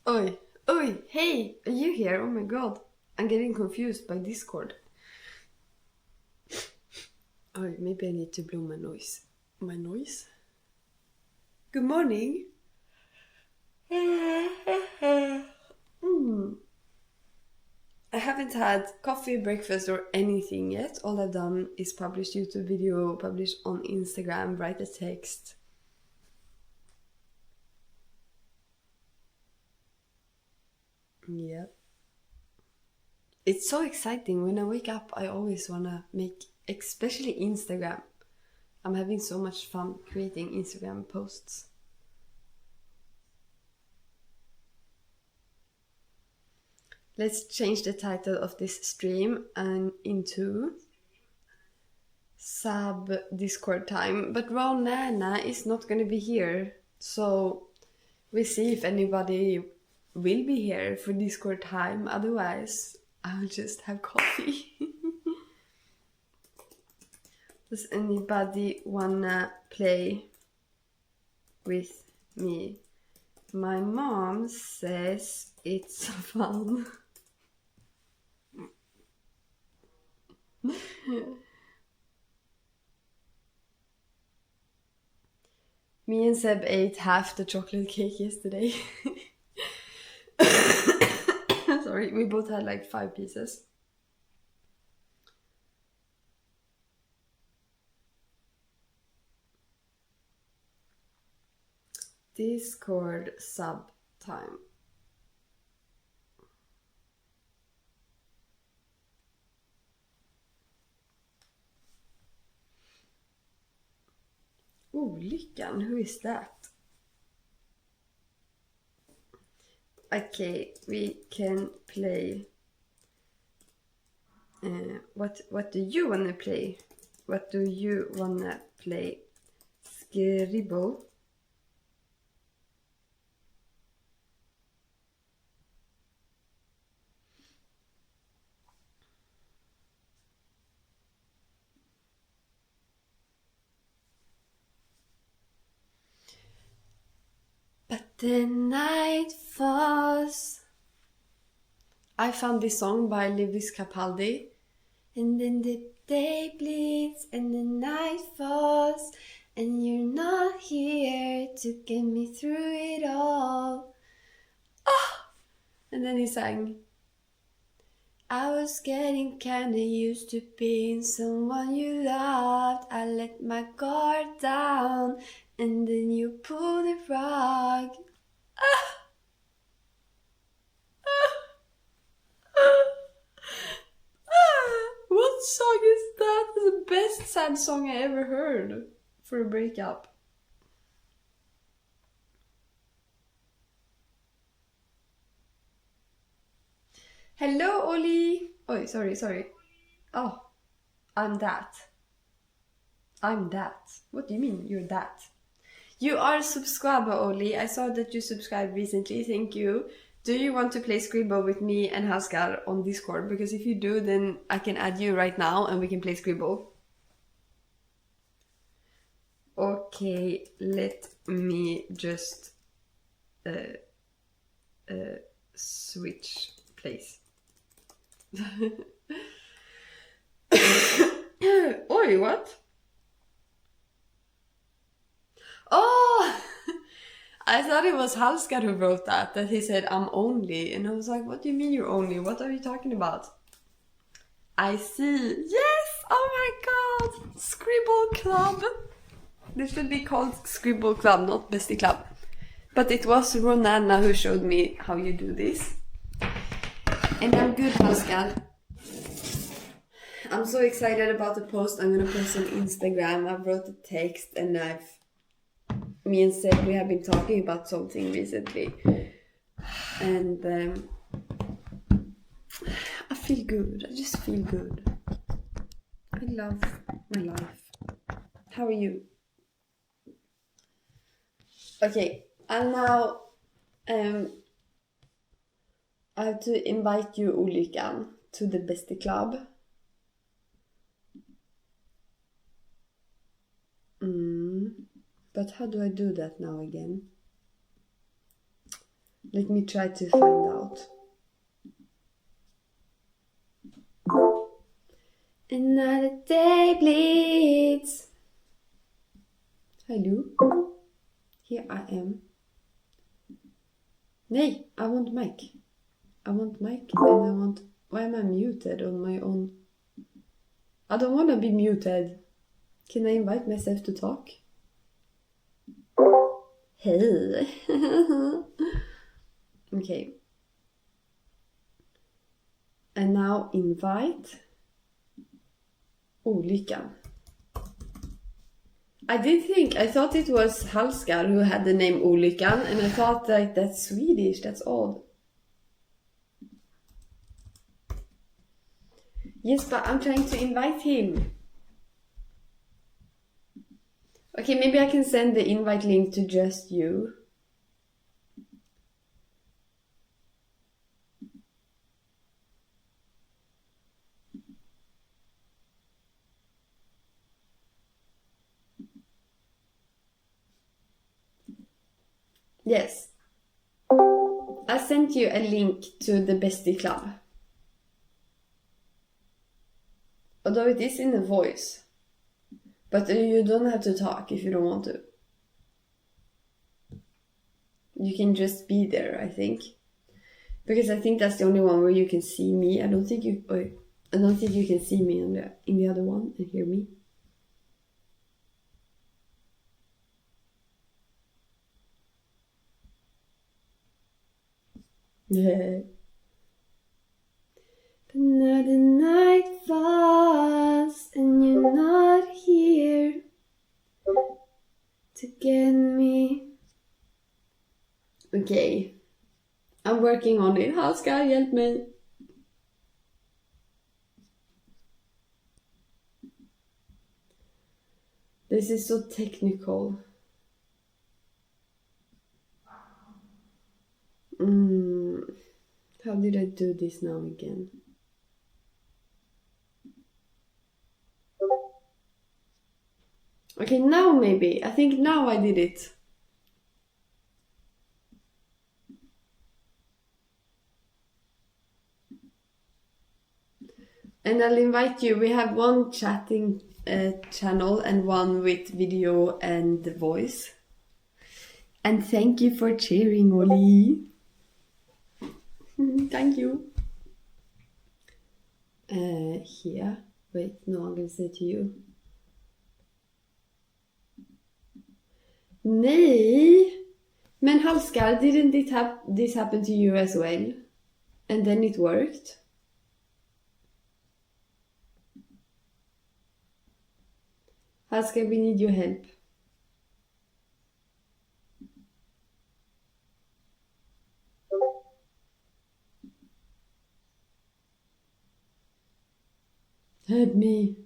Oi, oi, hey, are you here? Oh my god, I'm getting confused by Discord. Oh, maybe I need to blow my noise. My noise? Good morning. Mm. I haven't had coffee, breakfast, or anything yet. All I've done is publish YouTube video, publish on Instagram, write a text. Yeah. It's so exciting. When I wake up, I always want to make, especially Instagram. I'm having so much fun creating Instagram posts. Let's change the title of this stream and into sub Discord time. But Ron Nana is not going to be here, so we'll see if anybody will be here for Discord time. Otherwise, I'll just have coffee. Does anybody wanna play with me? My mom says it's fun. Me and Seb ate half the chocolate cake yesterday. Sorry, we both had like 5 pieces. Discord sub time. Olyckan, who is that? Okay, we can play. What do you wanna play? What do you wanna play? Scribble. But the night falls. I found this song by Lewis Capaldi. And then the day bleeds and the night falls, and you're not here to get me through it all. Oh! And then he sang, I was getting kinda used to being someone you loved. I let my guard down, and then you pulled the rug. What song is that? It's the best sad song I ever heard for a breakup. Hello, Oli. Oh, sorry. Oh, I'm that. I'm that. What do you mean you're that? You are a subscriber, Oli. I saw that you subscribed recently. Thank you. Do you want to play Scribble with me and Haskar on Discord? Because if you do, then I can add you right now and we can play Scribble. Okay, let me just switch place. Oi, what? Oh! I thought it was Halskar who wrote that he said, I'm only. And I was like, what do you mean you're only? What are you talking about? I see. Yes! Oh my god! Scribble Club! This should be called Scribble Club, not Bestie Club. But it was Ronanna who showed me how you do this. And I'm good, Halskar. I'm so excited about the post I'm gonna post on Instagram. I wrote the text and me and Seb, we have been talking about something recently. And I feel good. I just feel good. I love my life. How are you? Okay, and now I have to invite you, Olyckan, to the Bestie Club. But how do I do that now again? Let me try to find out. Another day bleeds. Hello. Here I am. Nej, I want mic. I want mic and I want... Why am I muted on my own? I don't want to be muted. Can I invite myself to talk? Hey. Okay. And now invite Olyckan. I thought it was Halskar who had the name Olyckan, and I thought like that's Swedish, that's odd. Yes, but I'm trying to invite him. Okay, maybe I can send the invite link to just you. Yes. I sent you a link to the Bestie Club. Although it is in a voice. But you don't have to talk if you don't want to. You can just be there, I think. Because I think that's the only one where you can see me. I don't think you can see me in the other one and hear me. Another night falls and you're not here to get me. Okay. I'm working on it. Halskar, hjälp mig. This is so technical. How did I do this now again? Okay, now maybe. I think now I did it. And I'll invite you. We have one chatting channel and one with video and voice. And thank you for cheering, Oli. Thank you. Here. Wait, no, I'm gonna say to you. Nej! Men Halskar, didn't this happen to you as well? And then it worked? Halskar, we need your help. Help me.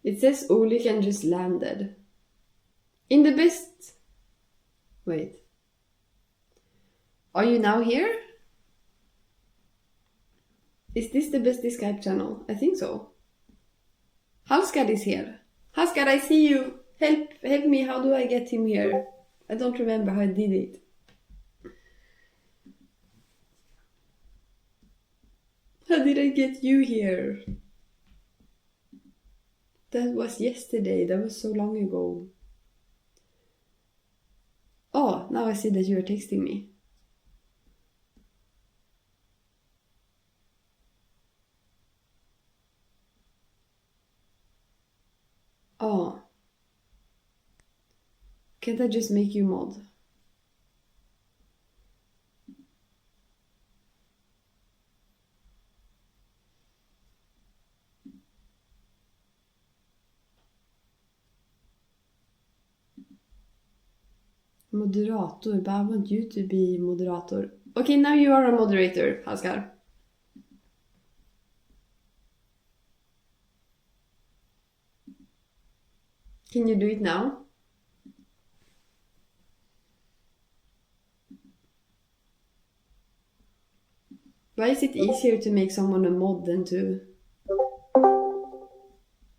It says Olyckan just landed. In the best... Wait. Are you now here? Is this the best Skype channel? I think so. Halskar is here. Halskar, I see you. Help me. How do I get him here? I don't remember how I did it. How did I get you here? That was yesterday. That was so long ago. Oh, now I see that you are texting me. Oh. Can't I just make you mod? Moderator, but I want you to be moderator. Okay, now you are a moderator, Halskar. Can you do it now? Why is it easier to make someone a mod than to...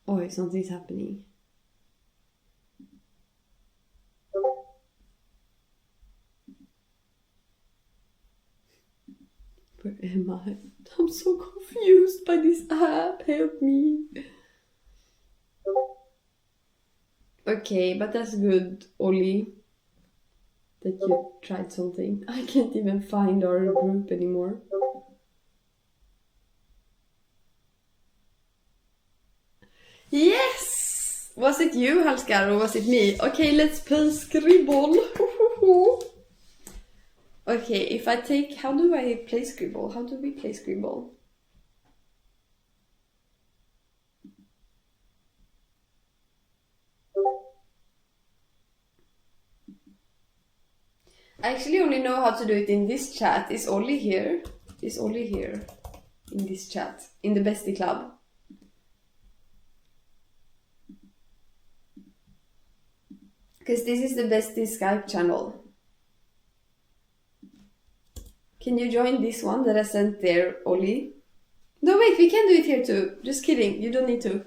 Oh, something's happening. Where am I? I'm so confused by this app. Help me. Okay, but that's good, Ollie, that you tried something. I can't even find our group anymore. Yes! Was it you, Halskar, or was it me? Okay, let's play Scribble. Okay, if I take... How do I play Scribble? How do we play Scribble? I actually only know how to do it in this chat. Is Ollie here? Is Ollie here? In this chat? In the Bestie Club? Because this is the Bestie Skype channel. Can you join this one that I sent there, Ollie? No, wait, we can do it here too. Just kidding. You don't need to.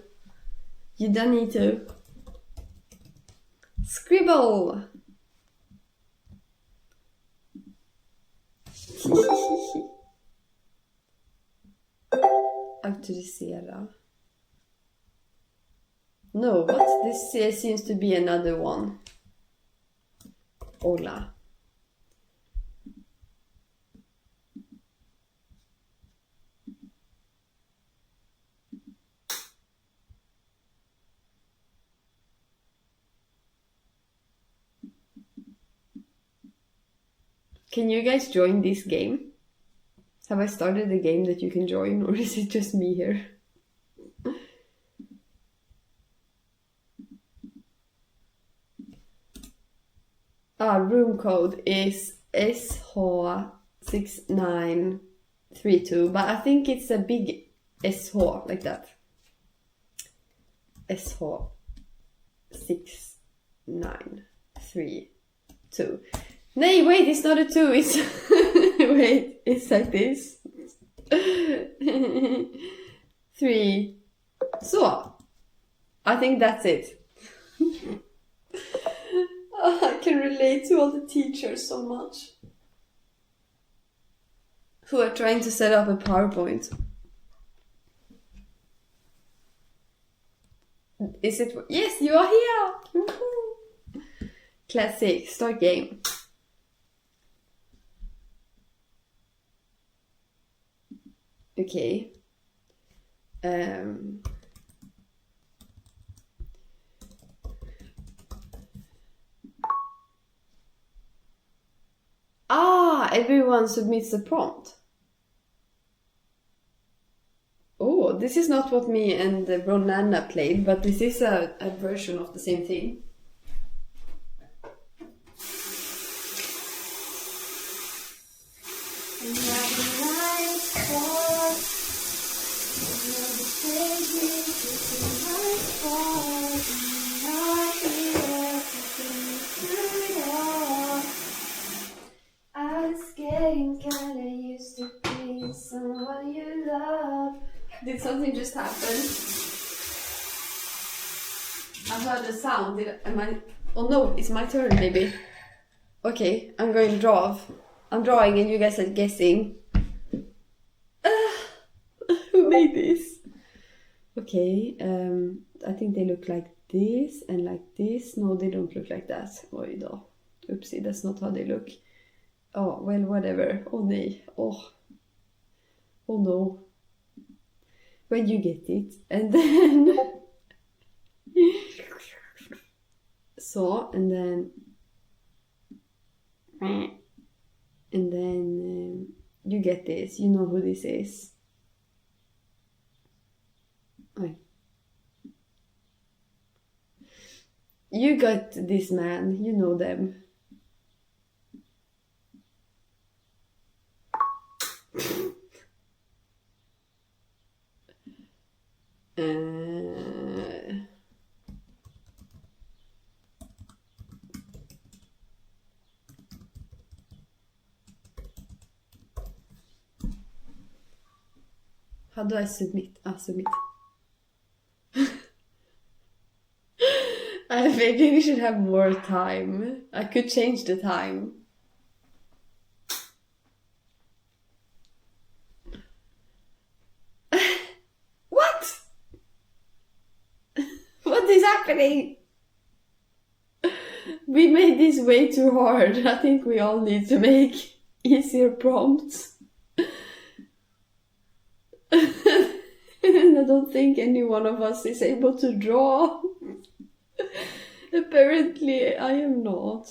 You don't need to. Scribble! Auktorisera. No, what? This seems to be another one. Hola. Can you guys join this game? Have I started a game that you can join, or is it just me here? Room code is SH6932, but I think it's a big SH like that. SH6932. Nay, wait, it's not a 2, it's... wait, it's like this. 3. So, I think that's it. I can relate to all the teachers so much. Who are trying to set up a PowerPoint. Is it... Yes, you are here! Classic, start game. Okay. Everyone submits a prompt. Oh, this is not what me and Ronanna played, but this is a version of the same thing. Did something just happen? I heard a sound. Oh no, it's my turn maybe. Okay, I'm going to draw. I'm drawing and you guys are guessing. Who made this? Okay, I think they look like this and like this. No, they don't look like that. Oj då. Oopsie, that's not how they look. Oh, well, whatever. Oh nej. Oh no. When you get it, and then so, and then you get this. You know who this is. You got this, man. You know them. How do I submit? Submit. Maybe we should have more time. I could change the time. What? What is happening? We made this way too hard. I think we all need to make easier prompts. And I don't think any one of us is able to draw. Apparently, I am not.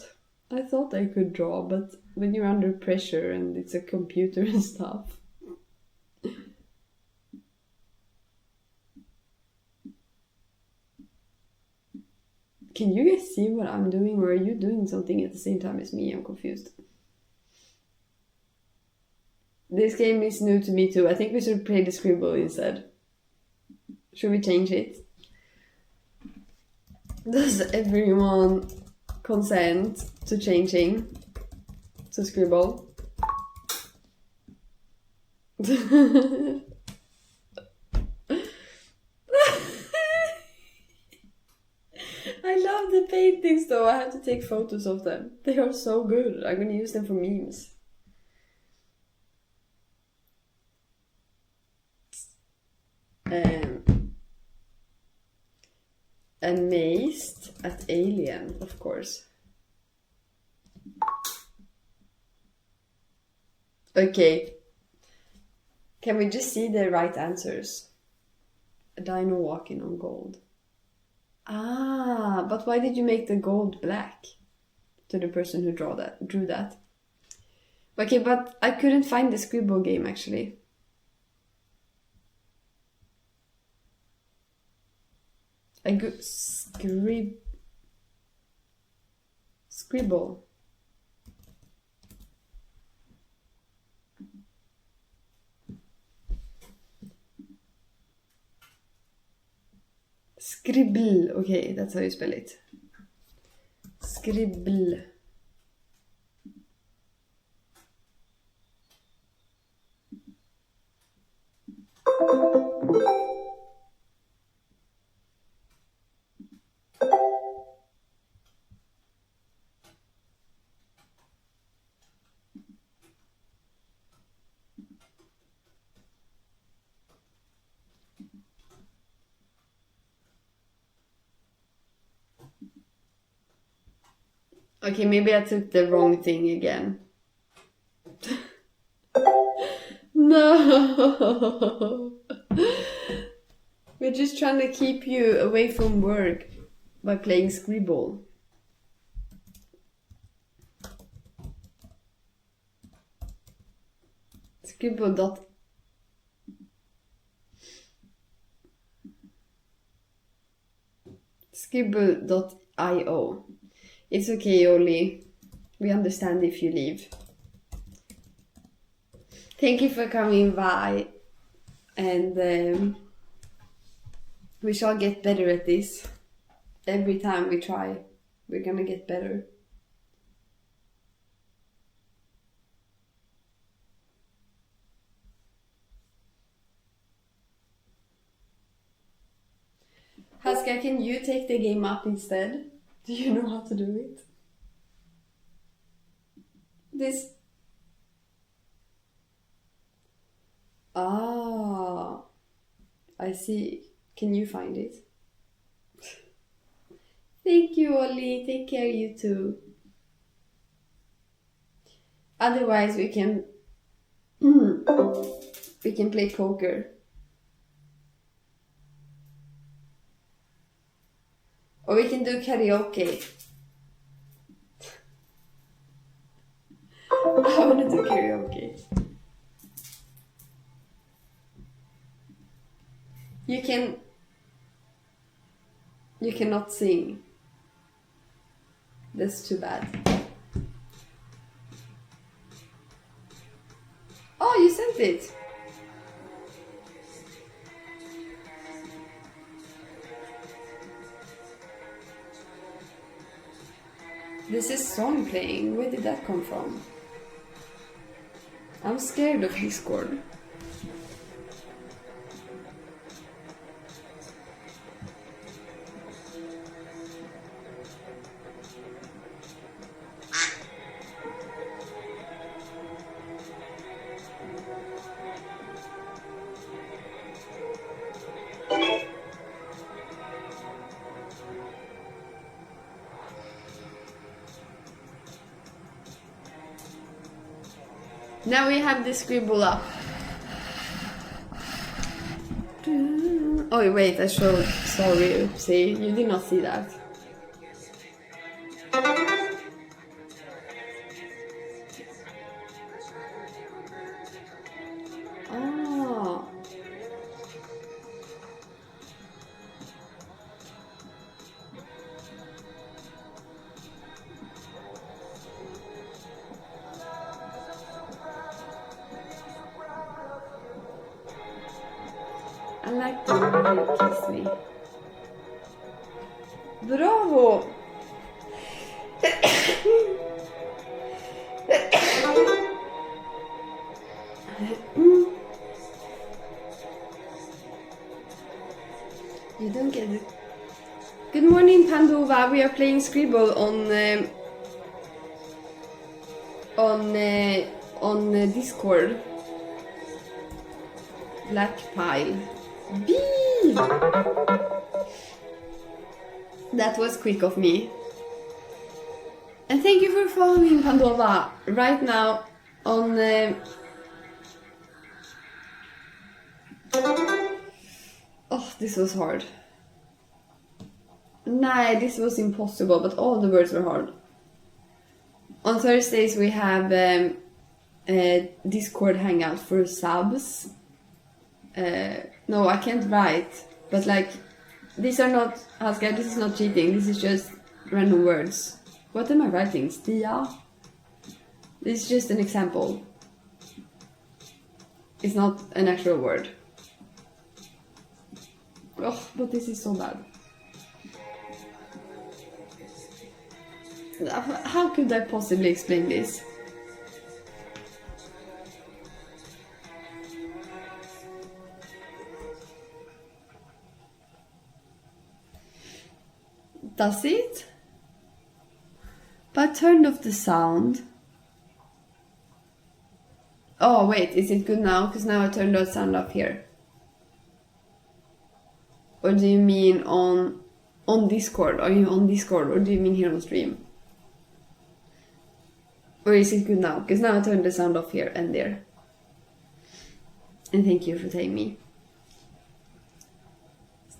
I thought I could draw, but when you're under pressure and it's a computer and stuff. Can you guys see what I'm doing, or are you doing something at the same time as me? I'm confused. This game is new to me too. I think we should play the scribble instead. Should we change it? Does everyone consent to changing to scribble? I love the paintings though. I have to take photos of them. They are so good. I'm gonna use them for memes. Amazed at alien, of course. Okay. Can we just see the right answers? A dino walking on gold. Ah, but why did you make the gold black? To the person who drew that. Okay, but I couldn't find the scribble game actually. I go scribble. Scribble. Okay, that's how you spell it. Scribble. Okay, maybe I took the wrong thing again. No! We're just trying to keep you away from work by playing Scribble. Scribble.io. It's okay, Oli. We understand if you leave. Thank you for coming by. And we shall get better at this. Every time we try, we're gonna get better. Haska, can you take the game up instead? Do you know how to do it? This... Ah, I see. Can you find it? Thank you, Ollie. Take care, you too. Otherwise, we can play poker. Or we can do karaoke. I want to do karaoke. You cannot sing. That's too bad. Oh, you sent it. This is song playing. Where did that come from? I'm scared of Discord. Now we have the scribble up. Oh wait, I showed. Sorry, oopsie. You did not see that. Oh. I like the way you kiss me. Bravo! You don't get it. Good morning, Pandova. We are playing Scribble on Discord. Black pile. Bee! That was quick of me. And thank you for following, Pandova. Right now on oh, this was hard. Nah, this was impossible, but all the words were hard. On Thursdays we have a Discord hangout for subs. No, I can't write, but like, these are not, Asgard, this is not cheating, this is just random words. What am I writing? Stia? This is just an example. It's not an actual word. Oh, but this is so bad. How could I possibly explain this? Does it? But I turned off the sound. Oh wait, is it good now? Because now I turned the sound up here. Or do you mean on Discord? Are you on Discord, or do you mean here on stream? Or is it good now? Because now I turned the sound off here and there. And thank you for telling me.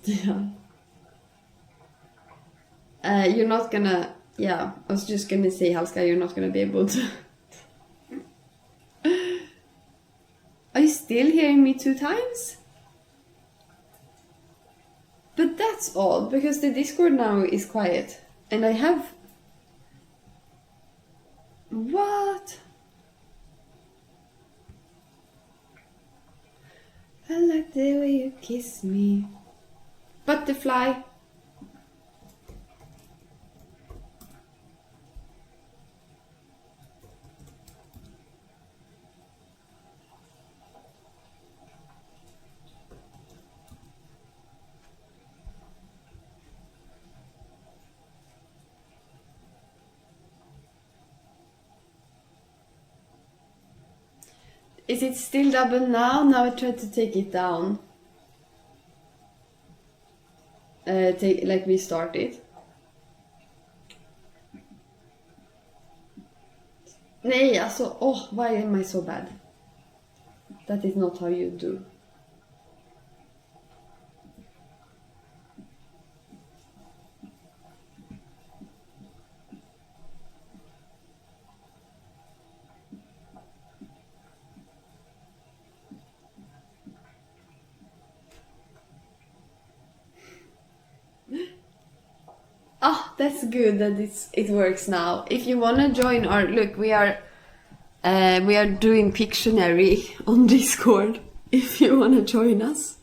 Yeah. You're not gonna... Yeah, I was just gonna say, Halska, you're not gonna be able to... Are you still hearing me 2 times? But that's odd, because the Discord now is quiet. And I have... What? I like the way you kiss me. Butterfly. Is it still double now? Now I try to take it down. Like restart it. Nej, alltså, why am I so bad? That is not how you do. That's good that it works now. If you wanna join our look, we are doing Pictionary on Discord. If you wanna join us,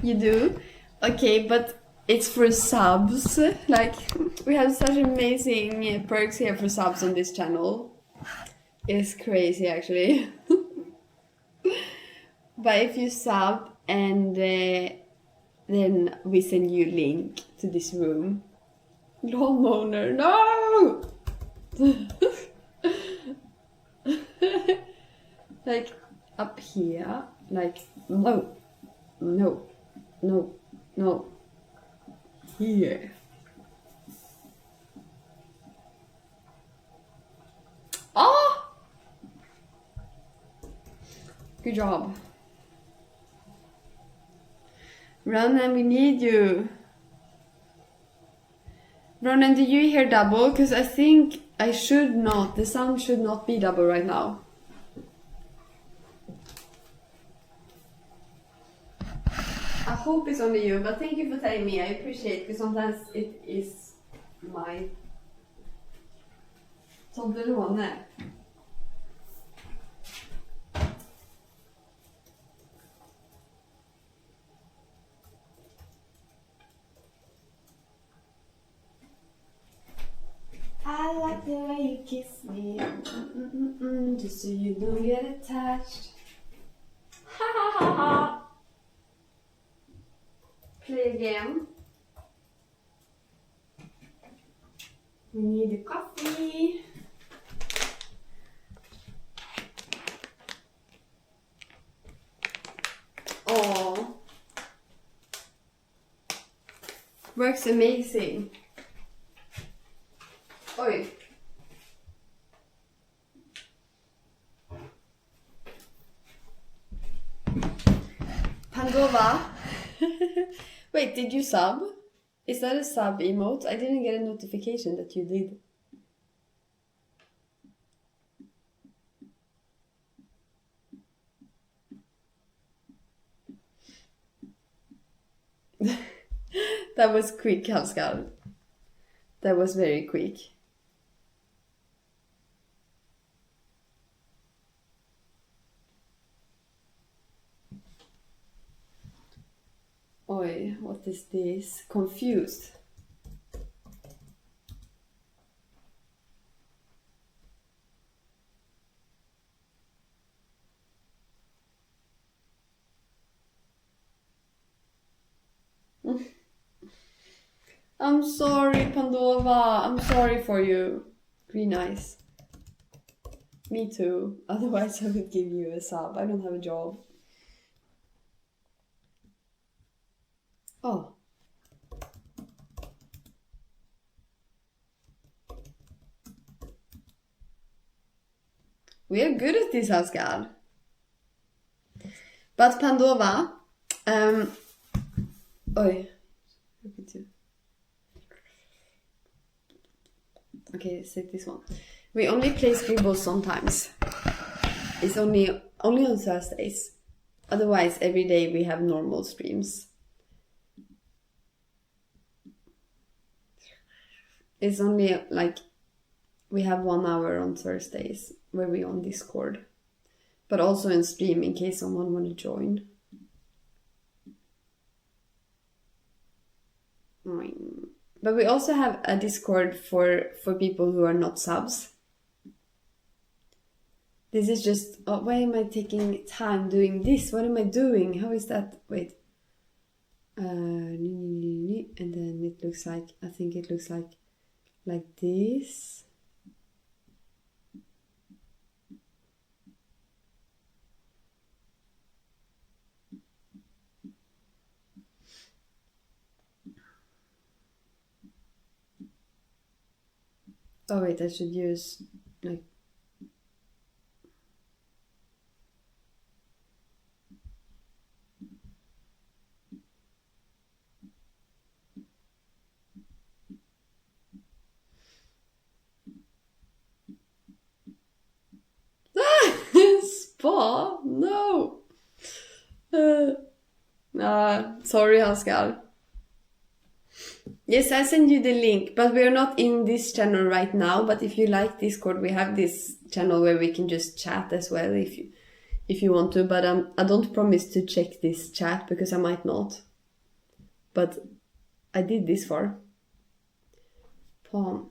you do. Okay, but it's for subs. Like, we have such amazing perks here for subs on this channel. It's crazy, actually. But if you sub and then we send you a link to this room. Lawnmower, no! Like up here, like no, no, no, no. Here. Good job. Ronan, we need you. Ronan, do you hear double? Because I think I should not. The sound should not be double right now. I hope it's only you, but thank you for telling me. I appreciate it, because sometimes it is my Toblerone. I like the way you kiss me, just so you don't get attached. Ha ha ha ha. Play again. We need a coffee. Oh, works amazing. Oj. Pandora. Wait, did you sub? Is that a sub emote? I didn't get a notification that you did. That was quick, Halskar. That was very quick. Oi, what is this? Confused. I'm sorry, Pandora. I'm sorry for you. Green eyes. Me too. Otherwise I would give you a sub. I don't have a job. Oh. We are good at this, Asgard. But Pandora, oi. Okay, take this one. We only play scribbles sometimes. It's only on Thursdays. Otherwise, every day we have normal streams. It's only like we have 1 hour on Thursdays where we're on Discord. But also in stream in case someone want to join. But we also have a Discord for people who are not subs. This is just, oh, why am I taking time doing this? What am I doing? How is that? Wait. And then it looks like, I think it looks like this. Oh wait, I should use like spa? No. Sorry, Haskell. Yes, I'll send you the link, but we're not in this channel right now. But if you like Discord, we have this channel where we can just chat as well if you want to. But I don't promise to check this chat because I might not. But I did this far. Palm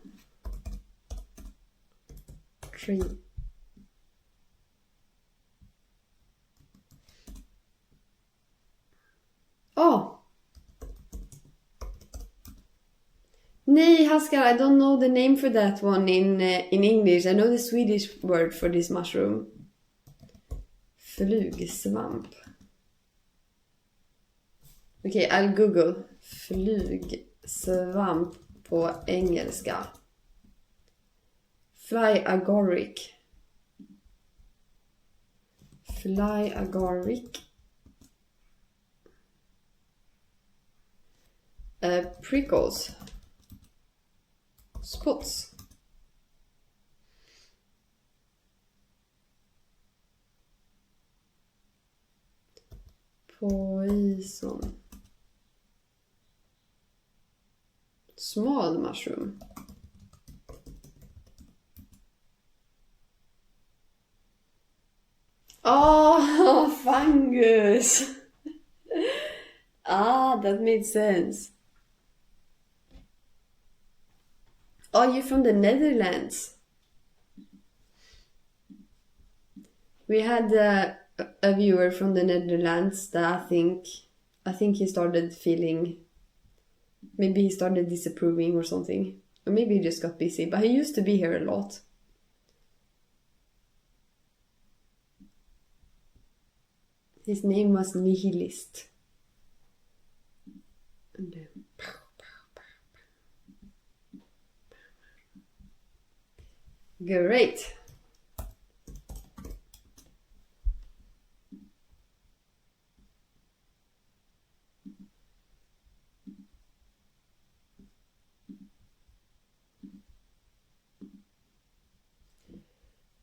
tree. Oh! Nej, Haskell, I don't know the name for that one in English. I know the Swedish word for this mushroom. Flugsvamp. Okay, I'll Google flugsvamp på engelska. Fly agoric. Fly agaric. Prickles. Spots. Poison. Small mushroom. Oh, fungus. That made sense. Oh, you're from the Netherlands. We had a viewer from the Netherlands that I think he started feeling, maybe he started disapproving or something. Or maybe he just got busy, but he used to be here a lot. His name was Nihilist. Great.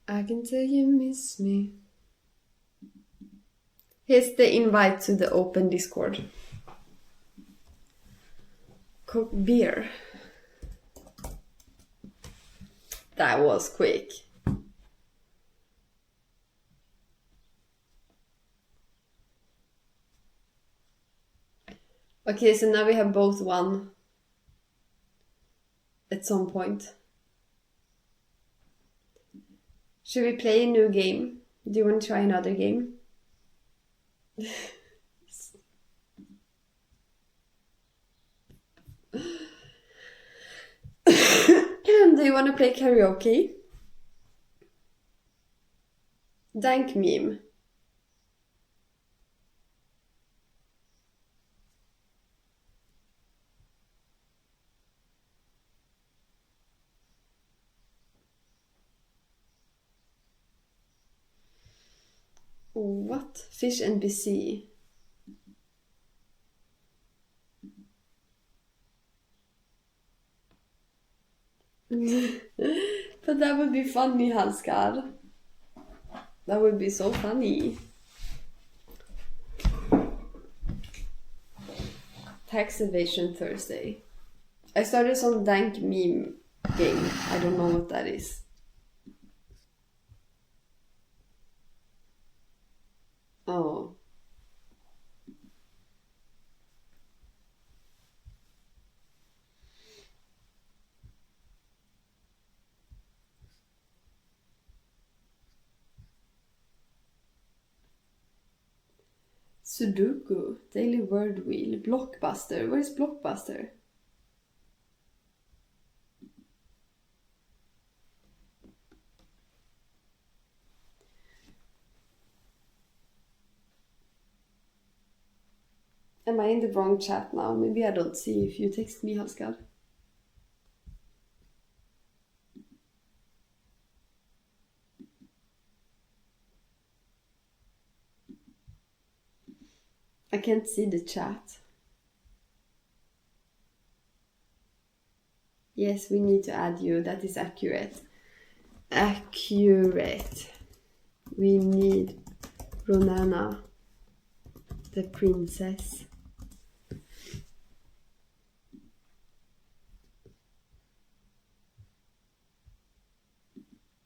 I can tell you miss me. Here's the invite to the open Discord. Coke beer. That was quick. Okay, so now we have both won at some point. Should we play a new game? Do you want to try another game? Do you want to play karaoke? Dank meme. What? Fish NPC. But that would be funny, Halskar. That would be so funny. Tax evasion Thursday. I started some dank meme game. I don't know what that is. Oh. Sudoku, Daily Word Wheel, Blockbuster. Where is Blockbuster? Am I in the wrong chat now? Maybe I don't see if you text me, Halskar. I can't see the chat. Yes, we need to add you. That is accurate. Accurate. We need Ronana, the princess.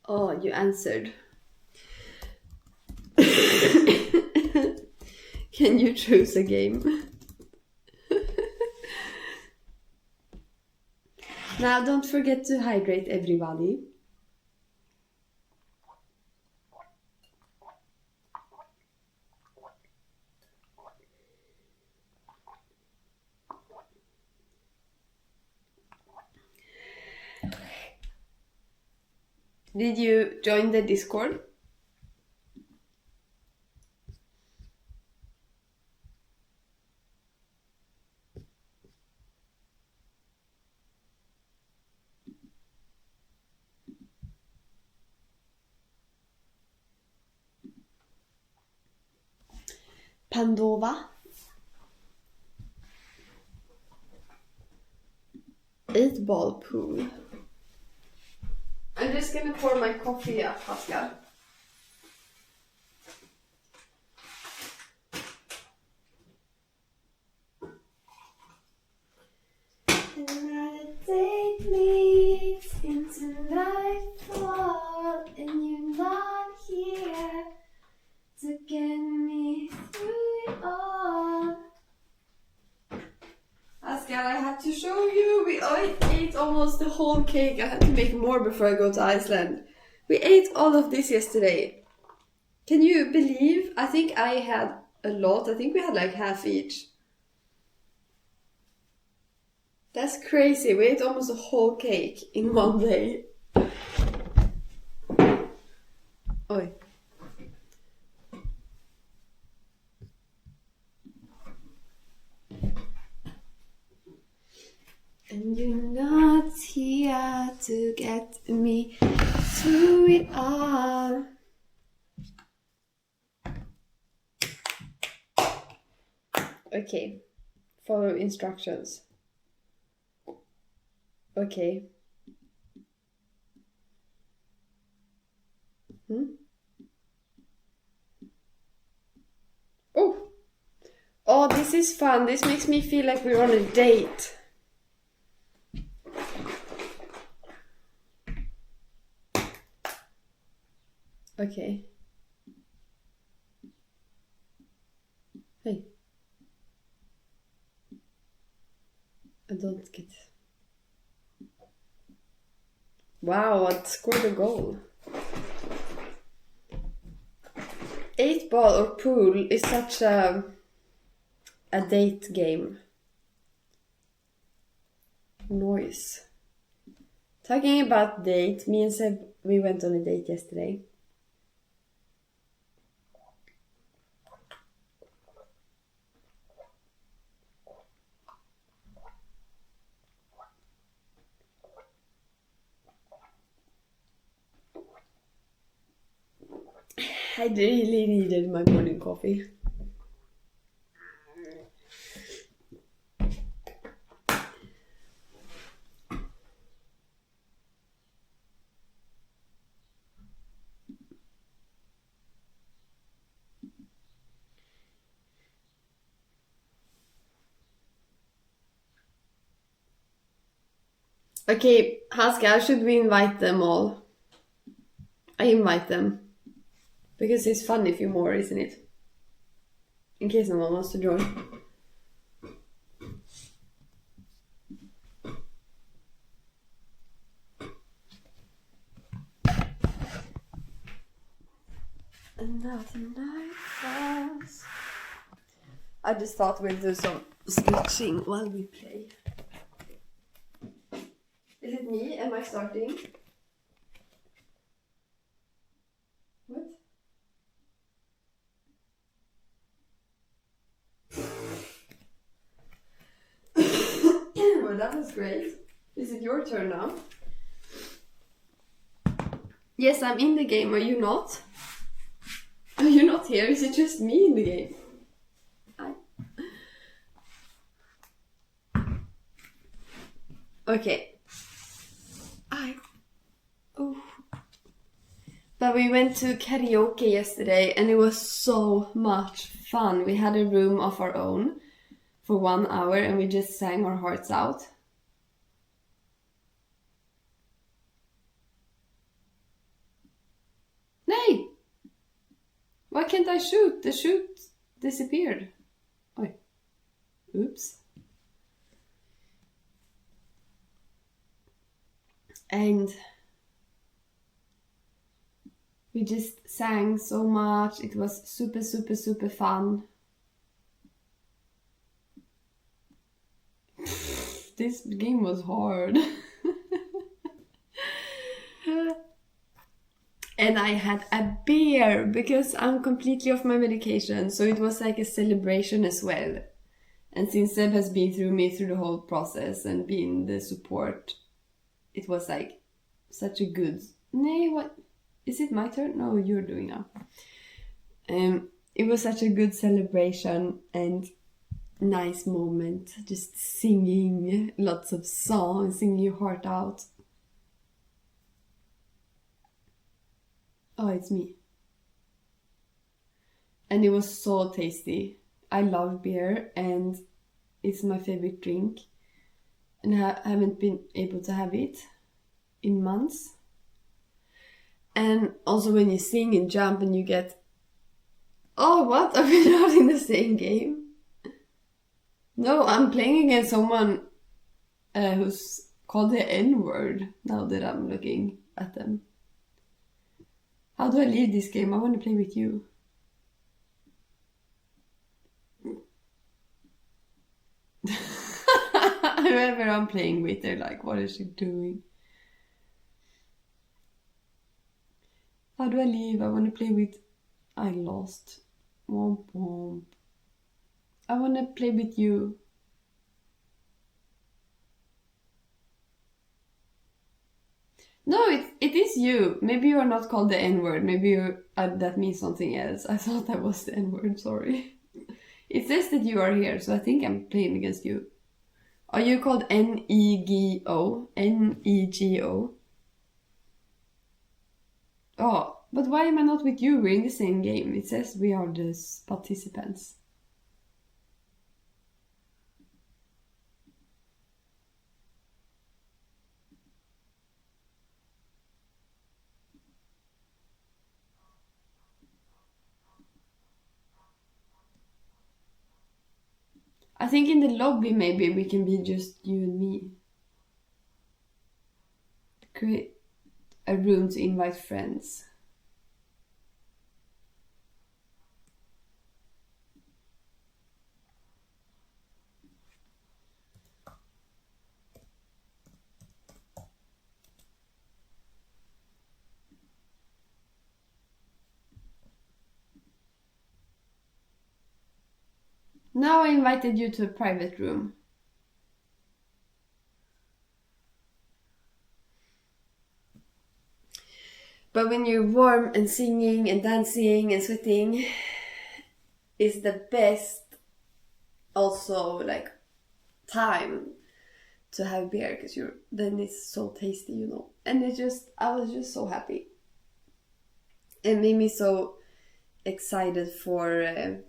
Oh, you answered. Can you choose a game? Now, don't forget to hydrate, everybody. Did you join the Discord? Pandova. 8-ball pool. I'm just gonna pour my coffee up, Pascal. Another day bleeds into nightfall, and you're not here to get me through it all. Pascal, I had to show you. We ate almost the whole cake. I had to make more before I go to Iceland. We ate all of this yesterday. Can you believe? I think I had a lot. I think we had like half each. That's crazy. We ate almost a whole cake in one day. Oi. And you're not here to get me through it all. Okay, follow instructions. Okay. Oh, this is fun. This makes me feel like we're on a date. Okay. Hey. I don't get. Wow, what scored a goal? 8-ball or pool is such a date game. Noise. Talking about date, me and Seb, we went on a date yesterday. I really needed my morning coffee. Okay, Haskell, should we invite them all? I invite them. Because it's fun if you're more, isn't it? In case no one wants to join. Another night falls. I just thought we'd do some stitching while we play. Is it me? Am I starting? What? Well, that was great. Is it your turn now? Yes, I'm in the game. Are you not? Are you not here? Is it just me in the game? Okay. Oh. But we went to karaoke yesterday and it was so much fun. We had a room of our own for 1 hour and we just sang our hearts out. Nay! Why can't I shoot? The shoot disappeared. Oi. Oops. And we just sang so much. It was super, super, super fun. This game was hard. And I had a beer because I'm completely off my medication. So it was like a celebration as well. And since Seb has been through me through the whole process and been the support, it was like such a good... Nay, what? Is it my turn? No, you're doing now. it was such a good celebration and nice moment. Just singing lots of songs, singing your heart out. Oh, it's me. And it was so tasty. I love beer and it's my favorite drink. And I haven't been able to have it in months. And also when you sing and jump and you get... Oh, what? Are we not in the same game? No, I'm playing against someone who's called the N-word now that I'm looking at them. How do I leave this game? I want to play with you. Whoever I'm playing with, they're like, what is she doing? How do I leave? I want to play with... I lost. Womp womp. I want to play with you. No, it is you. Maybe you are not called the N-word. Maybe that means something else. I thought that was the N-word, sorry. It says that you are here, so I think I'm playing against you. Are you called N-E-G-O? N-E-G-O? Oh, but why am I not with you? We're in the same game. It says we are the participants. I think in the lobby maybe we can be just you and me. Create a room to invite friends. Now I invited you to a private room. But when you're warm and singing and dancing and sweating, is the best also like time to have beer because then it's so tasty, you know. And I was just so happy. It made me so excited for...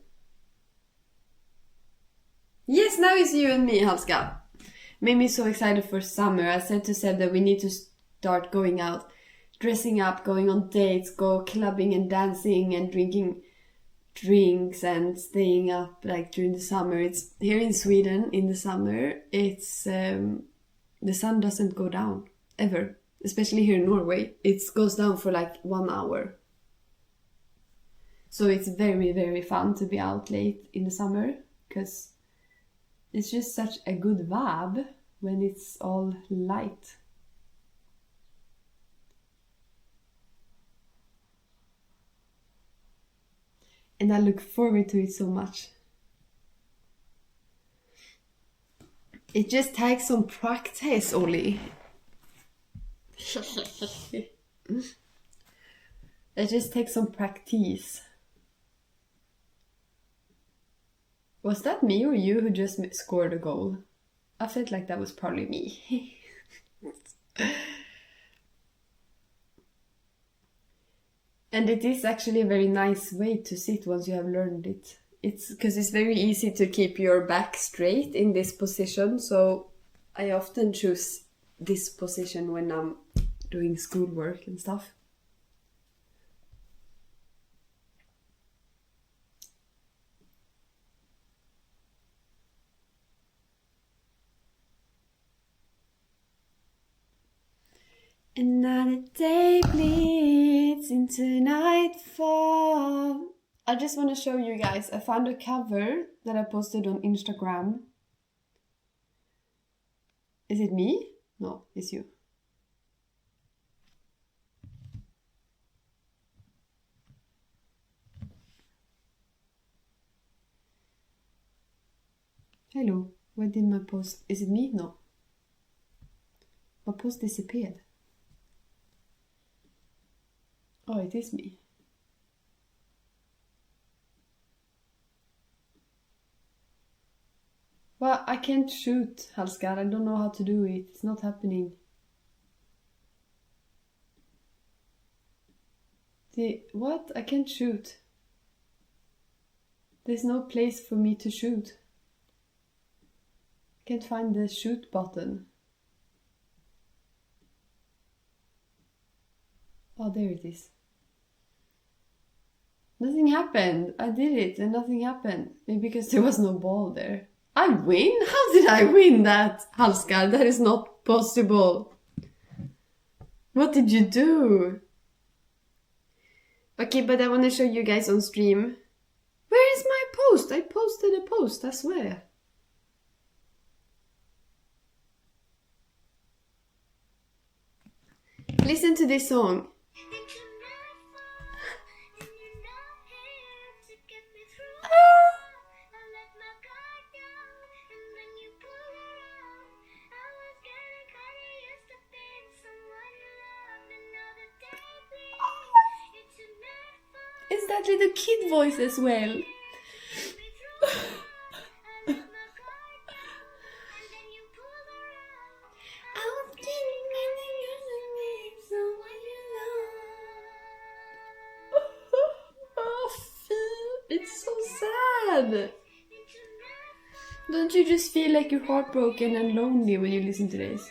Yes, now it's you and me, Halska. Made me so excited for summer. I said to Seb that we need to start going out, dressing up, going on dates, go clubbing and dancing and drinking drinks and staying up like during the summer. It's here in Sweden in the summer. It's the sun doesn't go down ever, especially here in Norway. It goes down for like 1 hour. So it's very, very fun to be out late in the summer because it's just such a good vibe when it's all light. And I look forward to it so much. It just takes some practice, Oli. It just takes some practice. Was that me or you who just scored a goal? I felt like that was probably me. And it is actually a very nice way to sit once you have learned it. It's because it's very easy to keep your back straight in this position. So I often choose this position when I'm doing schoolwork and stuff. Another day bleeds into nightfall. I just want to show you guys. I found a cover that I posted on Instagram. Is it me? No, it's you. Hello. Where did my post? Is it me? No. My post disappeared. Oh, it is me. I can't shoot, Halskar. I don't know how to do it. It's not happening. What? I can't shoot. There's no place for me to shoot. I can't find the shoot button. Oh, there it is. Nothing happened. I did it and nothing happened. Maybe because there was no ball there. I win? How did I win that, Halskar? That is not possible. What did you do? Okay, but I want to show you guys on stream. Where is my post? I posted a post, I swear. Listen to this song. It's that little kid voice as well. It's so sad. Don't you just feel like you're heartbroken and lonely when you listen to this?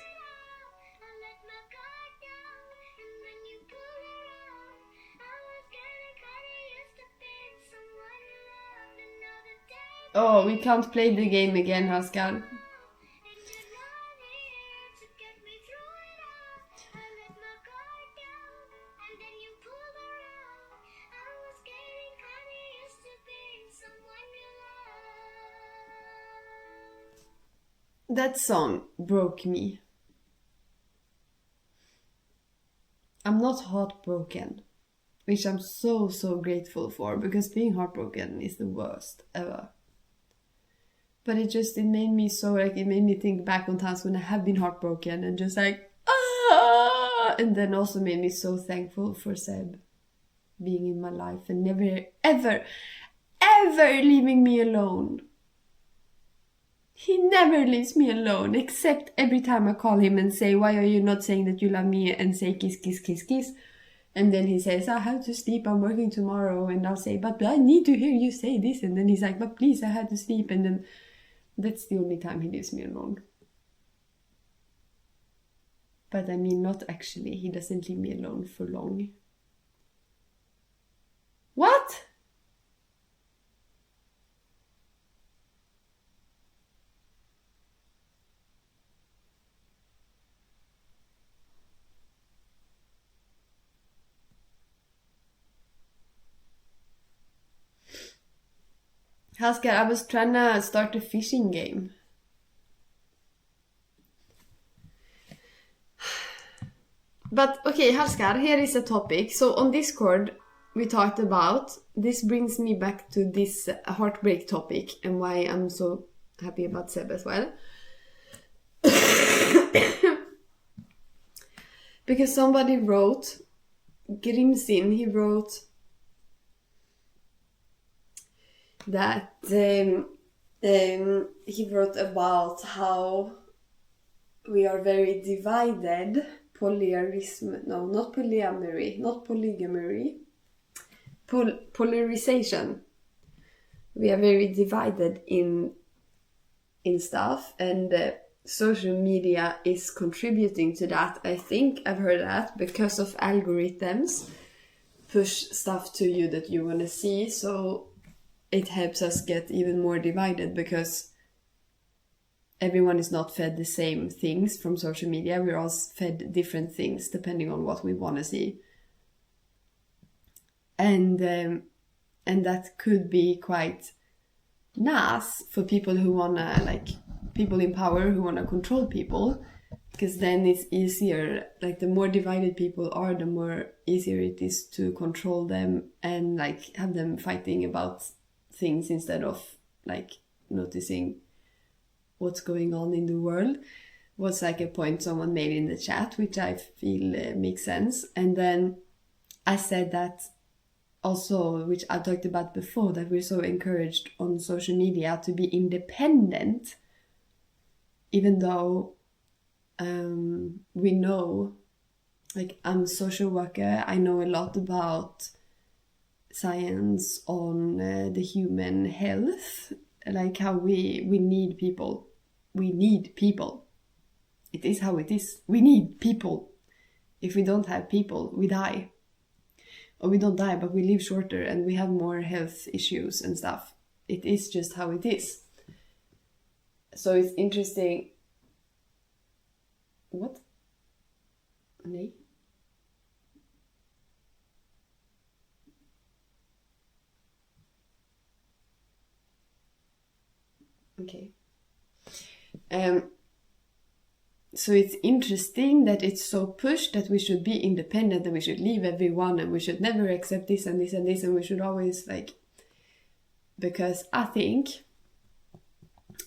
Oh, we can't play the game again, Haskell. That song broke me. I'm not heartbroken, which I'm so grateful for, because being heartbroken is the worst ever. But it made me it made me think back on times when I have been heartbroken and just like, ah! And then also made me so thankful for Seb being in my life and never, ever, ever leaving me alone. He never leaves me alone, except every time I call him and say, why are you not saying that you love me, and say kiss, kiss, kiss, kiss. And then he says, I have to sleep, I'm working tomorrow. And I'll say, but I need to hear you say this. And then he's like, but please, I had to sleep. And then that's the only time he leaves me alone. But I mean, not actually. He doesn't leave me alone for long. What? Haskell, I was trying to start a fishing game. But okay, Haskell, here is a topic. So on Discord, we talked about, this brings me back to this heartbreak topic and why I'm so happy about Seb as well. Because somebody wrote, Grimsin, he wrote that he wrote about how we are very divided, polyarism, no, not polyamory, not polygamy, polarization. We are very divided in stuff, and social media is contributing to that. I think I've heard that because of algorithms push stuff to you that you want to see, so it helps us get even more divided because everyone is not fed the same things from social media. We're all fed different things depending on what we want to see. And that could be quite nice for people who wanna, like, people in power who wanna control people, because then it's easier. Like, the more divided people are, the more easier it is to control them and like have them fighting about things instead of like noticing what's going on in the world. Was like a point someone made in the chat, which I feel makes sense. And then I said that also, which I talked about before, that we're so encouraged on social media to be independent even though we know, like, I'm a social worker, I know a lot about science on the human health, like how we need people. We need people. It is how it is. We need people. If we don't have people, we die. Or we don't die, but we live shorter and we have more health issues and stuff. It is just how it is. So it's interesting. What? Nej. Okay. So it's interesting that it's so pushed that we should be independent and we should leave everyone and we should never accept this and this and this and we should always like... Because I think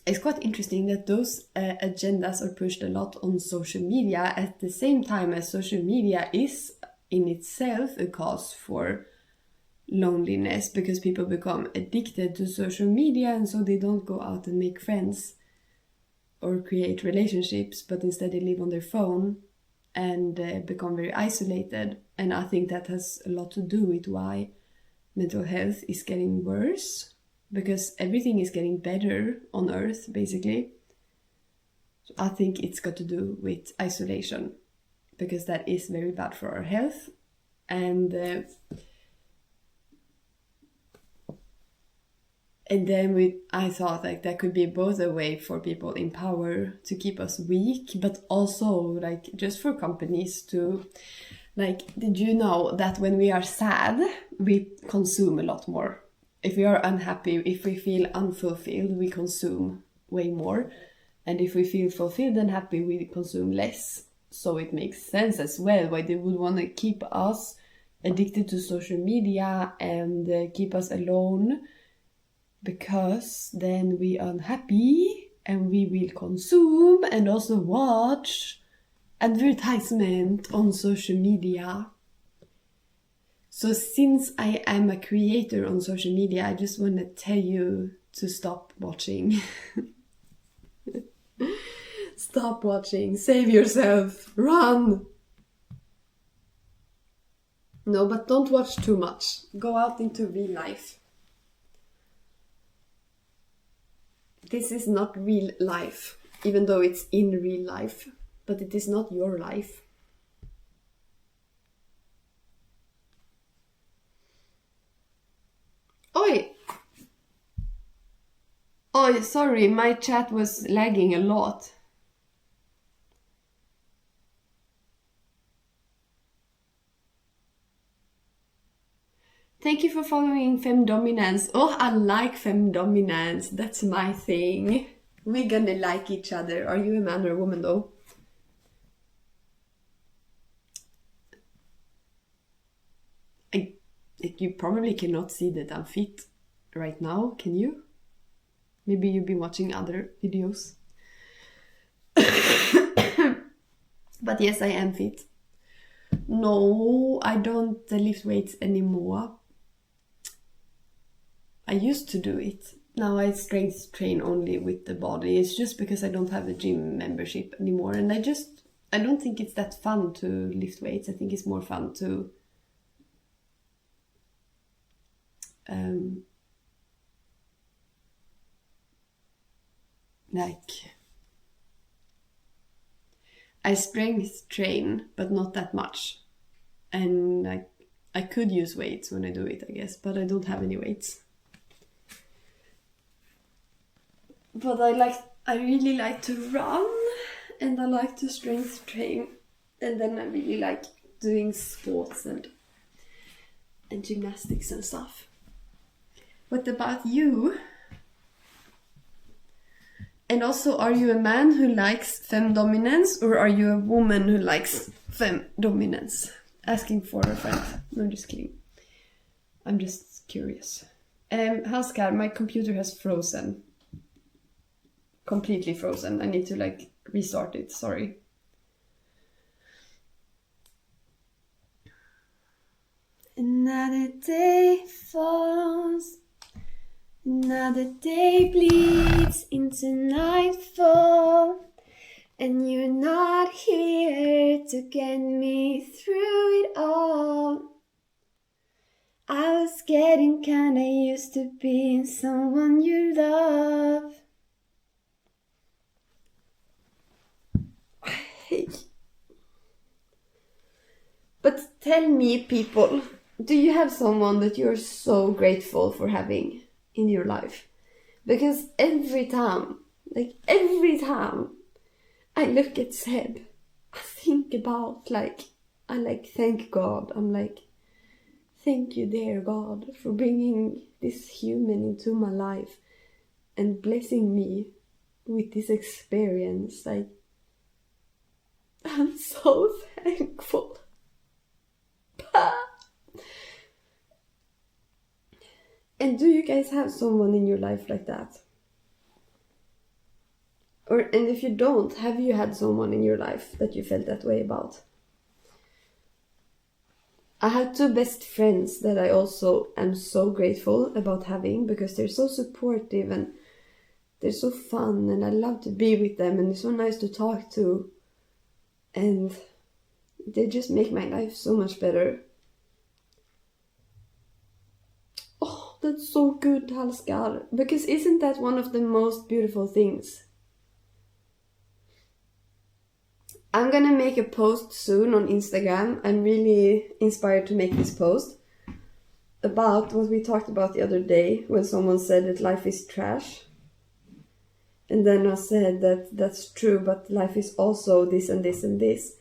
it's quite interesting that those agendas are pushed a lot on social media at the same time as social media is in itself a cause for loneliness, because people become addicted to social media and so they don't go out and make friends or create relationships, but instead they live on their phone and become very isolated. And I think that has a lot to do with why mental health is getting worse, because everything is getting better on Earth, basically. So I think it's got to do with isolation, because that is very bad for our health. And then I thought like that could be both a way for people in power to keep us weak, but also like just for companies to, like, did you know that when we are sad, we consume a lot more? If we are unhappy, if we feel unfulfilled, we consume way more. And if we feel fulfilled and happy, we consume less. So it makes sense as well why they would want to keep us addicted to social media and keep us alone, because then we are unhappy and we will consume and also watch advertisement on social media. So since I am a creator on social media, I just want to tell you to stop watching. Stop watching. Save yourself. Run. No, but don't watch too much. Go out into real life. This is not real life, even though it's in real life, but it is not your life. Oi! Oi, sorry, my chat was lagging a lot. Thank you for following Femme Dominance. Oh, I like Femme Dominance. That's my thing. We're gonna like each other. Are you a man or a woman though? You probably cannot see that I'm fit right now, can you? Maybe you've been watching other videos. But yes, I am fit. No, I don't lift weights anymore. I used to do it. Now I strength train only with the body. It's just because I don't have a gym membership anymore. And I don't think it's that fun to lift weights. I think it's more fun to I strength train, but not that much. And I could use weights when I do it, I guess, but I don't have any weights. But I really like to run, and I like to strength train, and then I really like doing sports and gymnastics and stuff. What about you? And also, are you a man who likes femme dominance, or are you a woman who likes femme dominance? Asking for a friend. No, just kidding. I'm just curious. Haskar, my computer has frozen. Completely frozen. I need to restart it. Sorry. Another day falls. Another day bleeds into nightfall. And you're not here to get me through it all. I was getting kinda used to being someone you love. Hey. But tell me, people, do you have someone that you're so grateful for having in your life? Because every time I look at Seb, I think about, thank God. I'm like, thank you, dear God, for bringing this human into my life and blessing me with this experience. Like, I'm so thankful. And do you guys have someone in your life like that? And if you don't, have you had someone in your life that you felt that way about? I have 2 best friends that I also am so grateful about having, because they're so supportive and they're so fun and I love to be with them and they're so nice to talk to. And they just make my life so much better. Oh, that's so good, Halskar. Because isn't that one of the most beautiful things? I'm gonna make a post soon on Instagram. I'm really inspired to make this post about what we talked about the other day when someone said that life is trash. And then I said that that's true, but life is also this and this and this.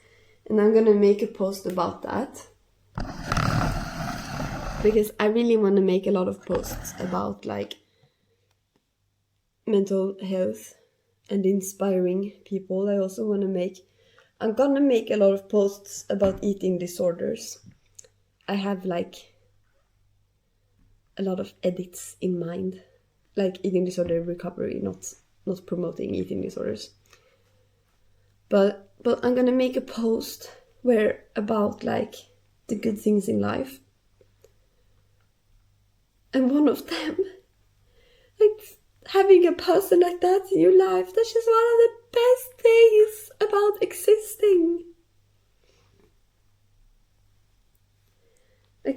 And I'm gonna make a post about that. Because I really want to make a lot of posts about mental health and inspiring people. I also want to I'm gonna make a lot of posts about eating disorders. I have a lot of edits in mind, like eating disorder recovery, not promoting eating disorders. But I'm gonna make a post about the good things in life. And one of them, having a person like that in your life, that's just one of the best things about existing.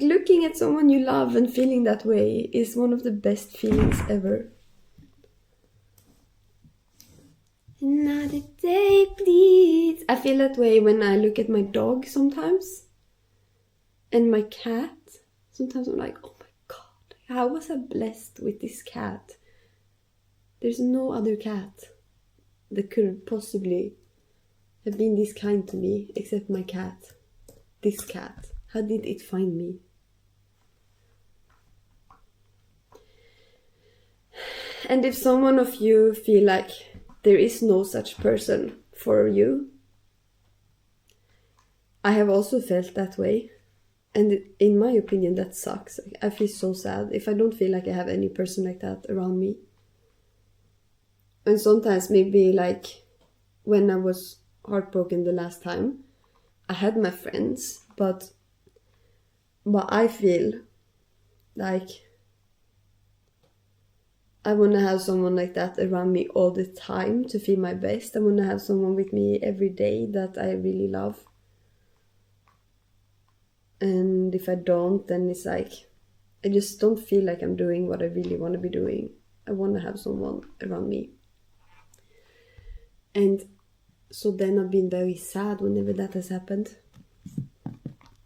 Looking at someone you love and feeling that way is one of the best feelings ever. Another day, please. I feel that way when I look at my dog sometimes. And my cat. Sometimes I'm like, oh my God, how was I blessed with this cat? There's no other cat that could possibly have been this kind to me except my cat. This cat. How did it find me? And if someone of you feel like there is no such person for you, I have also felt that way. And in my opinion, that sucks. I feel so sad if I don't feel like I have any person like that around me. And sometimes maybe when I was heartbroken the last time, I had my friends, but I feel like I want to have someone like that around me all the time to feel my best. I want to have someone with me every day that I really love. And if I don't, then it's I just don't feel like I'm doing what I really want to be doing. I want to have someone around me. And so then I've been very sad whenever that has happened.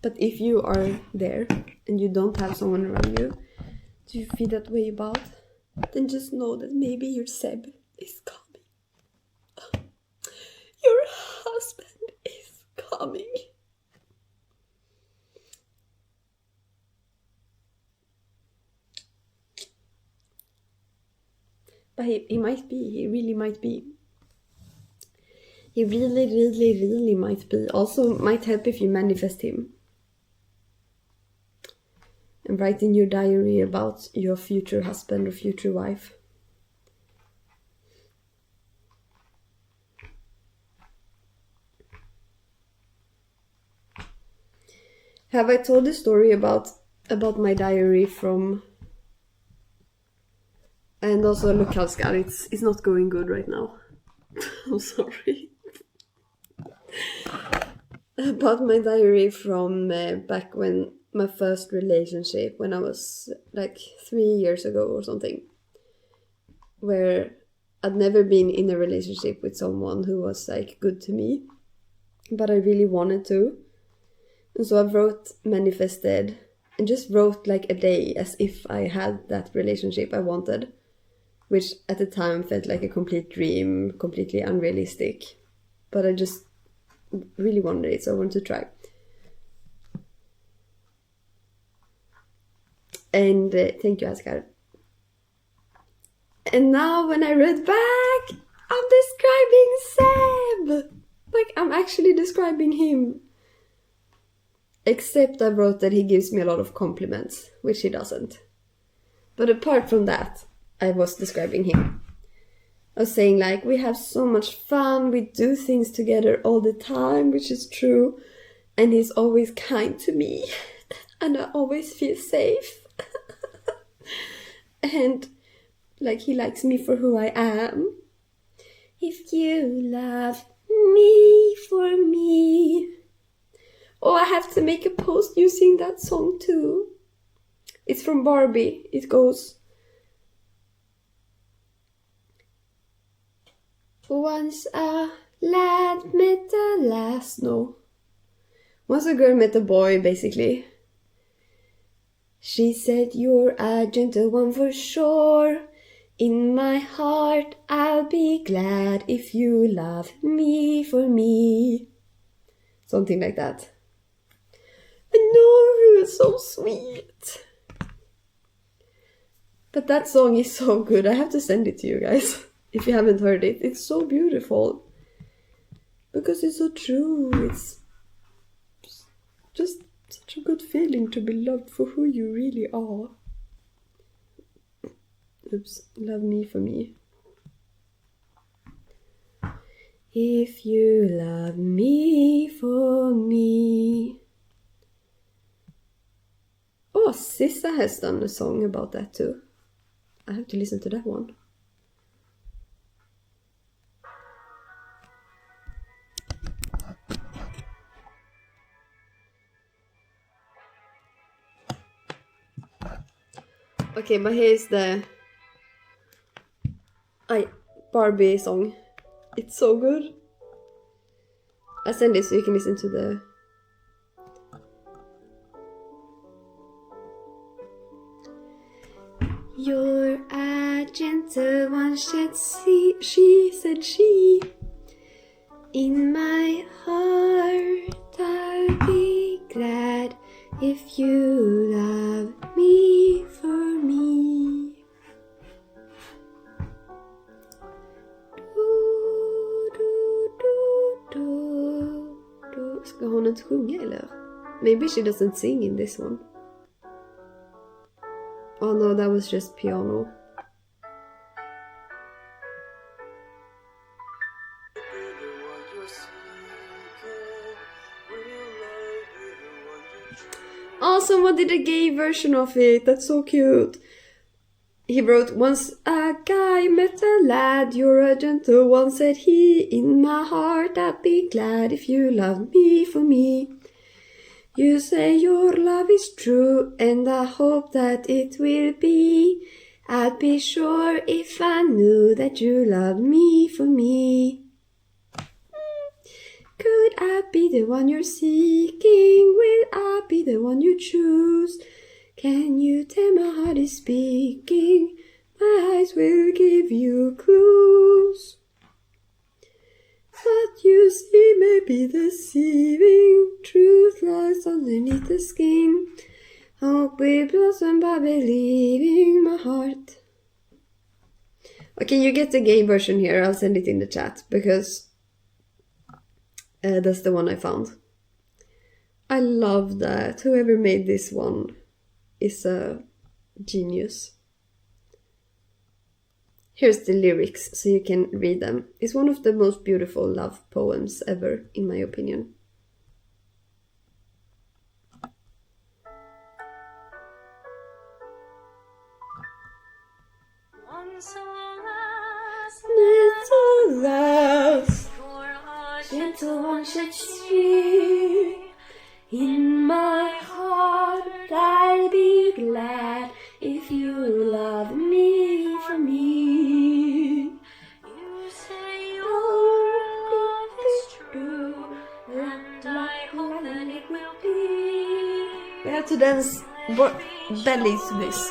But if you are there and you don't have someone around you, do you feel that way about? Then just know that maybe your Seb is coming. Your husband is coming. But he might be. He really might be. He really, really, really might be. Also might help if you manifest him. And write in your diary about your future husband or future wife. Have I told the story about my diary from... And also, look, Halskar, it's not going good right now. I'm sorry. About my diary from back when my first relationship, when I was like 3 years ago or something, where I'd never been in a relationship with someone who was like good to me, but I really wanted to. And so I wrote manifested and just wrote like a day as if I had that relationship I wanted, which at the time felt like a complete dream, completely unrealistic. But I just really wanted it, so I wanted to try. And thank you, Asghar. And now when I read back, I'm describing Seb! Like, I'm actually describing him. Except I wrote that he gives me a lot of compliments, which he doesn't. But apart from that, I was describing him. I was saying like, we have so much fun, we do things together all the time, which is true. And he's always kind to me. And I always feel safe. And like, he likes me for who I am. If you love me for me. Oh, I have to make a post using that song too. It's from Barbie. It goes, once a lad met a lass. No. Once a girl met a boy, basically. She said, you're a gentle one for sure. In my heart, I'll be glad if you love me for me. Something like that. I know, it's so sweet. But that song is so good. I have to send it to you guys. If you haven't heard it. It's so beautiful. Because it's so true. It's just such a good feeling to be loved for who you really are. Oops, love me for me. If you love me for me. Oh, Sissa has done a song about that too. I have to listen to that one. Okay, but here's the Barbie song. It's so good. I send it so you can listen to the... You're a gentle one, she said she. In my heart I'll be glad if you love me for me. Ska hon inte sjunga eller? Maybe she doesn't sing in this one. Oh no, that was just piano. Oh, someone did a gay version of it. That's so cute. He wrote, once a guy met a lad, you're a gentle one, said he. In my heart I'd be glad if you loved me for me. You say your love is true, and I hope that it will be. I'd be sure if I knew that you loved me for me. Could I be the one you're seeking? Will I be the one you choose? Can you tell my heart is speaking? My eyes will give you clues. What you see may be deceiving. Truth lies underneath the skin. Hope will blossom by believing my heart. Okay, you get the gay version here. I'll send it in the chat because that's the one I found. I love that. Whoever made this one is a genius. Here's the lyrics so you can read them. It's one of the most beautiful love poems ever, in my opinion. Little lass, gentle one, just you. In my heart I'll be glad if you love me for me. You say your love is true, and I hope that it will be. We have to dance belly to this.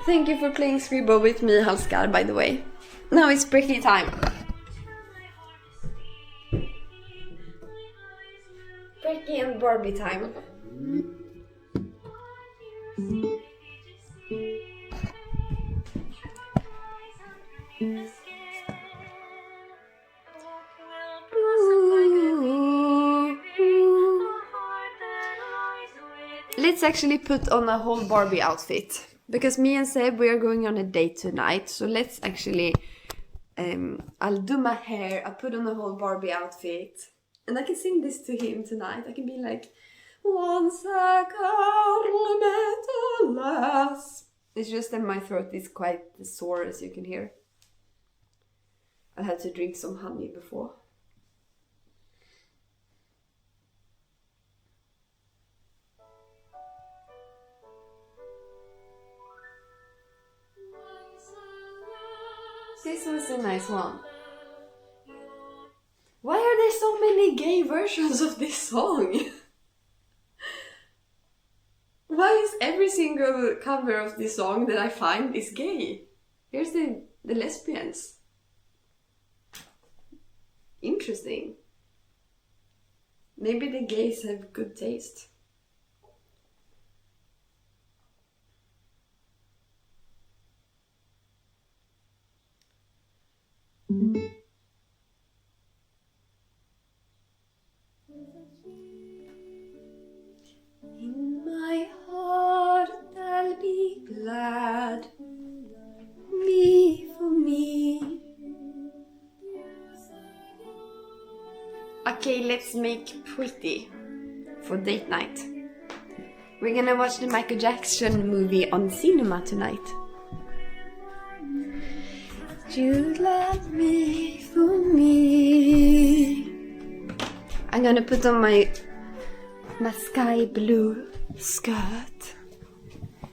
Thank you for playing Scribble with me, Halskar, by the way. Now it's Bricky time. Bricky and Barbie time. Let's actually put on a whole Barbie outfit. Because me and Seb, we are going on a date tonight. So let's actually... I'll do my hair, I'll put on a whole Barbie outfit. And I can sing this to him tonight. I can be like... Once a girl met a lass. It's just that my throat is quite sore, as you can hear. I had to drink some honey before. This was a nice one. Why are there so many gay versions of this song? Why is every single cover of this song that I find is gay? Here's the lesbians. Interesting. Maybe the gays have good taste. In my heart I'll be glad, me for me. Okay, let's make pretty for date night. We're gonna watch the Michael Jackson movie on cinema tonight. You love me for me. I'm gonna put on my sky blue skirt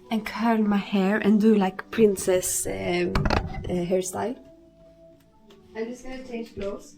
and curl my hair and do like princess hairstyle. I'm just gonna change clothes.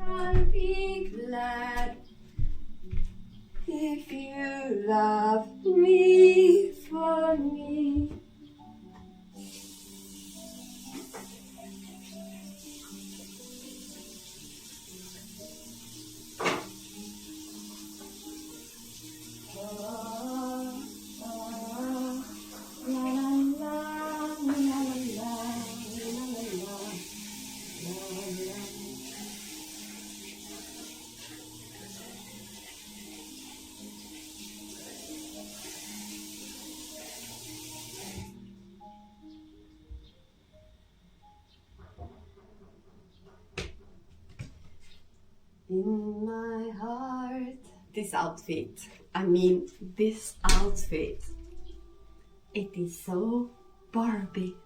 I'll be glad if you love me for me. In my heart, this outfit, this outfit, it is so Barbie.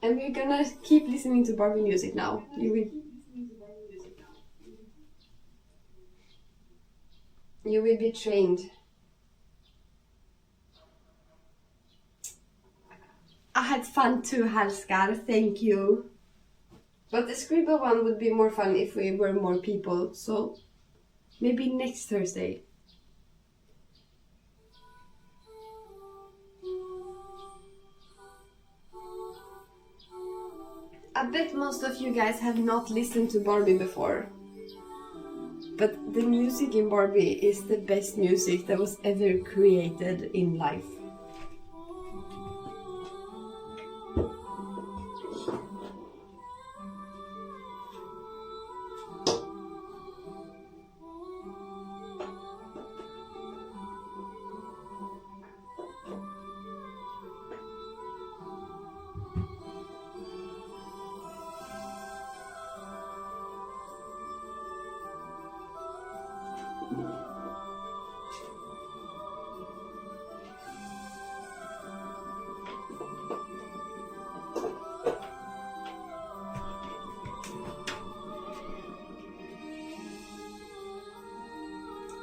And we're gonna keep listening to Barbie music now. You will be trained. I had fun too, Halskar, thank you. But the scribble one would be more fun if we were more people, so maybe next Thursday. I bet most of you guys have not listened to Barbie before. But the music in Barbie is the best music that was ever created in life.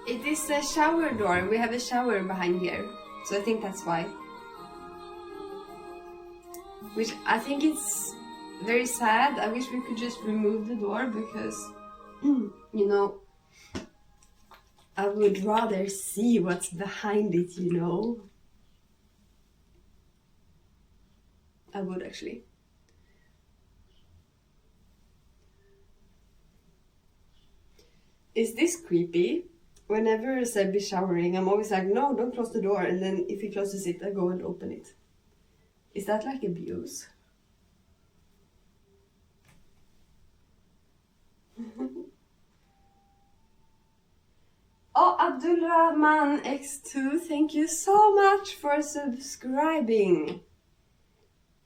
It is a shower door. We have a shower behind here, so I think that's why. Which I think it's very sad. I wish we could just remove the door because, you know, I would rather see what's behind it, you know. I would actually. Is this creepy? Whenever Seb is showering, I'm always like, no, don't close the door. And then if he closes it, I go and open it. Is that like abuse? Oh, Abdulrahman X2, thank you so much for subscribing.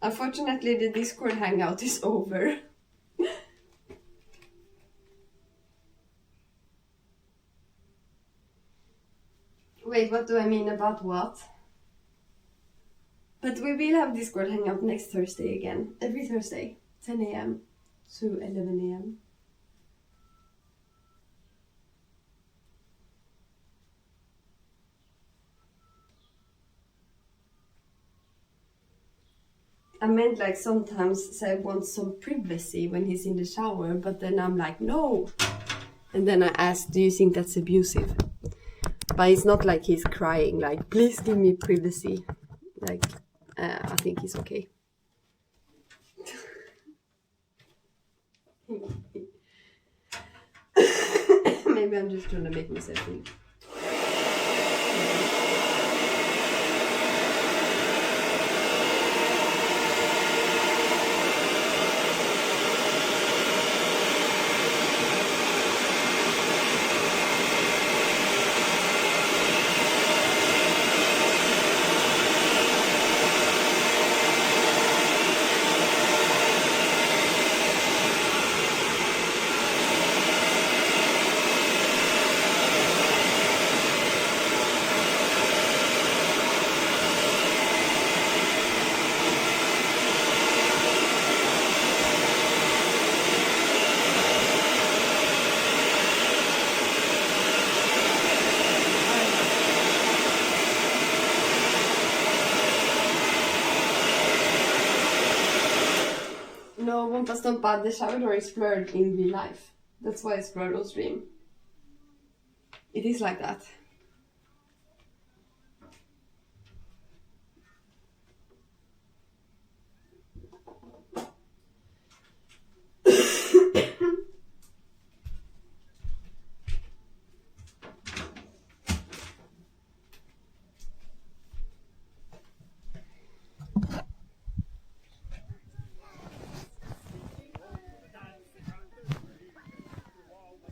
Unfortunately, the Discord hangout is over. Wait, what do I mean about what? But we will have Discord hangout next Thursday again. Every Thursday, 10 a.m. to 11 a.m. I meant like sometimes Seb wants some privacy when he's in the shower, but then I'm like, no. And then I ask, do you think that's abusive? But it's not like he's crying, like, please give me privacy. Like, I think he's okay. Maybe I'm just trying to make myself feel. No, Wompa Stompa, the shower door is blurred in real life. That's why it's blurred on stream. It is like that.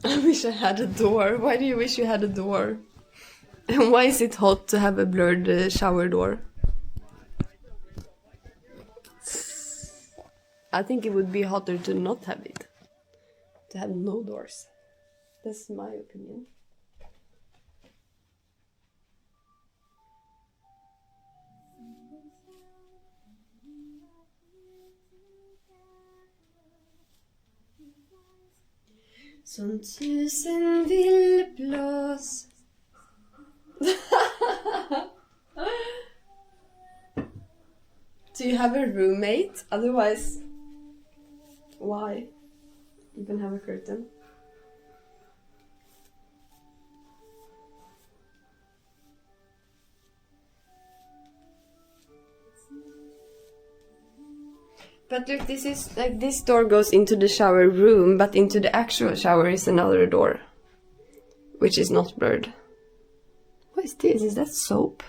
I wish I had a door. Why do you wish you had a door? And why is it hot to have a blurred shower door? I think it would be hotter to not have it. To have no doors. That's my opinion. Som tusen vildblås. Do you have a roommate? Otherwise, why even have a curtain? But look, this is like this door goes into the shower room, but into the actual shower is another door, which is not blurred. What is this? Is that soap?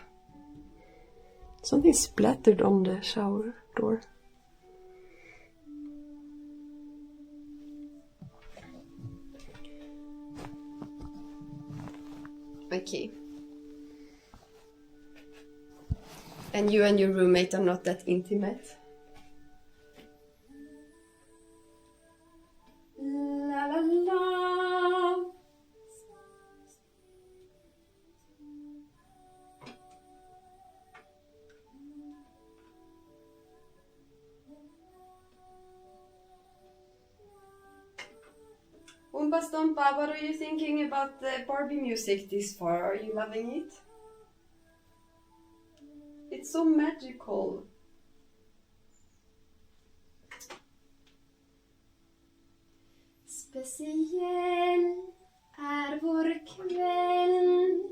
Something splattered on the shower door. Okay. And you and your roommate are not that intimate? La la la. Oompa Stompa, what are you thinking about the Barbie music this far? Are you loving it? It's so magical. Speciell är vår kväll.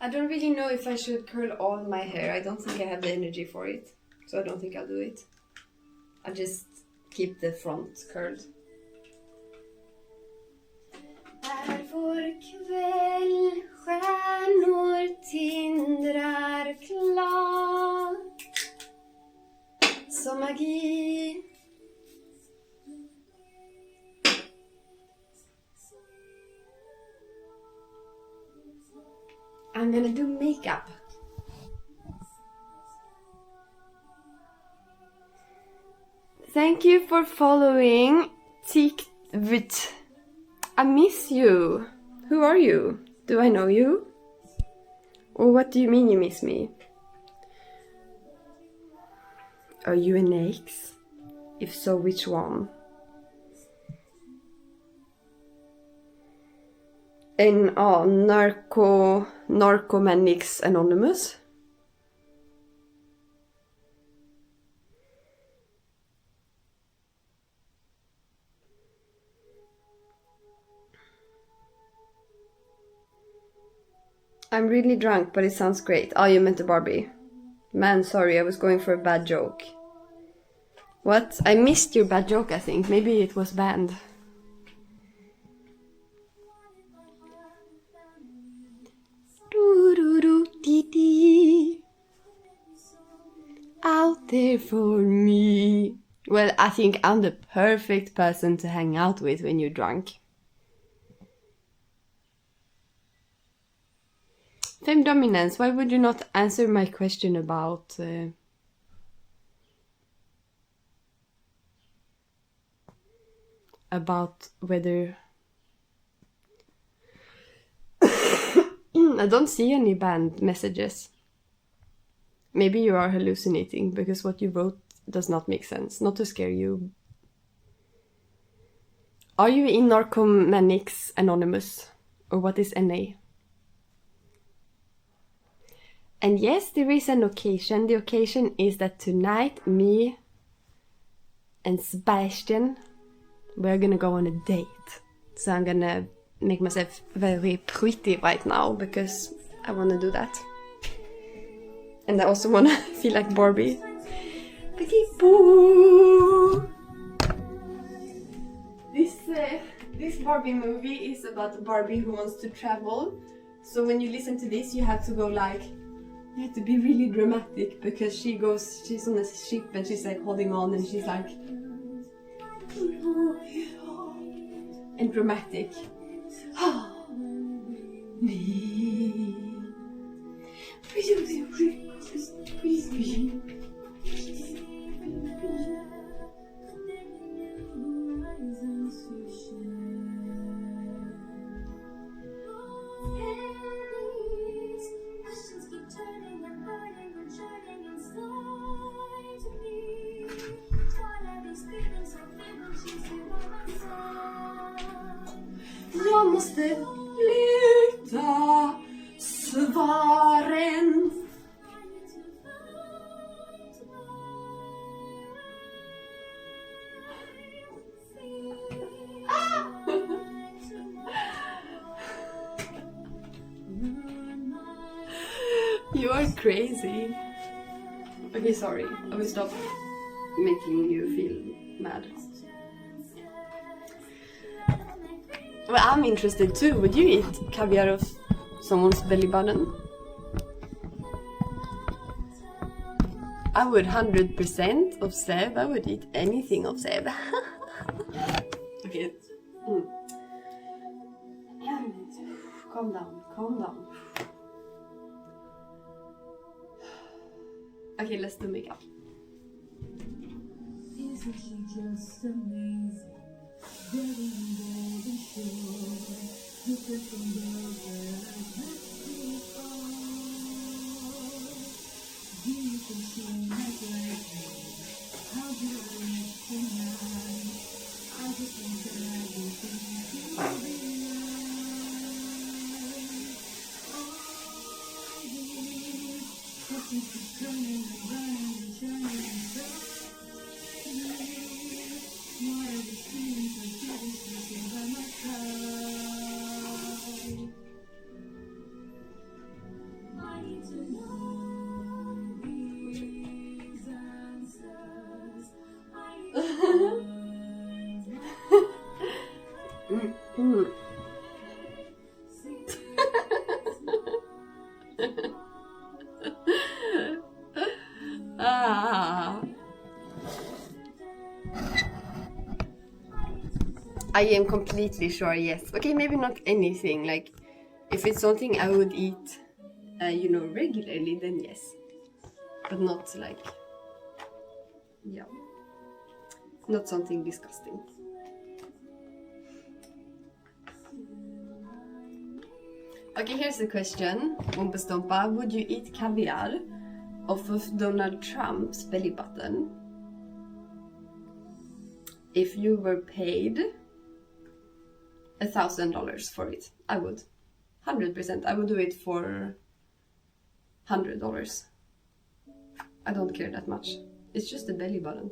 I don't really know if I should curl all my hair. I don't think I have the energy for it. So I don't think I'll do it. I'll just keep the front curled. Är vår kväll, stjärnor tindrar klart som magi. I'm gonna do makeup. Thank you for following TikTok. I miss you. Who are you? Do I know you? Or what do you mean you miss me? Are you an ex? If so, which one? Narcomanics Anonymous. I'm really drunk, but it sounds great. Oh, you meant the Barbie. Man, sorry, I was going for a bad joke. What? I missed your bad joke, I think. Maybe it was banned. Doo-doo-doo-dee-dee. Out there for me. Well, I think I'm the perfect person to hang out with when you're drunk. Femme dominance, why would you not answer my question about whether I don't see any banned messages. Maybe you are hallucinating because what you wrote does not make sense. Not to scare you. Are you in Narcomanics Anonymous? Or what is NA? And yes, there is an occasion. The occasion is that tonight, me and Sebastian, we're gonna go on a date. So I'm gonna make myself very pretty right now because I wanna do that. And I also wanna feel like Barbie. Petit boo! This Barbie movie is about Barbie who wants to travel. So when you listen to this, you have to go like, you have to be really dramatic because she's on a ship and she's like holding on and she's like, and dramatic. Jag måste leta svaren. You are crazy. Okay, sorry. I will stop making you feel mad. Well, I'm interested too. Would you eat caviar of someone's belly button? I would 100% of Seb. I would eat anything of Seb. Okay. Calm down, calm down. Okay, let's do makeup. Isn't she just amazing? Very, very sure. Different from those that I've met before. You can see my pleasure. How do I live tonight? I just want to have you think to be Ah. I am completely sure, yes. Okay, maybe not anything. Like, if it's something I would eat, regularly, then yes. But not like, yeah. Not something disgusting. Okay, here's the question. Ombestompa, would you eat caviar off of Donald Trump's belly button if you were paid $1,000 for it? I would. 100%. I would do it for $100. I don't care that much. It's just a belly button.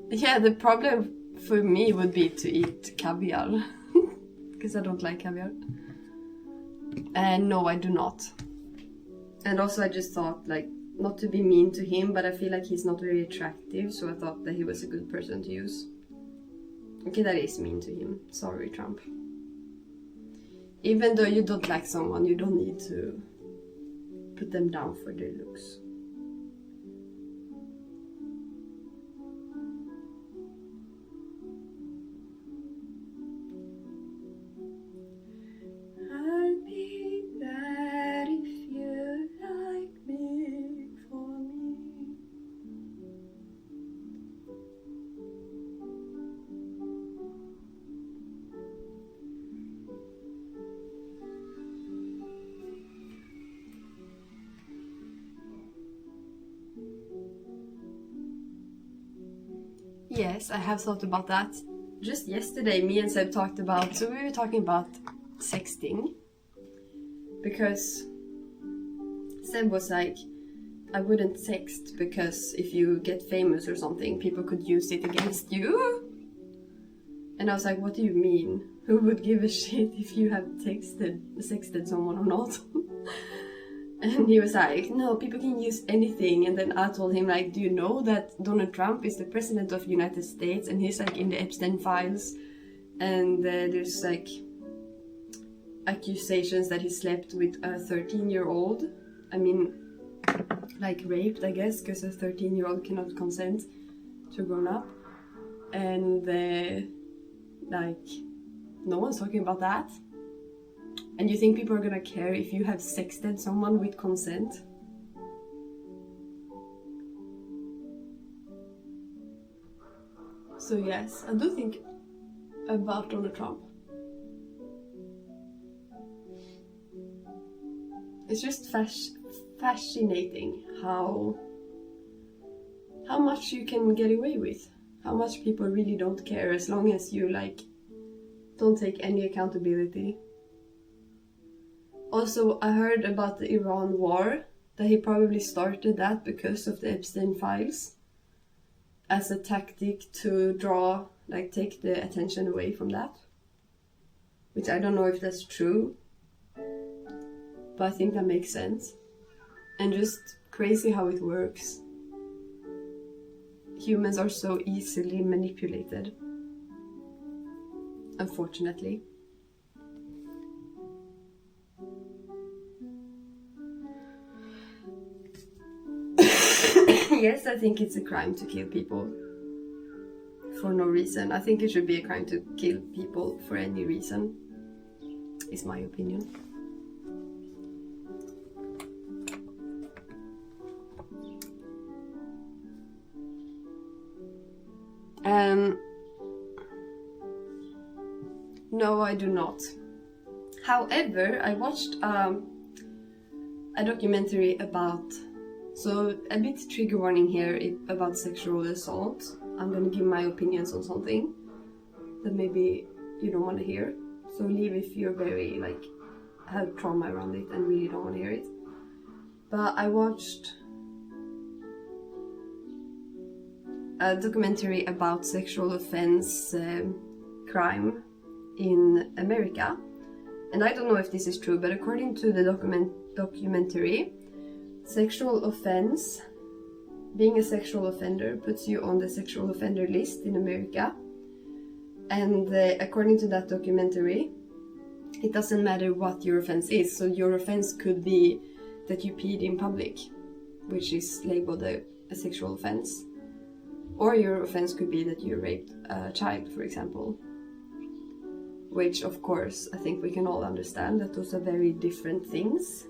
Yeah, the problem for me would be to eat caviar. Because I don't like caviar. And no, I do not. And also I just thought, like, not to be mean to him, but I feel like he's not very attractive, so I thought that he was a good person to use. Okay, that is mean to him. Sorry, Trump. Even though you don't like someone, you don't need to put them down for their looks. I'll be there if you like me for me. Yes, I have thought about that. Just yesterday, me and Seb talked about, so we were talking about sexting. Because Seb was like, I wouldn't text because if you get famous or something, people could use it against you. And I was like, what do you mean? Who would give a shit if you have sexted someone or not? And he was like, no, people can use anything. And then I told him, like, do you know that Donald Trump is the president of the United States and he's like in the Epstein files? And there's like accusations that he slept with a 13-year-old. I mean, like raped, I guess, because a 13-year-old cannot consent to grown up. And like, no one's talking about that. And you think people are gonna care if you have sexted someone with consent? So yes, I do think about Donald Trump. It's just fascinating how much you can get away with. How much people really don't care as long as you like don't take any accountability. Also, I heard about the Iran war, that he probably started that because of the Epstein files as a tactic to take the attention away from that. Which I don't know if that's true, but I think that makes sense. And just crazy how it works. Humans are so easily manipulated, unfortunately. Yes, I think it's a crime to kill people for no reason. I think it should be a crime to kill people for any reason, is my opinion. No, I do not. However, I watched a documentary about, so a bit trigger warning here about sexual assault. I'm gonna give my opinions on something that maybe you don't want to hear. So leave if you're very have trauma around it and really don't want to hear it. But I watched a documentary about sexual offense crime in America. And I don't know if this is true, but according to the documentary, sexual offense, being a sexual offender, puts you on the sexual offender list in America. And according to that documentary, it doesn't matter what your offense is. So your offense could be that you peed in public, which is labeled a sexual offense. Or your offense could be that you raped a child, for example. Which, of course, I think we can all understand that those are very different things.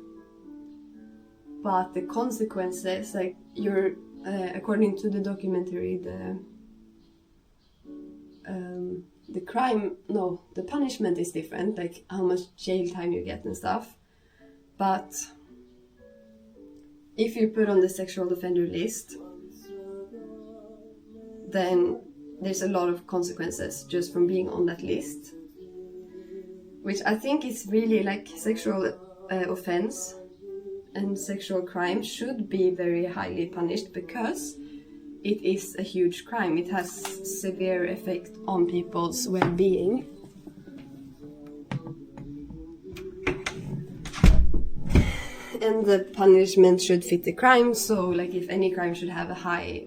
But the consequences, like according to the documentary, the punishment is different, like how much jail time you get and stuff. But if you're put on the sexual offender list, then there's a lot of consequences just from being on that list. Which I think is really like sexual offense and sexual crime should be very highly punished because it is a huge crime. It has severe effect on people's well-being. And the punishment should fit the crime. So like if any crime should have a high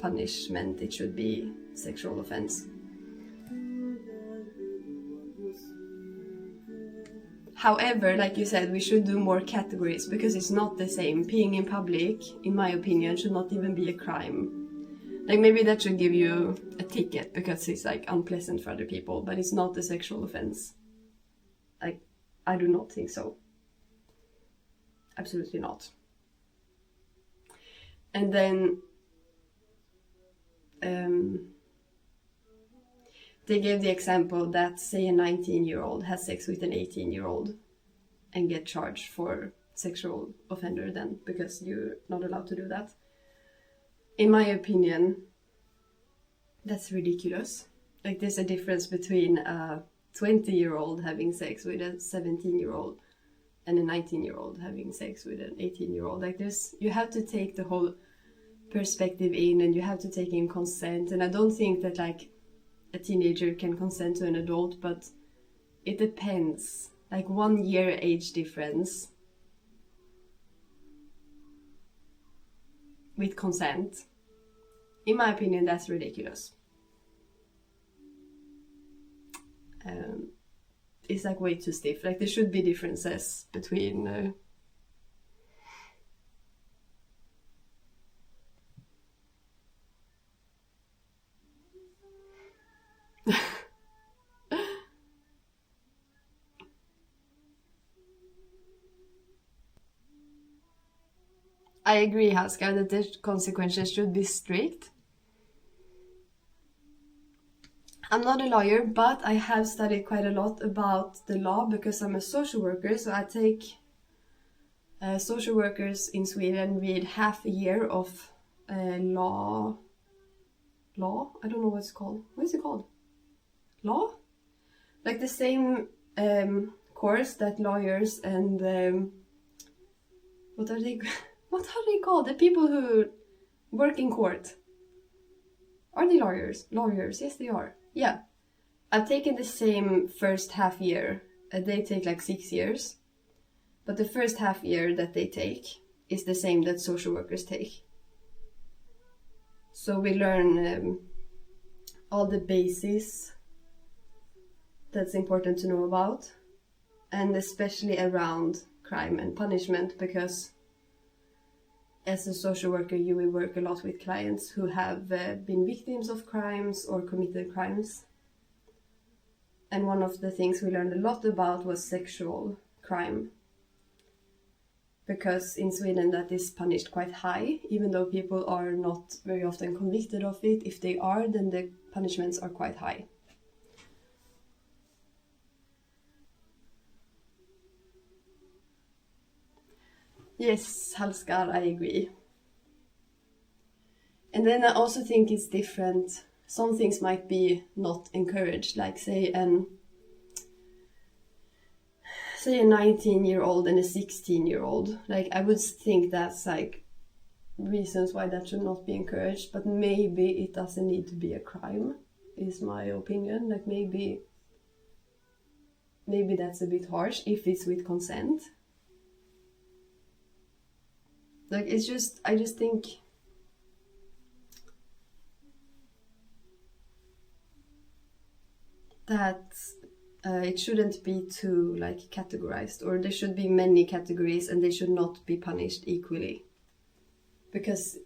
punishment, it should be sexual offense. However, like you said, we should do more categories because it's not the same. Peeing in public, in my opinion, should not even be a crime. Like maybe that should give you a ticket because it's like unpleasant for other people, but it's not a sexual offense. Like, I do not think so. Absolutely not. And then they gave the example that, say, a 19-year-old has sex with an 18-year-old and get charged for sexual offender then, because you're not allowed to do that. In my opinion, that's ridiculous. Like, there's a difference between a 20-year-old having sex with a 17-year-old and a 19-year-old having sex with an 18-year-old. Like, you have to take the whole perspective in, and you have to take in consent. And I don't think that, like, a teenager can consent to an adult, but it depends. Like 1 year age difference with consent, in my opinion, that's ridiculous. It's like way too stiff. Like there should be differences between I agree, Haska, that the consequences should be strict. I'm not a lawyer, but I have studied quite a lot about the law because I'm a social worker. So I take social workers in Sweden read half a year of law. I don't know what it's called. What is it called? Law? Like the same course that lawyers and what are they called? The people who work in court. Are they lawyers? Lawyers, yes they are. Yeah. I've taken the same first half year. They take like 6 years. But the first half year that they take is the same that social workers take. So we learn all the bases that's important to know about. And especially around crime and punishment, because as a social worker, you will work a lot with clients who have been victims of crimes or committed crimes. And one of the things we learned a lot about was sexual crime. Because in Sweden that is punished quite high, even though people are not very often convicted of it. If they are, then the punishments are quite high. Yes, Halskar, I agree. And then I also think it's different. Some things might be not encouraged, like say a 19-year-old and a 16-year-old. Like I would think that's like reasons why that should not be encouraged, but maybe it doesn't need to be a crime, is my opinion. Like maybe that's a bit harsh if it's with consent. Like I just think that it shouldn't be too like categorized, or there should be many categories and they should not be punished equally, because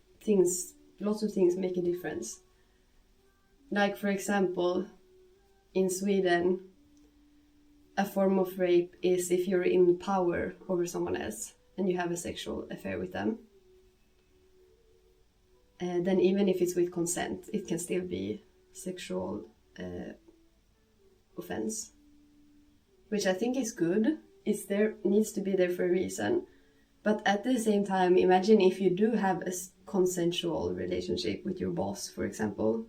lots of things make a difference. Like, for example, in Sweden, a form of rape is if you're in power over someone else and you have a sexual affair with them. Then even if it's with consent, it can still be sexual offense, which I think is good. Needs to be there for a reason. But at the same time, imagine if you do have a consensual relationship with your boss, for example.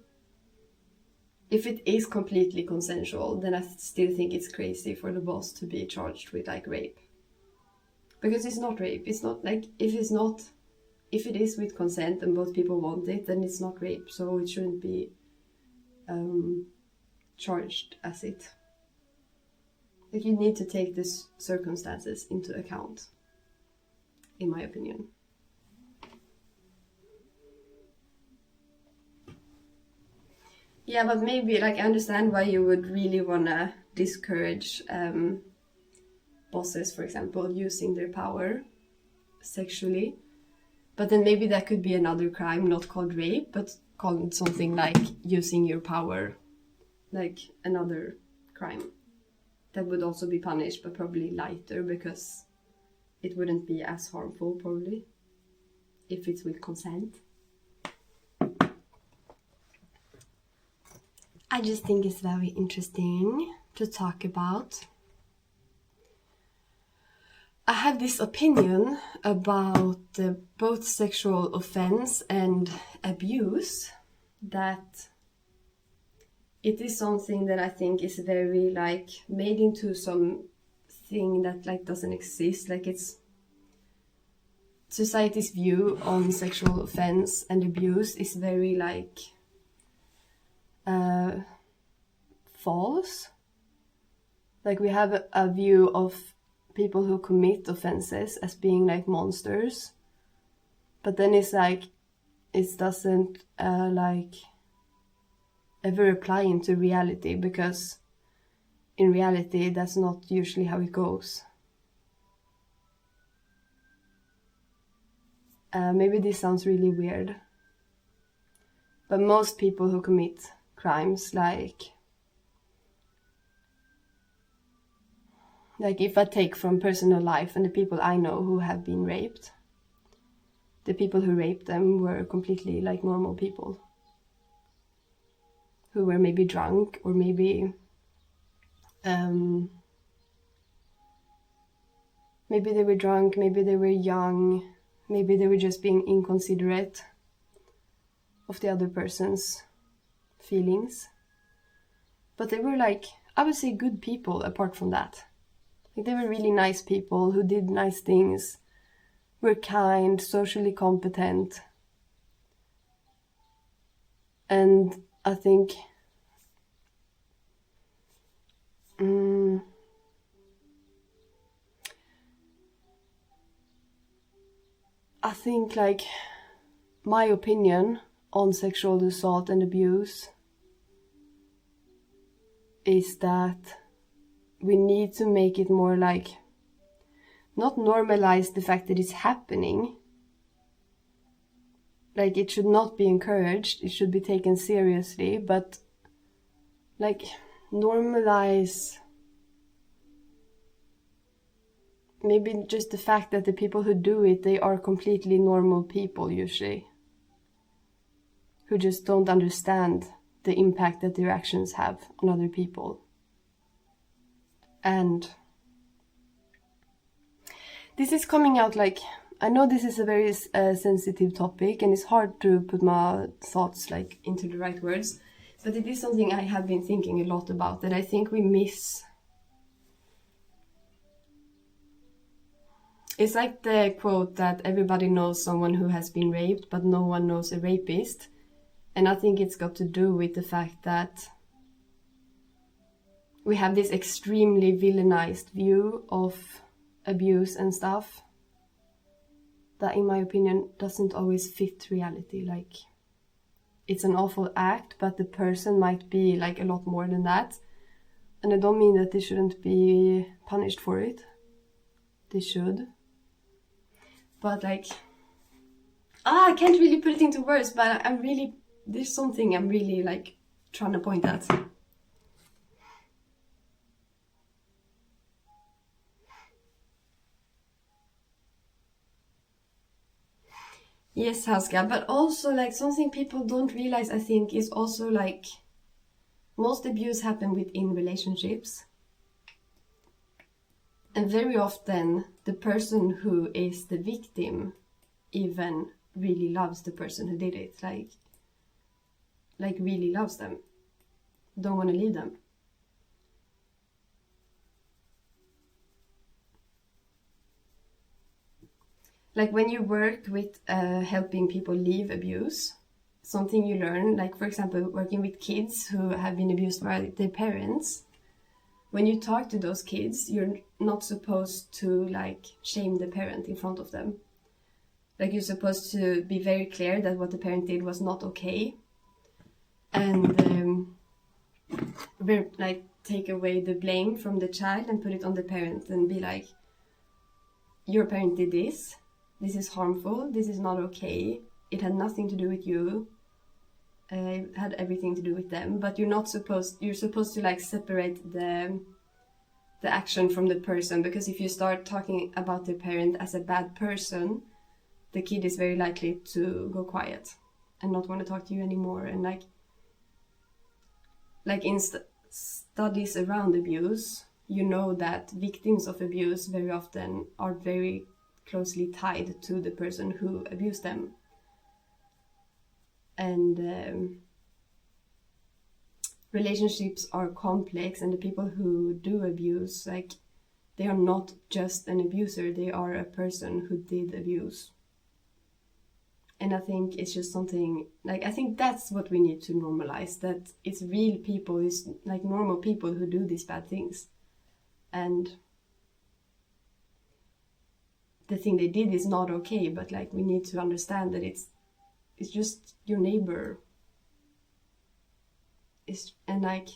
If it is completely consensual, then I still think it's crazy for the boss to be charged with like rape. Because it's not rape. It's not like, if it is with consent and both people want it, then it's not rape. So it shouldn't be charged as it. Like, you need to take the circumstances into account, in my opinion. Yeah, but maybe, like, I understand why you would really wanna discourage bosses, for example, using their power sexually. But then maybe that could be another crime, not called rape, but called something like using your power, like another crime. That would also be punished, but probably lighter, because it wouldn't be as harmful, probably, if it's with consent. I just think it's very interesting to talk about. I have this opinion about both sexual offense and abuse, that it is something that I think is very like made into something that like doesn't exist. Like, it's society's view on sexual offense and abuse is very like false. Like, we have a view of people who commit offenses as being like monsters, but then it's like it doesn't like ever apply into reality, because in reality that's not usually how it goes. Maybe this sounds really weird, but most people who commit crimes, like if I take from personal life and the people I know who have been raped, the people who raped them were completely like normal people who were maybe drunk, or maybe maybe they were drunk, maybe they were young, maybe they were just being inconsiderate of the other person's feelings. But they were like, I would say, good people apart from that. Like, they were really nice people who did nice things, were kind, socially competent. And I think like my opinion on sexual assault and abuse is that we need to make it more like, not normalize the fact that it's happening. Like, it should not be encouraged, it should be taken seriously, but like normalize maybe just the fact that the people who do it, they are completely normal people usually, who just don't understand the impact that their actions have on other people. And this is coming out like, I know this is a very sensitive topic and it's hard to put my thoughts like into the right words, but it is something I have been thinking a lot about, that I think we miss. It's like the quote that everybody knows someone who has been raped, but no one knows a rapist. And I think it's got to do with the fact that we have this extremely villainized view of abuse and stuff that, in my opinion, doesn't always fit reality. Like, it's an awful act, but the person might be like a lot more than that. And I don't mean that they shouldn't be punished for it. They should. But like, I can't really put it into words, but there's something I'm really like trying to point at. Yes, Haska, but also like something people don't realize, I think, is also like most abuse happen within relationships. And very often the person who is the victim even really loves the person who did it. Like really loves them. Don't want to leave them. Like when you work with helping people leave abuse, something you learn, like for example, working with kids who have been abused by their parents, when you talk to those kids, you're not supposed to like shame the parent in front of them. Like you're supposed to be very clear that what the parent did was not okay. And like take away the blame from the child and put it on the parent and be like, your parent did this. This is harmful, this is not okay, it had nothing to do with you, it had everything to do with them, but you're supposed to like separate the action from the person, because if you start talking about the parent as a bad person, the kid is very likely to go quiet and not want to talk to you anymore. And like in studies around abuse, you know that victims of abuse very often are very closely tied to the person who abused them. And relationships are complex, and the people who do abuse, like, they are not just an abuser, they are a person who did abuse. And I think it's just something, like, I think that's what we need to normalize, that it's real people, it's like normal people who do these bad things. And the thing they did is not okay, but like we need to understand that it's just your neighbor. And like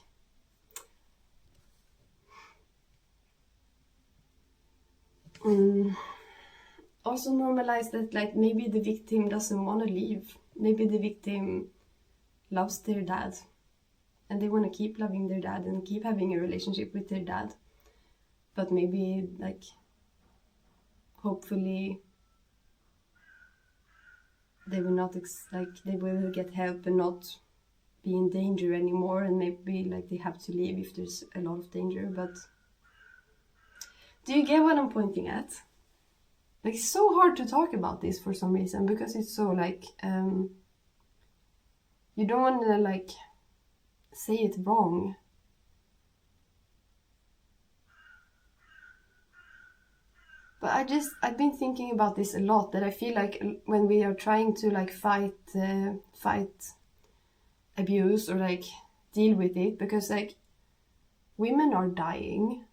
also normalize that like maybe the victim doesn't want to leave. Maybe the victim loves their dad and they want to keep loving their dad and keep having a relationship with their dad. But maybe like hopefully they will not they will get help and not be in danger anymore, and maybe like they have to leave if there's a lot of danger. But do you get what I'm pointing at? Like, it's so hard to talk about this for some reason, because it's so like you don't want to like say it wrong. But I've been thinking about this a lot, that I feel like when we are trying to like fight abuse or like deal with it, because like women are dying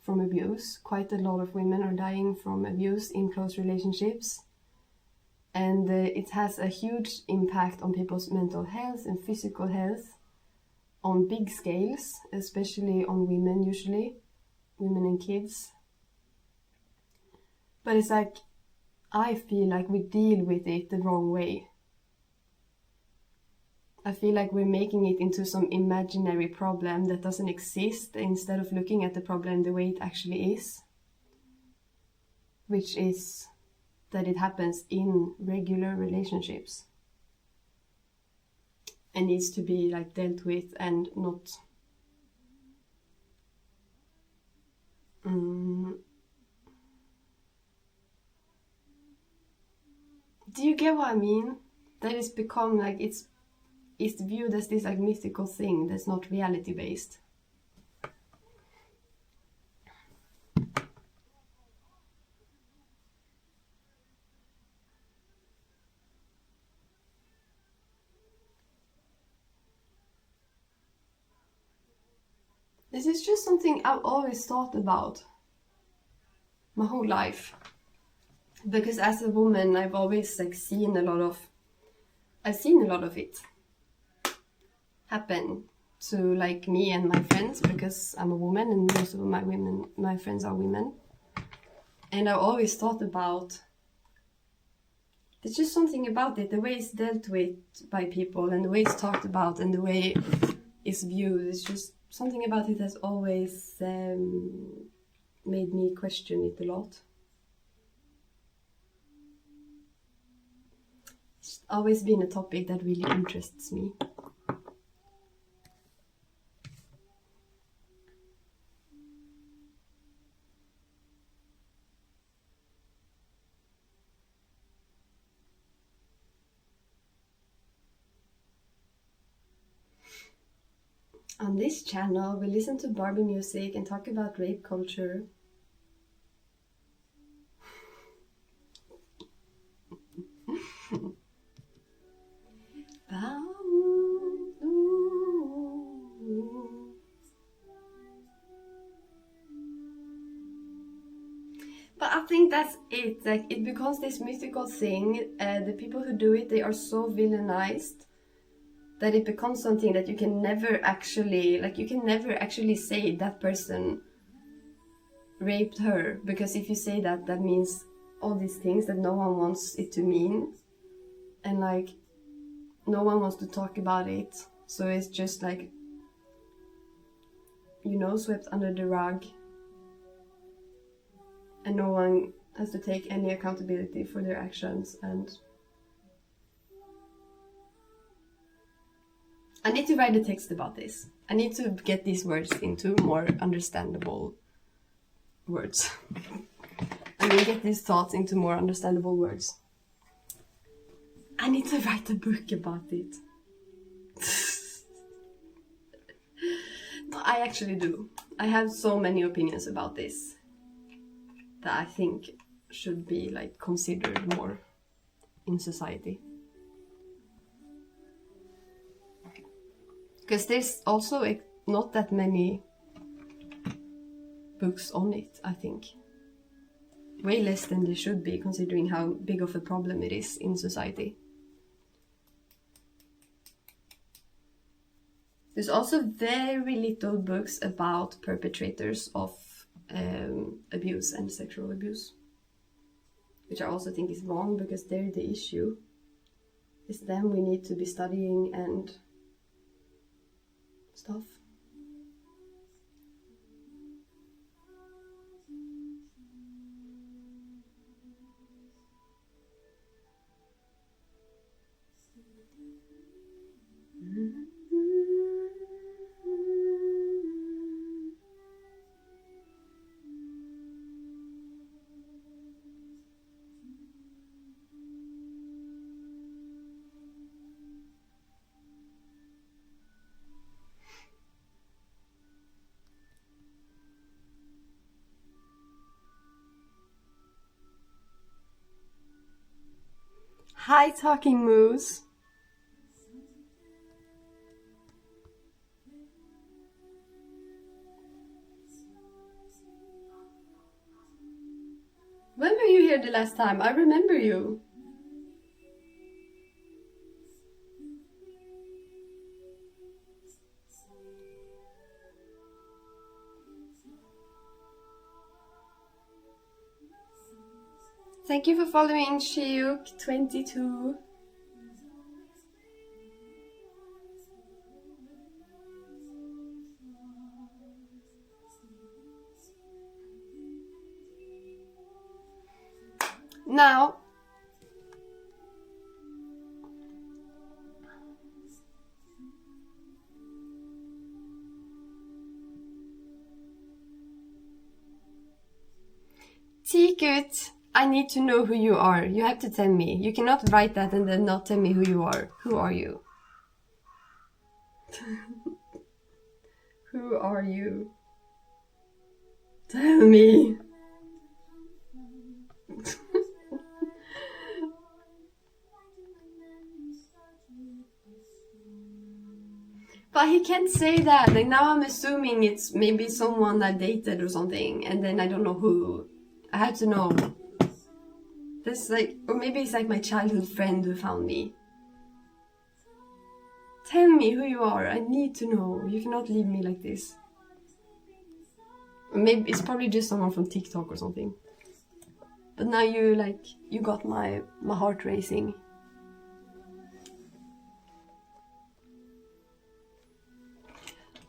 from abuse. Quite a lot of women are dying from abuse in close relationships. And it has a huge impact on people's mental health and physical health on big scales, especially on women usually, women and kids. But it's like, I feel like we deal with it the wrong way. I feel like we're making it into some imaginary problem that doesn't exist, instead of looking at the problem the way it actually is. Which is that it happens in regular relationships. And needs to be like dealt with and not... Do you get what I mean? That it's become like it's viewed as this like mythical thing that's not reality based. This is just something I've always thought about my whole life. Because as a woman, I've always like seen a lot of it happen to like me and my friends, because I'm a woman and most of my friends are women. And I've always thought about, there's just something about it, the way it's dealt with by people and the way it's talked about and the way it's viewed. It's just something about it has always made me question it a lot. It's always been a topic that really interests me. On this channel, we listen to Barbie music and talk about rape culture. But I think that's it. Like, it becomes this mythical thing. The people who do it, they are so villainized that it becomes something that you can never actually, like, you can never actually say that person raped her, because if you say that, that means all these things that no one wants it to mean, and like no one wants to talk about it, so it's just like, you know, swept under the rug, and no one has to take any accountability for their actions. And I need to write a text about this. I need to get these words into more understandable words. I mean, get these thoughts into more understandable words. I need to write a book about it. No, I actually do. I have so many opinions about this that I think should be like considered more in society. Because there's also not that many books on it, I think. Way less than there should be, considering how big of a problem it is in society. There's also very little books about perpetrators of abuse and sexual abuse, which I also think is wrong, because they're the issue. It's them we need to be studying and stuff. Hi, Talking Moose. When were you here the last time? I remember you. Thank you for following Shiuk22. Now, Tikut, I need to know who you are. You have to tell me. You cannot write that and then not tell me who you are. Who are you? Who are you? Tell me. But he can't say that. Like, now I'm assuming it's maybe someone I dated or something, and then I don't know who. I have to know. This, like, or maybe it's like my childhood friend who found me. Tell me who you are. I need to know. You cannot leave me like this. Maybe it's probably just someone from TikTok or something. But now you got my heart racing.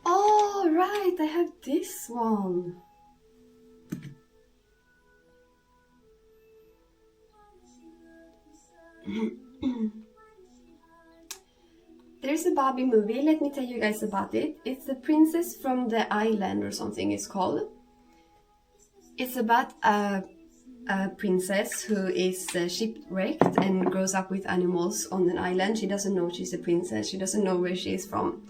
Oh, right, I have this one. There's a Barbie movie, let me tell you guys about it. It's The Princess from the Island or something it's called. It's about a princess who is shipwrecked and grows up with animals on an island. She doesn't know she's a princess, she doesn't know where she is from.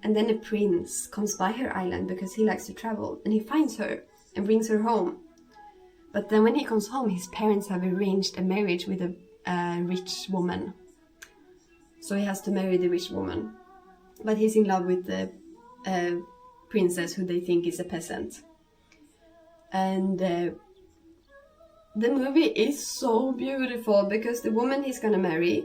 And then a prince comes by her island because he likes to travel, and he finds her and brings her home. But then when he comes home, his parents have arranged a marriage with a rich woman. So he has to marry the rich woman. But he's in love with the princess who they think is a peasant. And the movie is so beautiful because the woman he's gonna marry,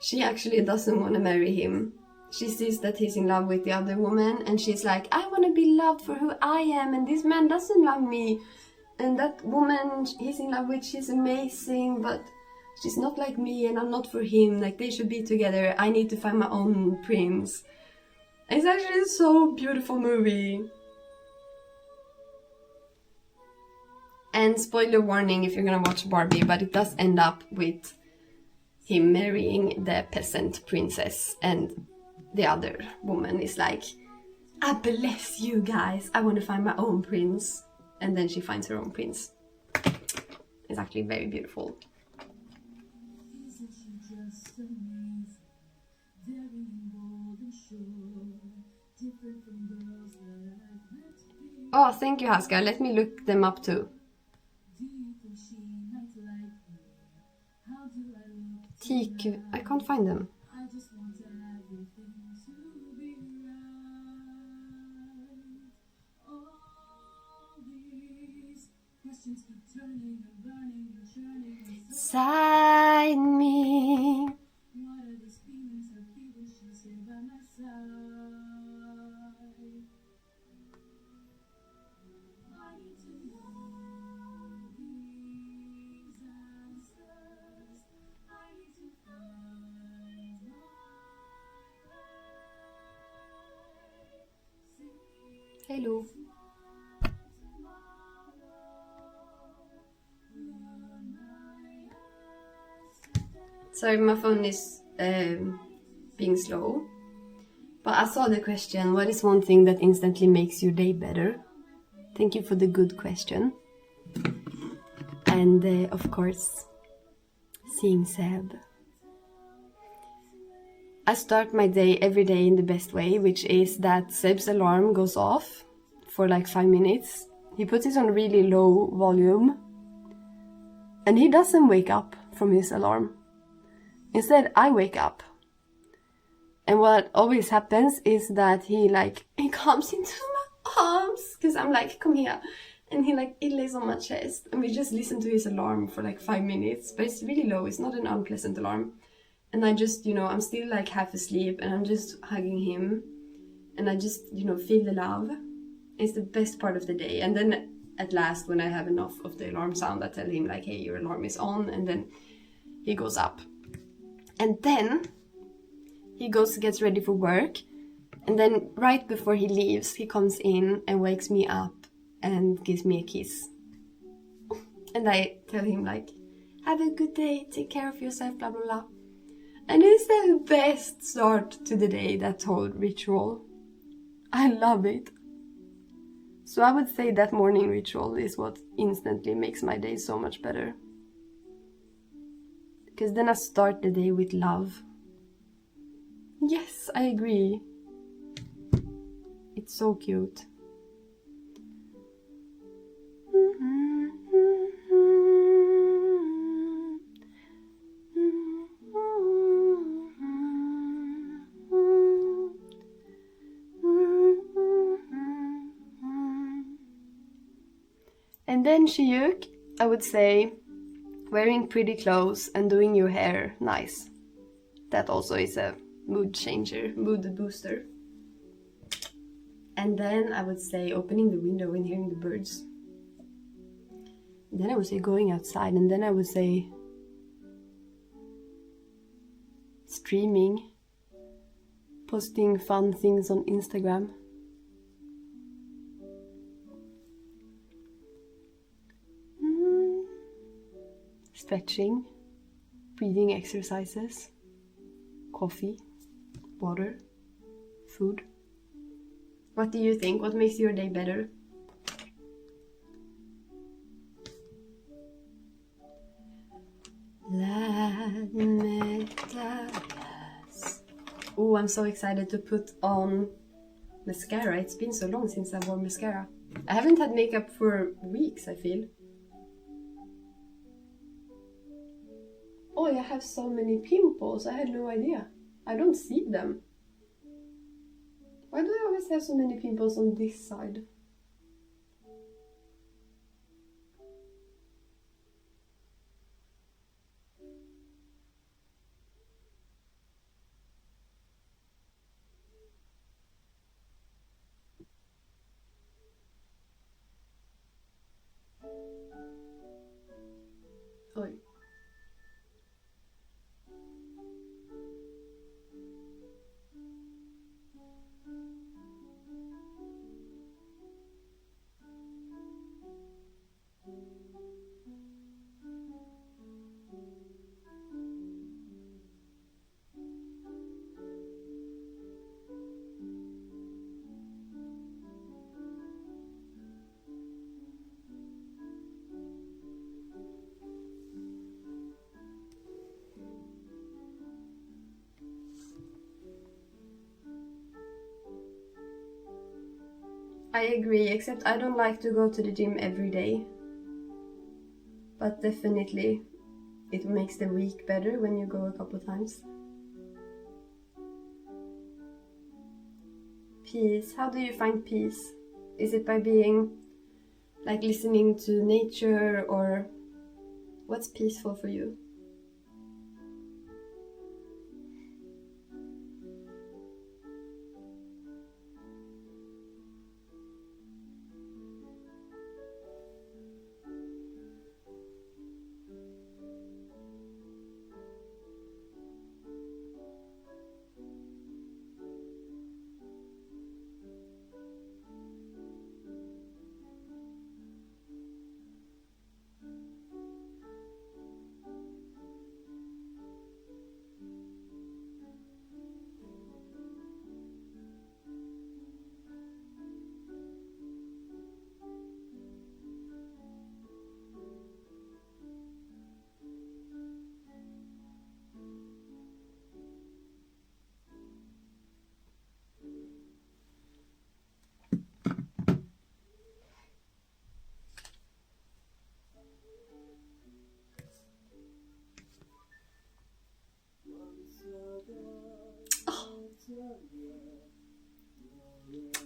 she actually doesn't want to marry him. She sees that he's in love with the other woman, and she's like, I want to be loved for who I am, and this man doesn't love me. And that woman he's in love with, she's amazing, but she's not like me, and I'm not for him. Like, they should be together. I need to find my own prince. It's actually a so beautiful movie. And spoiler warning if you're gonna watch Barbie, but it does end up with him marrying the peasant princess, and the other woman is like, I bless you guys, I want to find my own prince. And then she finds her own prince. It's actually very beautiful. Oh, thank you, Haska. Let me look them up too. TQ, I can't find them. Side me. Hello. Sorry, my phone is being slow. But I saw the question, what is one thing that instantly makes your day better? Thank you for the good question. And of course, seeing Seb. I start my day every day in the best way, which is that Seb's alarm goes off for like 5 minutes. He puts it on really low volume. And he doesn't wake up from his alarm. Instead, I wake up. And what always happens is that he comes into my arms, because I'm like, come here. And he lays on my chest, and we just listen to his alarm for like 5 minutes, but it's really low, it's not an unpleasant alarm. And I just, I'm still like half asleep, and I'm just hugging him, and I just, feel the love. It's the best part of the day. And then at last, when I have enough of the alarm sound, I tell him like, hey, your alarm is on, and then he goes up. And then he gets ready for work, and then right before he leaves, he comes in and wakes me up and gives me a kiss. And I tell him like, have a good day, take care of yourself, blah blah blah. And it's the best start to the day, that whole ritual. I love it. So I would say that morning ritual is what instantly makes my day so much better. Because then I start the day with love. Yes, I agree. It's so cute. And then Shiyuk, I would say, wearing pretty clothes and doing your hair nice. That also is a mood changer, mood booster. And then I would say opening the window and hearing the birds. Then I would say going outside, and then I would say streaming, posting fun things on Instagram. Stretching, breathing exercises, coffee, water, food. What do you think? What makes your day better? Oh, I'm so excited to put on mascara. It's been so long since I wore mascara. I haven't had makeup for weeks, I feel. Oh, I have so many pimples. I had no idea. I don't see them. Why do I always have so many pimples on this side? Oj. I agree, except I don't like to go to the gym every day. But definitely, it makes the week better when you go a couple times. Peace. How do you find peace? Is it by being, like, listening to nature, or what's peaceful for you?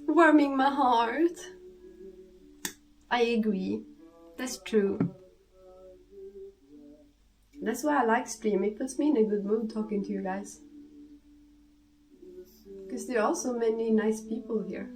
Warming my heart. I agree. That's true. That's why I like stream. It puts me in a good mood talking to you guys. Because there are so many nice people here.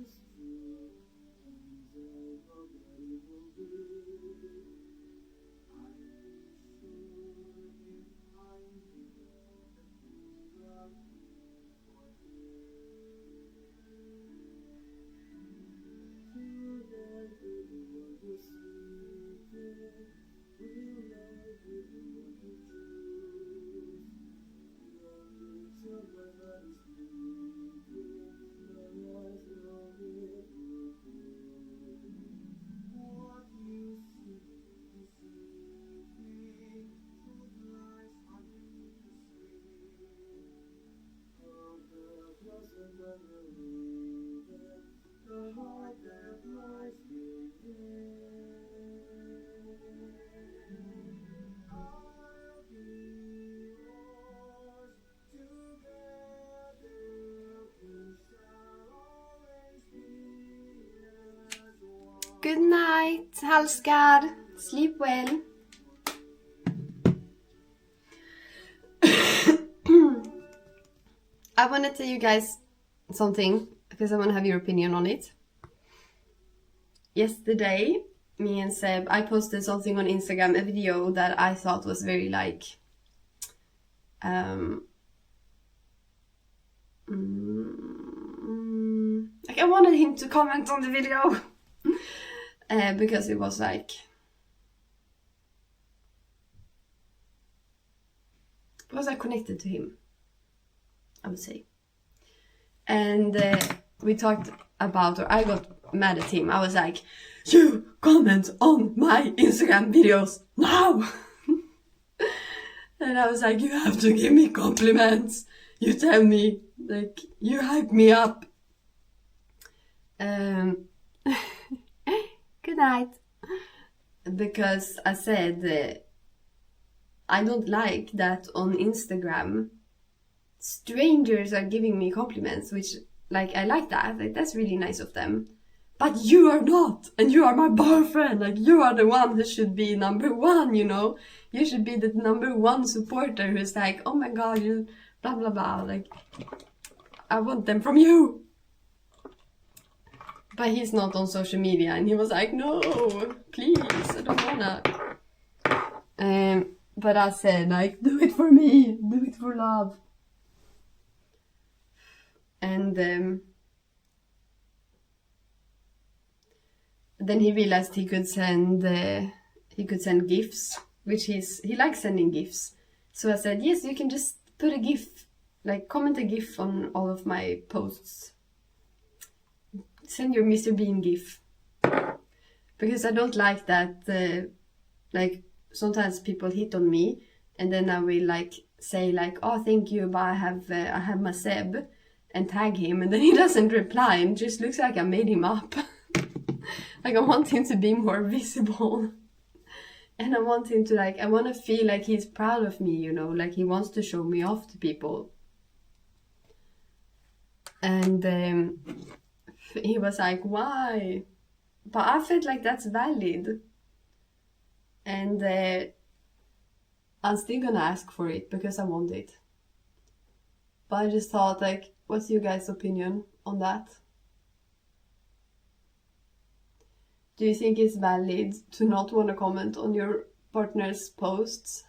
Good night, Halskar. Sleep well. I want to tell you guys something because I want to have your opinion on it. Yesterday, me and Seb, I posted something on Instagram, a video that I thought was very like like I wanted him to comment on the video because it was like connected to him, I would say. And we talked about, or I got mad at him. I was like, you comment on my Instagram videos now. And I was like, you have to give me compliments. You tell me, like, you hype me up. Good night. Because I said, I don't like that on Instagram strangers are giving me compliments, which, like, I like that. Like, that's really nice of them. But you are not, and you are my boyfriend. Like, you are the one who should be number one, you know? You should be the number one supporter who's like, oh my god, you blah blah blah. Like, I want them from you. But he's not on social media, and he was like, no, please, I don't wanna. But I said, like, do it for me, do it for love. And then he realized he could send gifs, which he likes sending gifs. So I said, yes, you can just put a gif, like comment a gif on all of my posts. Send your Mr. Bean gif. Because I don't like that, like sometimes people hit on me and then I will like say like, oh thank you, but I have my Seb, and tag him, and then he doesn't reply and just looks like I made him up. Like I want him to be more visible. And I want him to like, I want to feel like he's proud of me, you know, like he wants to show me off to people. And he was like, why? But I felt like that's valid. And I'm still gonna ask for it because I want it. But I just thought, like, what's your guys' opinion on that? Do you think it's valid to not want to comment on your partner's posts?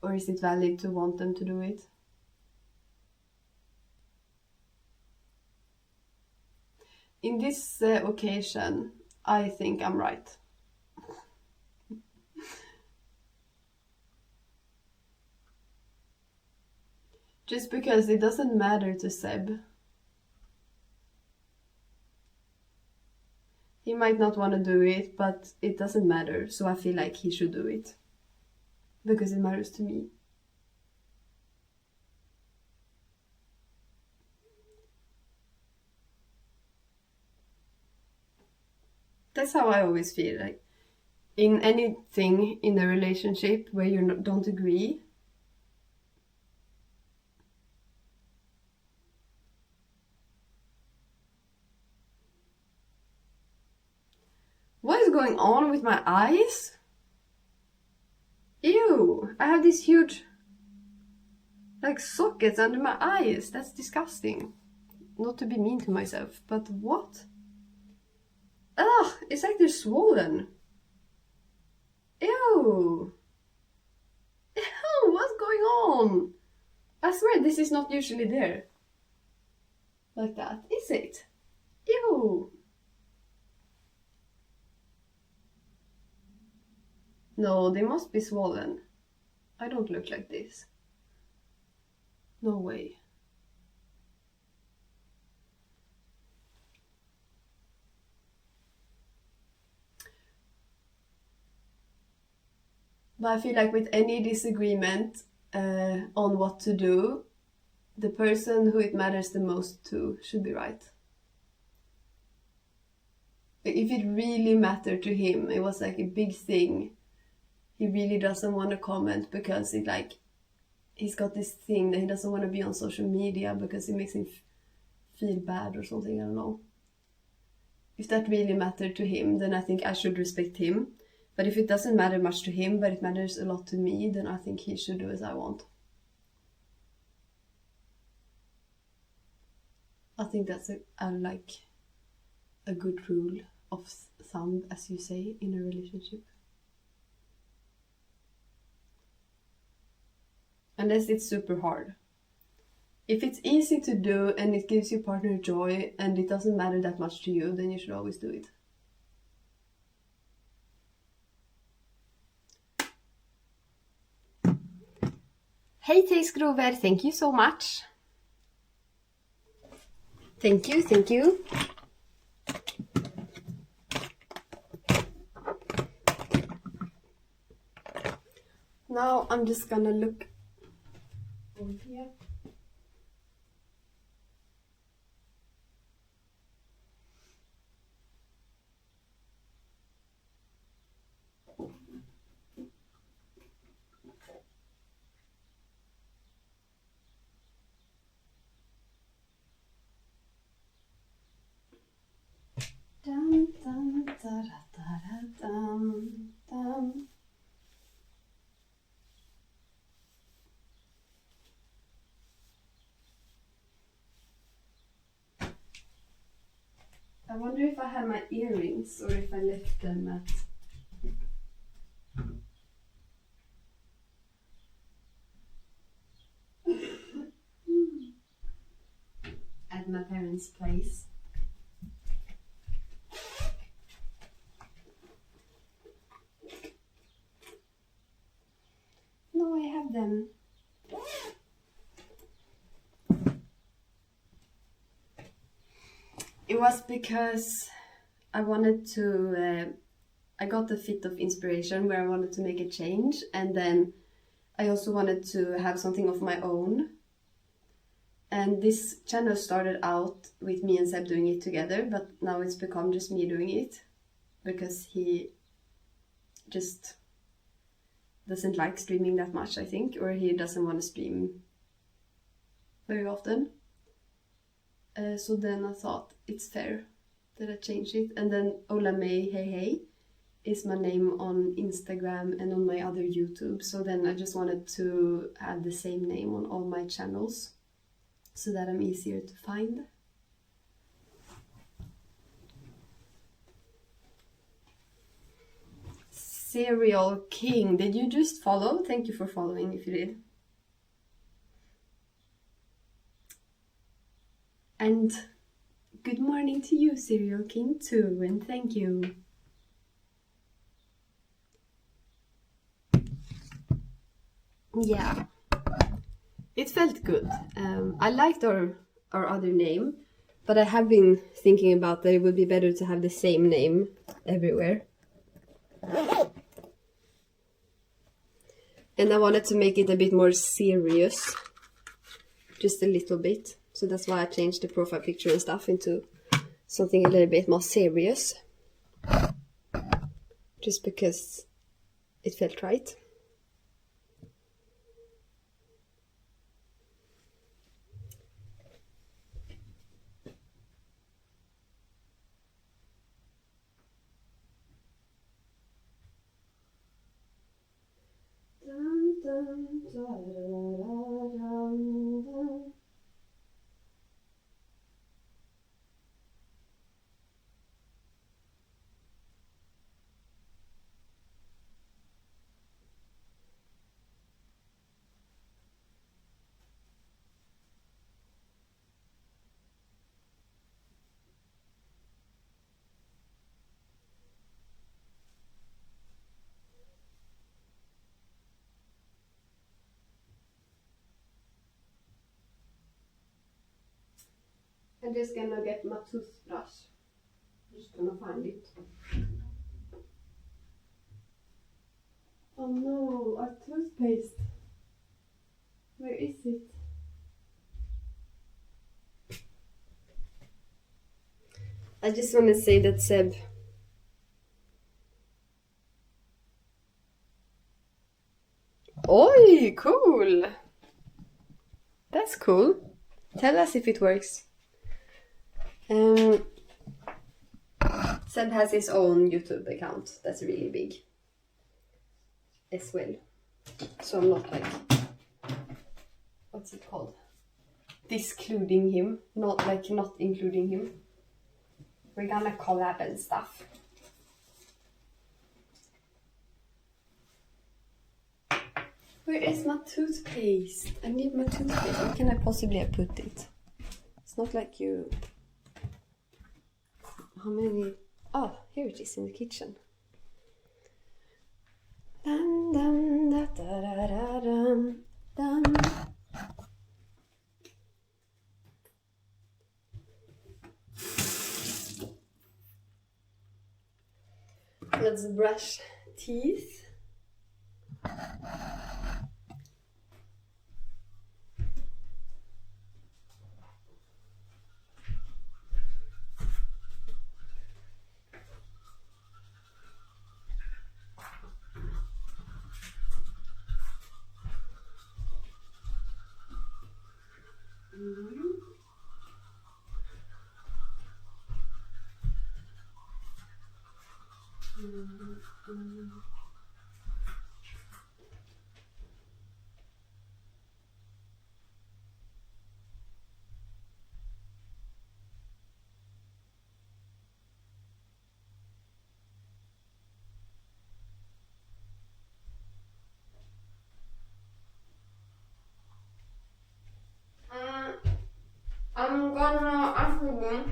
Or is it valid to want them to do it? In this occasion, I think I'm right. Just because it doesn't matter to Seb. He might not want to do it, but it doesn't matter, so I feel like he should do it. Because it matters to me. That's how I always feel, like, in anything in a relationship where you don't agree, what is going on with my eyes? Ew, I have these huge, like, sockets under my eyes. That's disgusting. Not to be mean to myself, but what? Ugh, it's like they're swollen. Ew. Ew, what's going on? I swear this is not usually there. Like that, is it? Ew. No, they must be swollen. I don't look like this. No way. But I feel like with any disagreement on what to do, the person who it matters the most to should be right. If it really mattered to him, it was like a big thing. He really doesn't want to comment because it like he's got this thing that he doesn't want to be on social media because it makes him feel bad or something, I don't know. If that really mattered to him, then I think I should respect him. But if it doesn't matter much to him, but it matters a lot to me, then I think he should do as I want. I think that's a good rule of thumb, as you say, in a relationship. Unless it's super hard. If it's easy to do and it gives your partner joy and it doesn't matter that much to you, then you should always do it. Hey Taste Grover, thank you so much. Thank you, thank you. Now I'm just gonna look over here. Dum, dum, da, da, da, dum, dum. I wonder if I have my earrings or if I left them at my parents' place. No, I have them. It was because I wanted to, I got the fit of inspiration where I wanted to make a change, and then I also wanted to have something of my own. And this channel started out with me and Seb doing it together, but now it's become just me doing it because he just doesn't like streaming that much, I think, or he doesn't want to stream very often. So then I thought it's fair that I change it. And then Ola May Hey Hey is my name on Instagram and on my other YouTube. So then I just wanted to have the same name on all my channels so that I'm easier to find. Serial King, did you just follow? Thank you for following if you did. And good morning to you, Serial King, too, and thank you. Yeah, it felt good. I liked our other name, but I have been thinking about that it would be better to have the same name everywhere. And I wanted to make it a bit more serious, just a little bit. So that's why I changed the profile picture and stuff into something a little bit more serious. Just because it felt right. Dum, dum, da, da, da, dum, dum. I'm just gonna get my toothbrush. Just gonna find it. Oh no, our toothpaste. Where is it? I just want to say that Seb Oi, cool! That's cool. Tell us if it works. Seb has his own YouTube account. That's really big. as well. So I'm not like, what's it called? Discluding him, not including him. We're gonna collab and stuff. Where is my toothpaste? I need my toothpaste. Where can I possibly have put it? It's not like you... How many... Oh, here it is in the kitchen. Dun, dun, da, da, da, da, dun, dun. Let's brush teeth. I'm gonna ask you.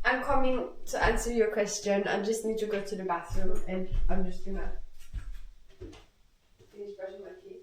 I'm coming to answer your question. I just need to go to the bathroom and I'm just gonna finish brushing my teeth.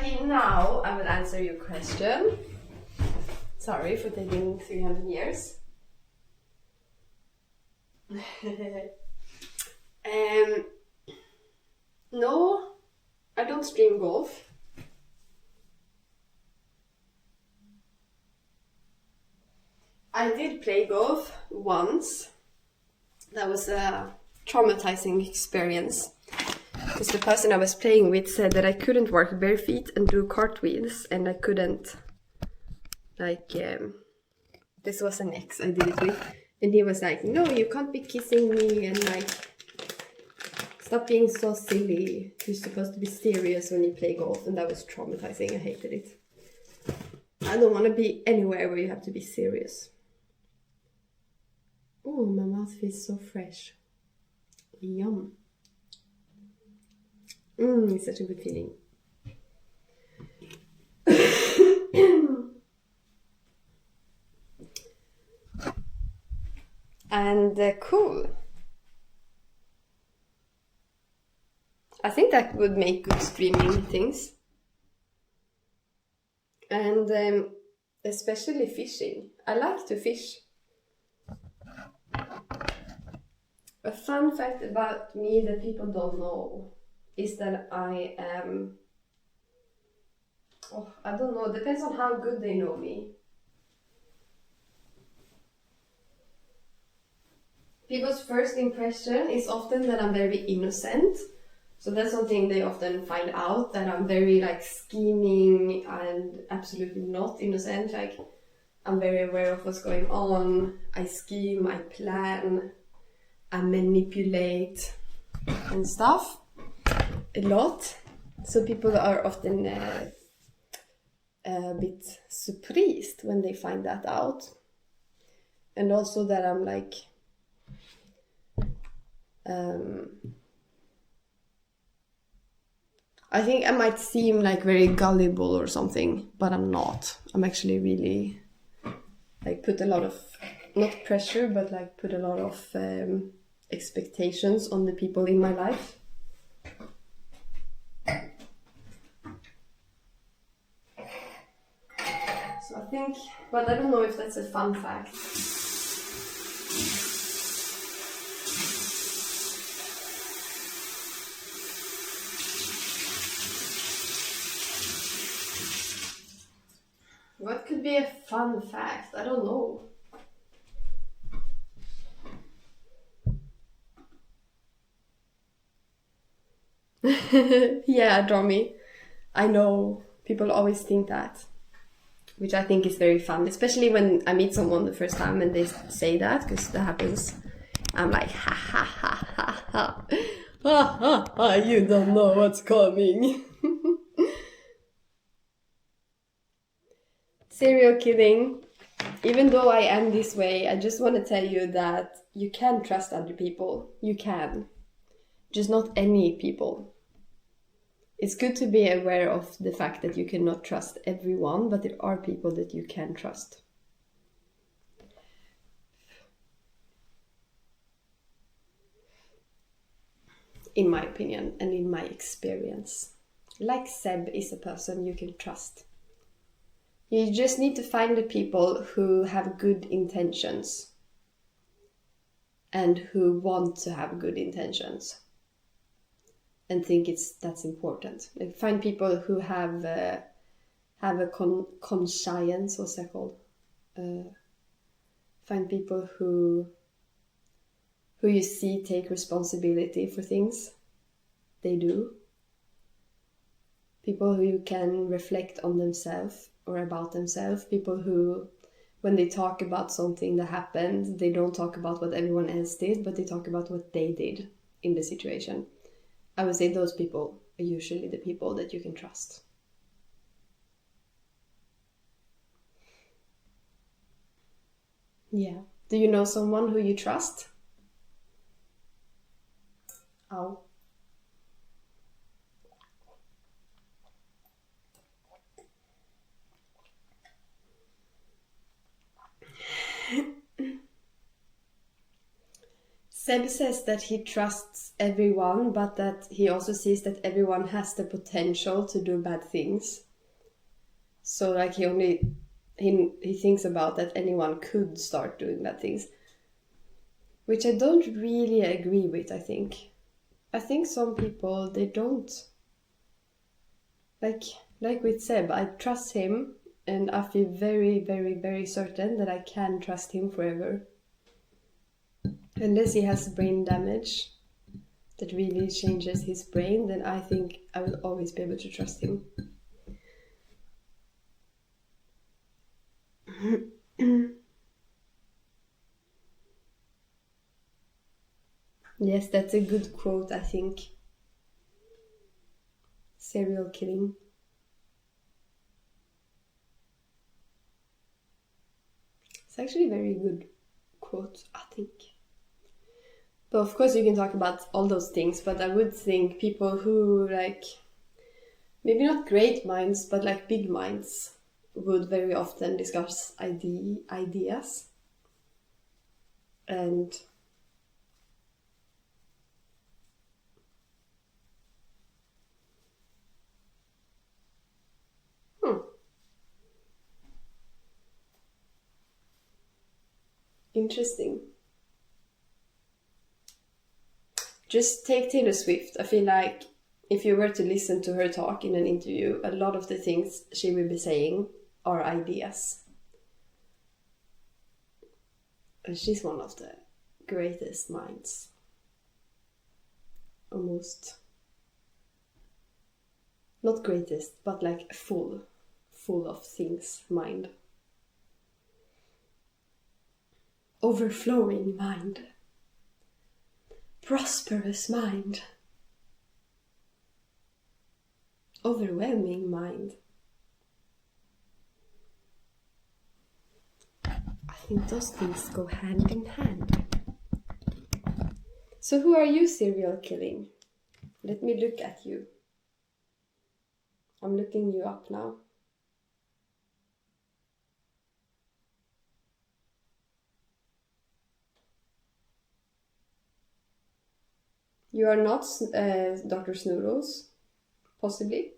Okay, now I will answer your question. Sorry for taking 300 years. No, I don't stream golf. I did play golf once. That was a traumatizing experience. Because the person I was playing with said that I couldn't walk bare feet and do cartwheels, and I couldn't, this was an ex I did it with, and he was like, no, you can't be kissing me, and like, stop being so silly, you're supposed to be serious when you play golf, and that was traumatizing. I hated it. I don't want to be anywhere where you have to be serious. Oh, my mouth feels so fresh. Yum. It's such a good feeling. And cool. I think that would make good streaming things. And especially fishing. I like to fish. A fun fact about me that people don't know is that I am... I don't know, depends on how good they know me. People's first impression is often that I'm very innocent. So that's something they often find out, that I'm very like scheming and absolutely not innocent. Like, I'm very aware of what's going on. I scheme, I plan, I manipulate and stuff a lot. So people are often a bit surprised when they find that out. And also that I'm like... I think I might seem like very gullible or something, but I'm not. I'm actually really like put a lot of, not pressure, but like put a lot of expectations on the people in my life. So I think, but I don't know if that's a fun fact. What could be a fun fact? I don't know. Yeah, Domi. I know people always think that, which I think is very fun, especially when I meet someone the first time and they say that, because that happens. I'm like, ha ha ha ha ha. Ha ha ha, you don't know what's coming. Serial killing. Even though I am this way, I just want to tell you that you can trust other people. You can. Just not any people. It's good to be aware of the fact that you cannot trust everyone, but there are people that you can trust. In my opinion and in my experience. Like Seb is a person you can trust. You just need to find the people who have good intentions and who want to have good intentions and think that's important. Like, find people who have a conscience, what's that called? Find people who you see take responsibility for things they do. People who you can reflect on themselves or about themselves. People who, when they talk about something that happened, they don't talk about what everyone else did, but they talk about what they did in the situation. I would say those people are usually the people that you can trust. Yeah. Do you know someone who you trust? Oh. Seb says that he trusts everyone, but that he also sees that everyone has the potential to do bad things. So like he thinks about that anyone could start doing bad things. Which I don't really agree with, I think. I think some people, they don't. Like with Seb, I trust him and I feel very, very, very certain that I can trust him forever. Unless he has brain damage that really changes his brain, then I think I will always be able to trust him. Yes, that's a good quote, I think. Serial killing. It's actually a very good quote, I think. But of course you can talk about all those things, but I would think people who like, maybe not great minds, but like big minds would very often discuss ideas. And interesting. Just take Taylor Swift. I feel like if you were to listen to her talk in an interview, a lot of the things she will be saying are ideas. And she's one of the greatest minds. Almost. Not greatest, but like full of things mind. Overflowing mind. Prosperous mind. Overwhelming mind. I think those things go hand in hand. So who are you serial killing? Let me look at you. I'm looking you up now. You are not Dr. Snoodles, possibly.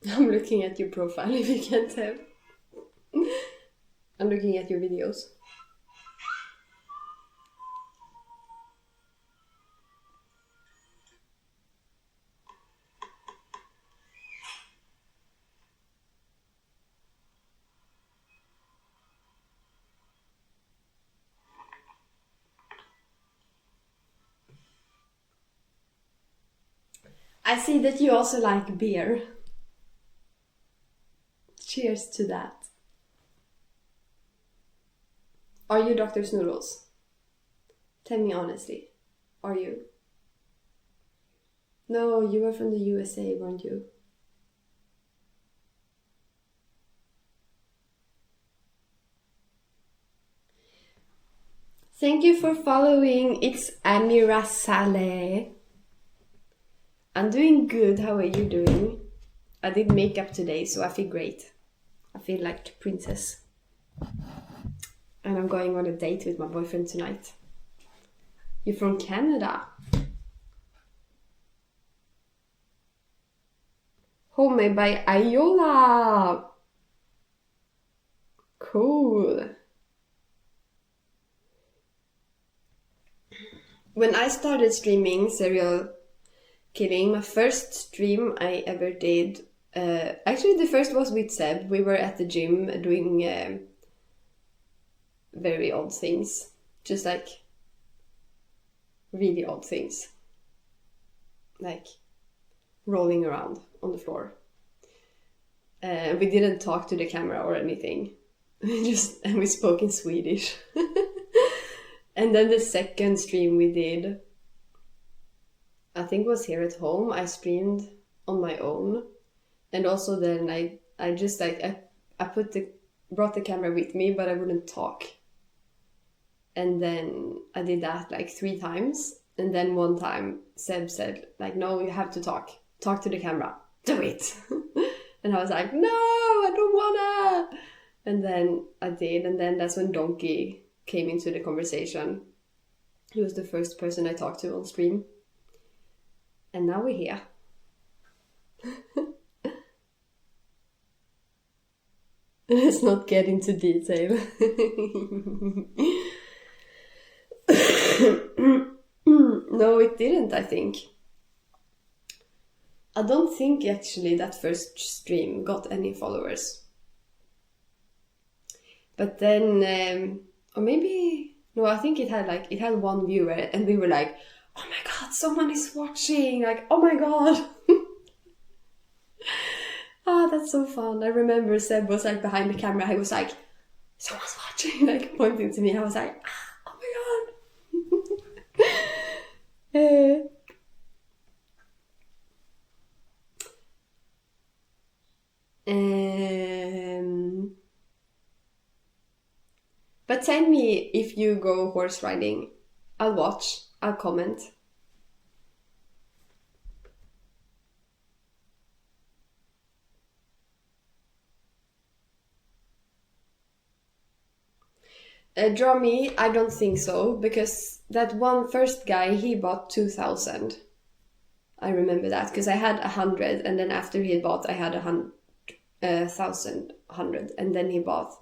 I'm looking at your profile if you can't tell. I'm looking at your videos. I see that you also like beer. Cheers to that. Are you Dr. Snoodles? Tell me honestly. Are you? No, you were from the USA, weren't you? Thank you for following. It's Amira Saleh. I'm doing good. How are you doing? I did makeup today, so I feel great. I feel like a princess. And I'm going on a date with my boyfriend tonight. You're from Canada? Homemade by Ayola. Cool. When I started streaming serial killing, my first stream I ever did, actually the first was with Seb. We were at the gym doing very odd things. Just like really odd things. Like rolling around on the floor. We didn't talk to the camera or anything. We spoke in Swedish. And then the second stream we did, I think was here at home. I streamed on my own. And also then I just like, I brought the camera with me, but I wouldn't talk. And then I did that like 3 times. And then one time Seb said, like, no, you have to talk. Talk to the camera. Do it. And I was like, no, I don't wanna. And then I did. And then that's when Donkey came into the conversation. He was the first person I talked to on stream. And now we're here. Let's not get into detail. No, it didn't, I think. I don't think actually that first stream got any followers. But then, or maybe, no, I think it had 1 viewer, and we were like, oh my god, someone is watching, like, oh my god. Ah, that's so fun. I remember Seb was like behind the camera, he was like, someone's watching, like pointing to me. I was like, oh my god. But tell me if you go horse riding. I'll watch, I'll comment. Draw me, I don't think so, because that one first guy, he bought 2,000. I remember that, because I had 100, and then after he bought, I had 1,100, and then he bought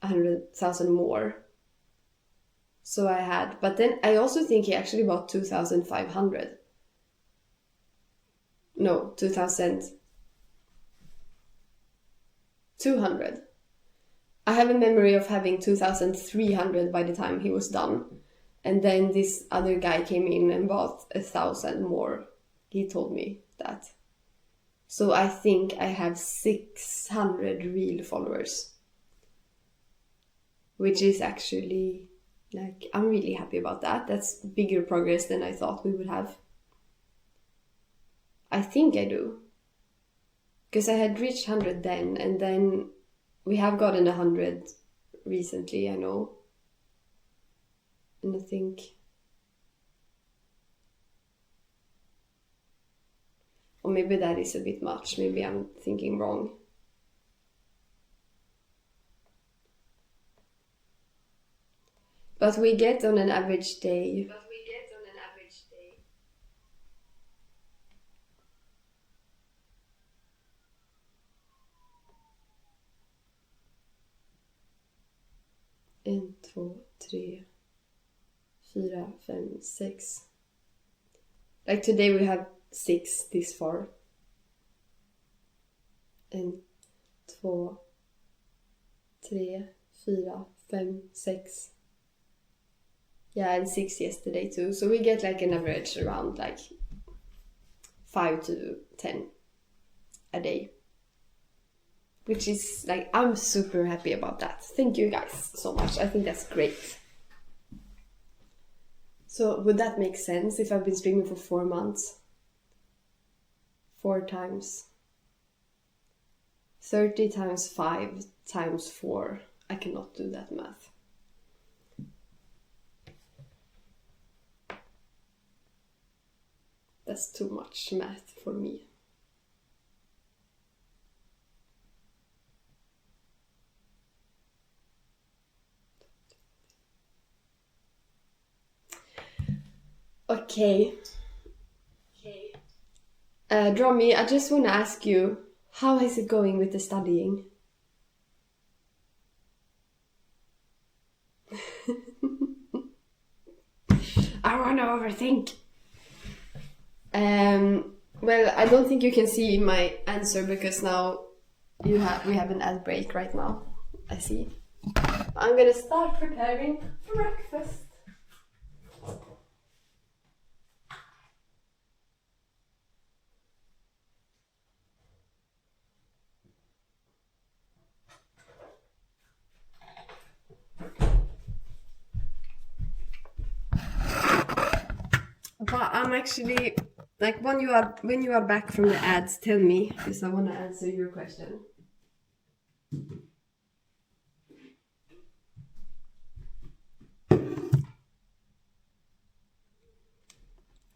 100,000 more. So I had, but then I also think he actually bought 2,500. No, 2,200. I have a memory of having 2,300 by the time he was done. And then this other guy came in and bought 1,000 more. He told me that. So I think I have 600 real followers. Which is actually, like, I'm really happy about that. That's bigger progress than I thought we would have. I think I do. Because I had reached 100 then, and then we have gotten 100 recently, I know. And I think... Or maybe that is a bit much. Maybe I'm thinking wrong. But we get on an average day... En, två, tre, fyra, fem, six. Like today we have 6 this far. En, två, tre, fyra, fem, 6. Yeah, and 6 yesterday too. So we get like an average around like 5 to 10 a day. Which is like, I'm super happy about that. Thank you guys so much. I think that's great. So would that make sense if I've been streaming for 4 months? 4 times 30 times 5 times 4. I cannot do that math. That's too much math for me. Okay. Dromi, I just want to ask you, how is it going with the studying? I want to overthink. Well, I don't think you can see my answer because now we have an ad break right now. I see. I'm gonna start preparing breakfast. I'm actually like when you are back from the ads, tell me, because I want to answer your question.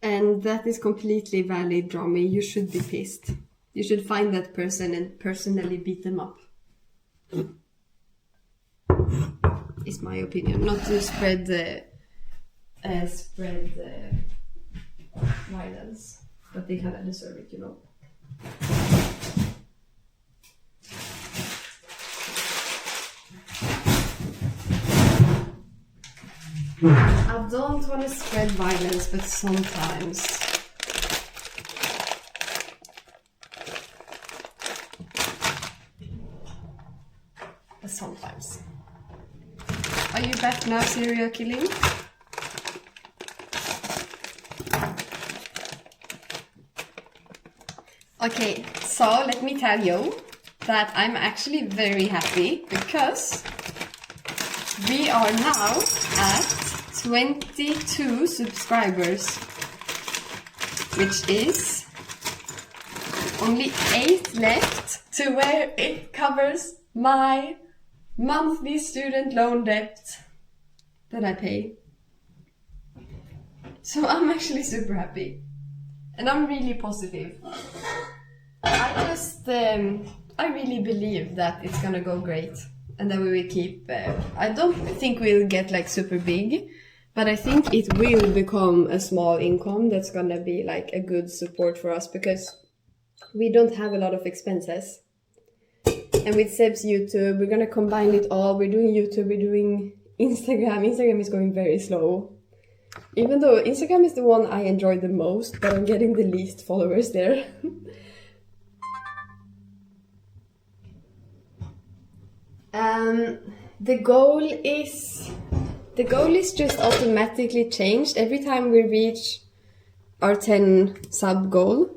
And that is completely valid, Drummy. You should be pissed. You should find that person and personally beat them up. Is my opinion. Not to spread violence, but they kind of deserve it, you know. I don't want to spread violence, but sometimes. Are you back now, serial killing? Okay, so let me tell you that I'm actually very happy because we are now at 22 subscribers, which is only 8 left to where it covers my monthly student loan debt that I pay. So I'm actually super happy. And I'm really positive. I really believe that it's gonna go great. And that we will keep, I don't think we'll get like super big, but I think it will become a small income that's gonna be like a good support for us because we don't have a lot of expenses. And with Seb's YouTube, we're gonna combine it all. We're doing YouTube, we're doing Instagram. Instagram is going very slow. Even though Instagram is the one I enjoy the most, but I'm getting the least followers there. The goal is just automatically changed every time we reach our 10 subs goal.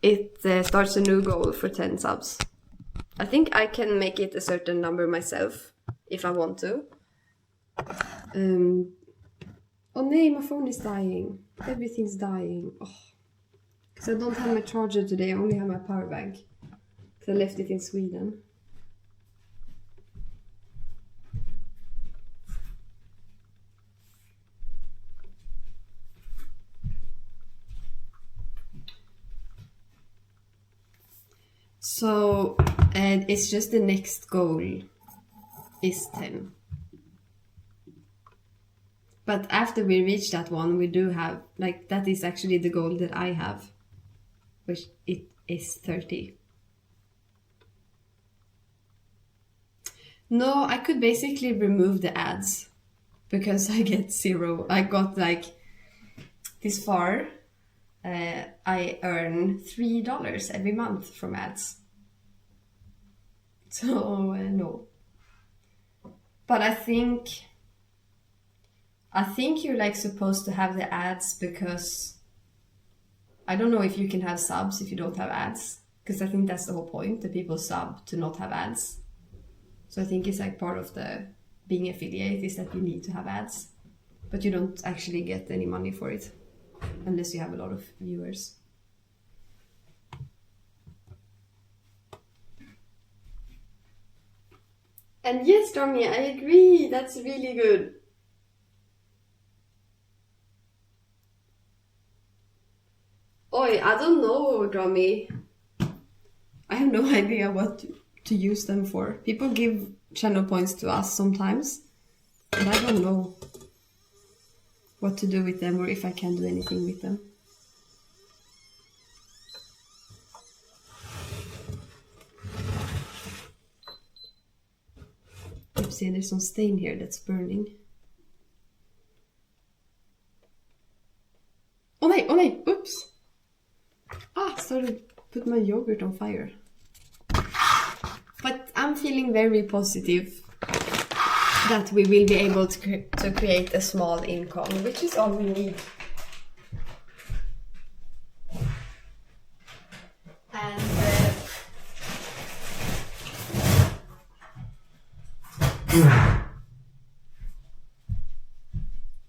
It starts a new goal for 10 subs. I think I can make it a certain number myself if I want to. Oh no, my phone is dying. Everything's dying. Because I don't have my charger today, I only have my power bank. Because I left it in Sweden. So, and it's just the next goal is 10. But after we reach that one, we do have, like, that is actually the goal that I have, which it is 30. No, I could basically remove the ads because I get 0. I got like this far. I earn $3 every month from ads. So no. But I think you're like supposed to have the ads because I don't know if you can have subs if you don't have ads. Because I think that's the whole point, that people sub to not have ads. So I think it's like part of the being affiliate is that you need to have ads. But you don't actually get any money for it. Unless you have a lot of viewers. And yes, Tommy, I agree. That's really good. Oi, I don't know, Tommy. I have no idea what to use them for. People give channel points to us sometimes. And I don't know what to do with them or if I can do anything with them. Oopsie, there's some stain here that's burning. Oh no, oops! Started to put my yogurt on fire. But I'm feeling very positive that we will be able to create a small income, which is all we need.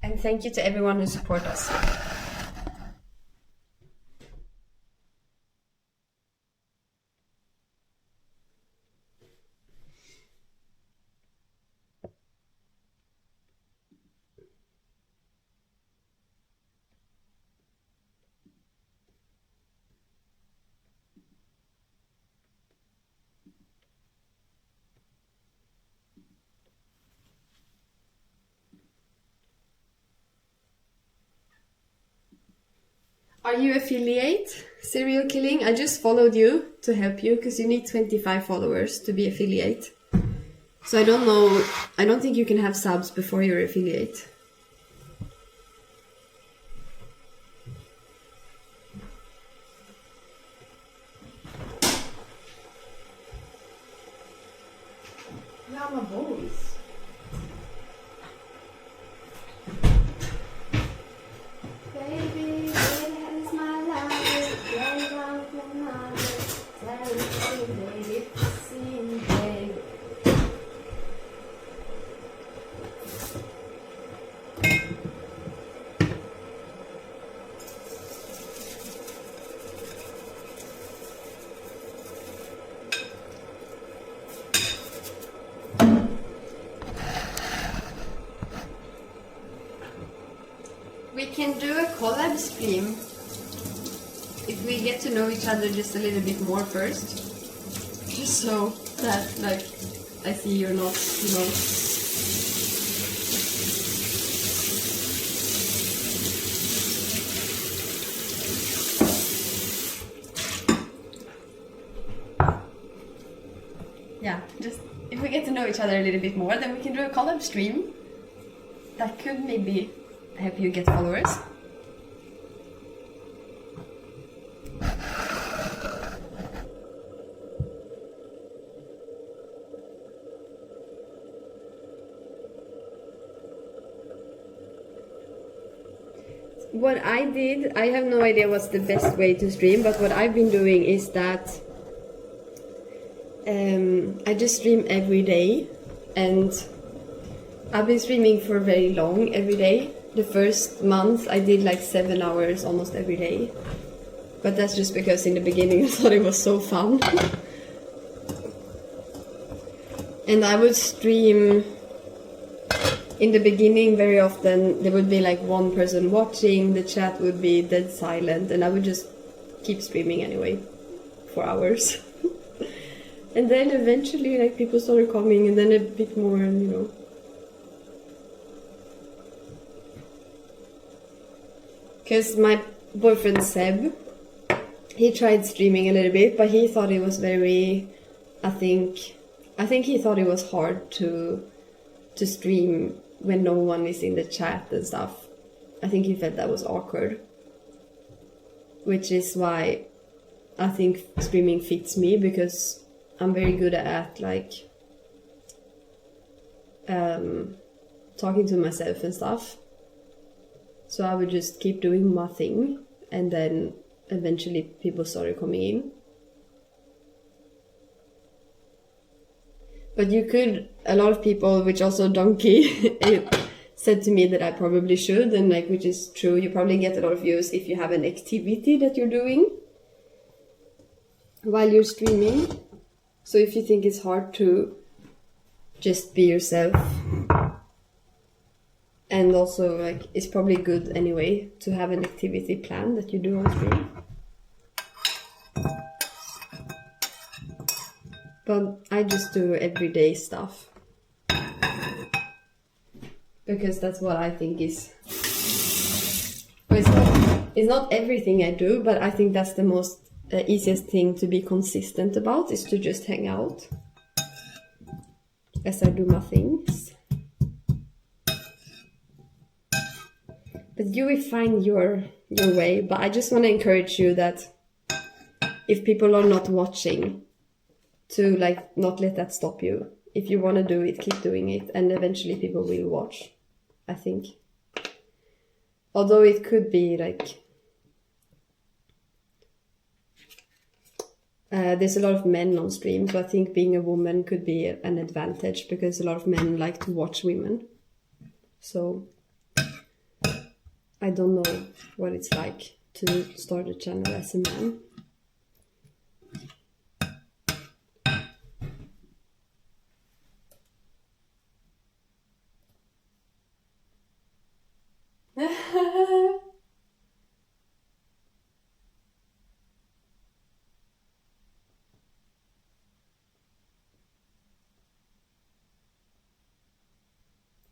And thank you to everyone who support us. Are you affiliate? Serial killing? I just followed you to help you because you need 25 followers to be affiliate. So I don't know, I don't think you can have subs before you're affiliate. Yeah, my boys. Baby, it is my life. Play down with my tell me, baby, sing, baby. We can do a collab stream if we get to know each other just a little bit more first. Just so that, like, I see you're not, you know. Yeah, just if we get to know each other a little bit more, then we can do a collab stream. That could maybe help you get followers. What I did, I have no idea what's the best way to stream, but what I've been doing is that I just stream every day, and I've been streaming for very long every day. The first month I did like 7 hours almost every day, but that's just because in the beginning I thought it was so fun. And I would stream in the beginning very often. There would be like one person watching, the chat would be dead silent, and I would just keep streaming anyway for hours. And then eventually like people started coming, and then a bit more, you know. Because my boyfriend Seb, he tried streaming a little bit, but he thought it was very, I think he thought it was hard to stream when no one is in the chat and stuff. I think he felt that was awkward, which is why I think streaming fits me, because I'm very good at like talking to myself and stuff. So I would just keep doing my thing, and then eventually people started coming in. But you could, a lot of people, which also Donkey said to me that I probably should, and like, which is true, you probably get a lot of views if you have an activity that you're doing while you're streaming. So if you think it's hard to just be yourself, and also like it's probably good anyway to have an activity plan that you do on stream. But I just do everyday stuff, because that's what I think is, well, it's not everything I do, but I think that's the most easiest thing to be consistent about, is to just hang out as I do my things. But you will find your way. But I just want to encourage you that if people are not watching, to like not let that stop you. If you want to do it, keep doing it, and eventually people will watch, I think. Although it could be like there's a lot of men on stream, so I think being a woman could be an advantage, because a lot of men like to watch women. So I don't know what it's like to start a channel as a man.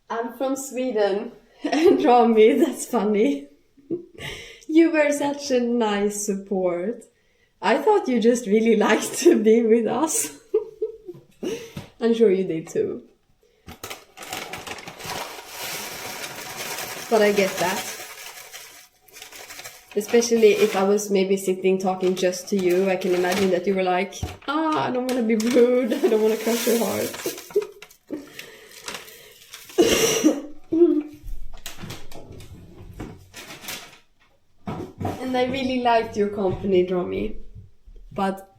I'm from Sweden. And Rami, that's funny. You were such a nice support. I thought you just really liked to be with us. I'm sure you did too. But I get that. Especially if I was maybe sitting talking just to you, I can imagine that you were like, I don't want to be rude, I don't want to crush your heart. And I really liked your company, Dromi. But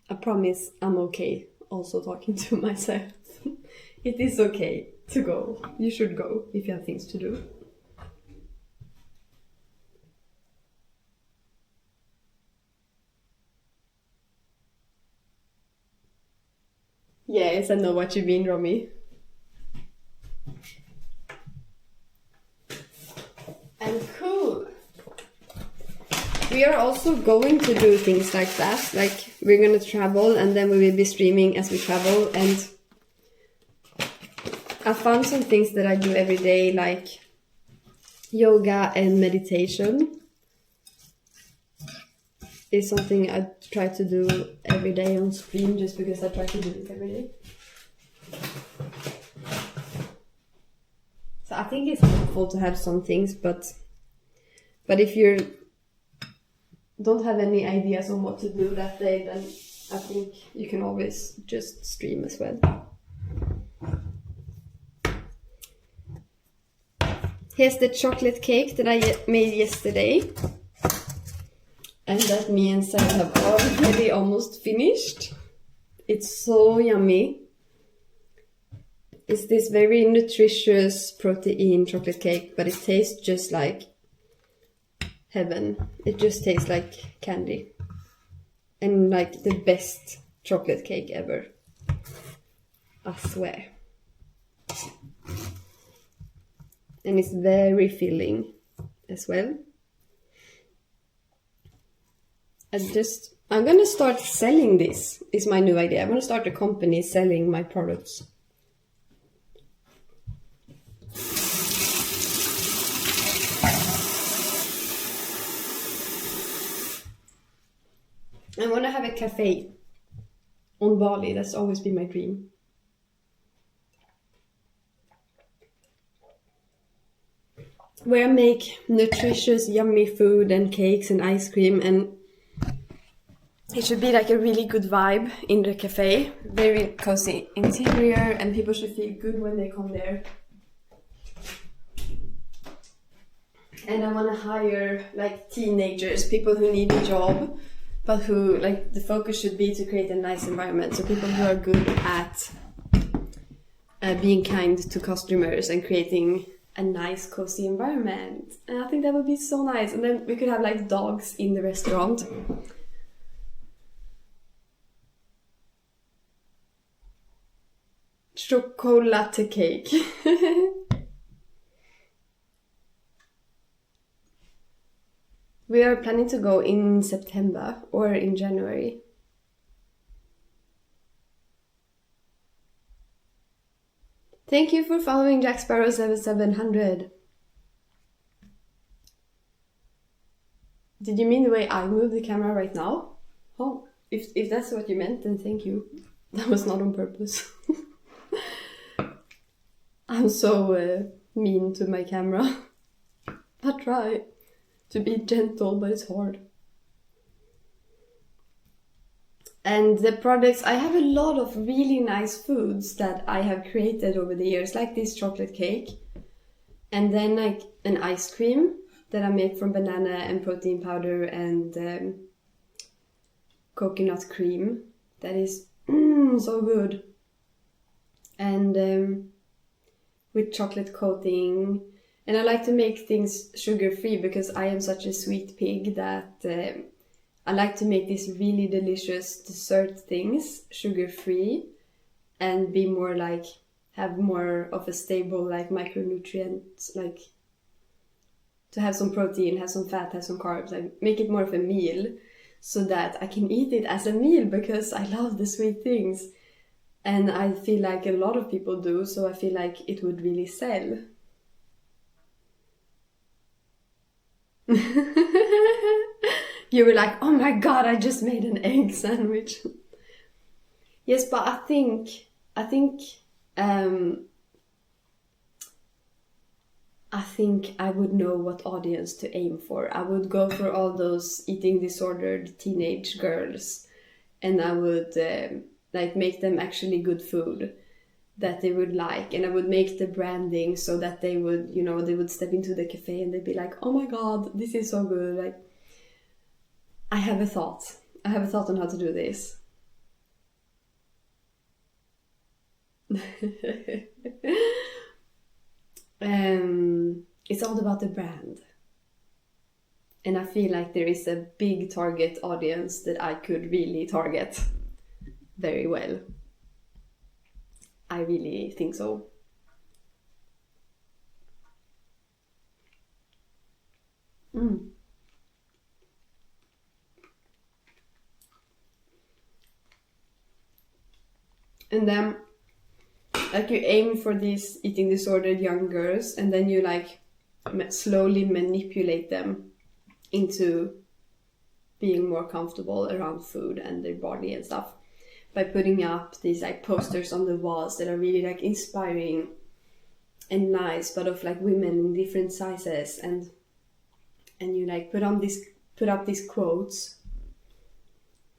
I promise I'm okay also talking to myself. It is okay to go. You should go if you have things to do. Yes, I know what you mean, Romy. And cool. We are also going to do things like that. Like, we're gonna travel and then we will be streaming as we travel. And I found some things that I do every day, like yoga and meditation. Is something I try to do every day on stream, just because I try to do it every day. So I think it's helpful to have some things, but if you don't have any ideas on what to do that day, then I think you can always just stream as well. Here's the chocolate cake that I made yesterday. And that me and Sam have already almost finished. It's so yummy. It's this very nutritious protein chocolate cake, but it tastes just like heaven. It just tastes like candy. And like the best chocolate cake ever. I swear. And it's very filling as well. I'm gonna start selling this, is my new idea. I'm gonna start a company selling my products. I wanna have a cafe on Bali. That's always been my dream. Where I make nutritious, yummy food and cakes and ice cream, and it should be like a really good vibe in the cafe. Very cozy interior, and people should feel good when they come there. And I want to hire like teenagers, people who need a job, but who, like, the focus should be to create a nice environment. So people who are good at being kind to customers and creating a nice cozy environment. And I think that would be so nice. And then we could have like dogs in the restaurant. Chocolate cake. We are planning to go in September or in January. Thank you for following Jack Sparrow 7700. Did you mean the way I move the camera right now? Oh, if that's what you meant, then thank you. That was not on purpose. I'm so mean to my camera. I try to be gentle, but it's hard. And the products, I have a lot of really nice foods that I have created over the years, like this chocolate cake, and then like an ice cream that I make from banana and protein powder and coconut cream. That is so good. And with chocolate coating, And I like to make things sugar-free because I am such a sweet pig that I like to make these really delicious dessert things sugar-free and be more like, have more of a stable like micronutrients, like to have some protein, have some fat, have some carbs, like make it more of a meal so that I can eat it as a meal because I love the sweet things. And I feel like a lot of people do, so I feel like it would really sell. You were like, oh my god, I just made an egg sandwich. Yes, but I think I would know what audience to aim for. I would go for all those eating disordered teenage girls, and I would like make them actually good food that they would like, and I would make the branding so that they would, you know, they would step into the cafe and they'd be like, oh my god, this is so good. Like, I have a thought on how to do this. It's all about the brand, and I feel like there is a big target audience that I could really target very well. I really think so. And then like you aim for these eating disordered young girls, and then you like slowly manipulate them into being more comfortable around food and their body and stuff by putting up these like posters on the walls that are really like inspiring and nice, but of like women in different sizes, and you like put up these quotes,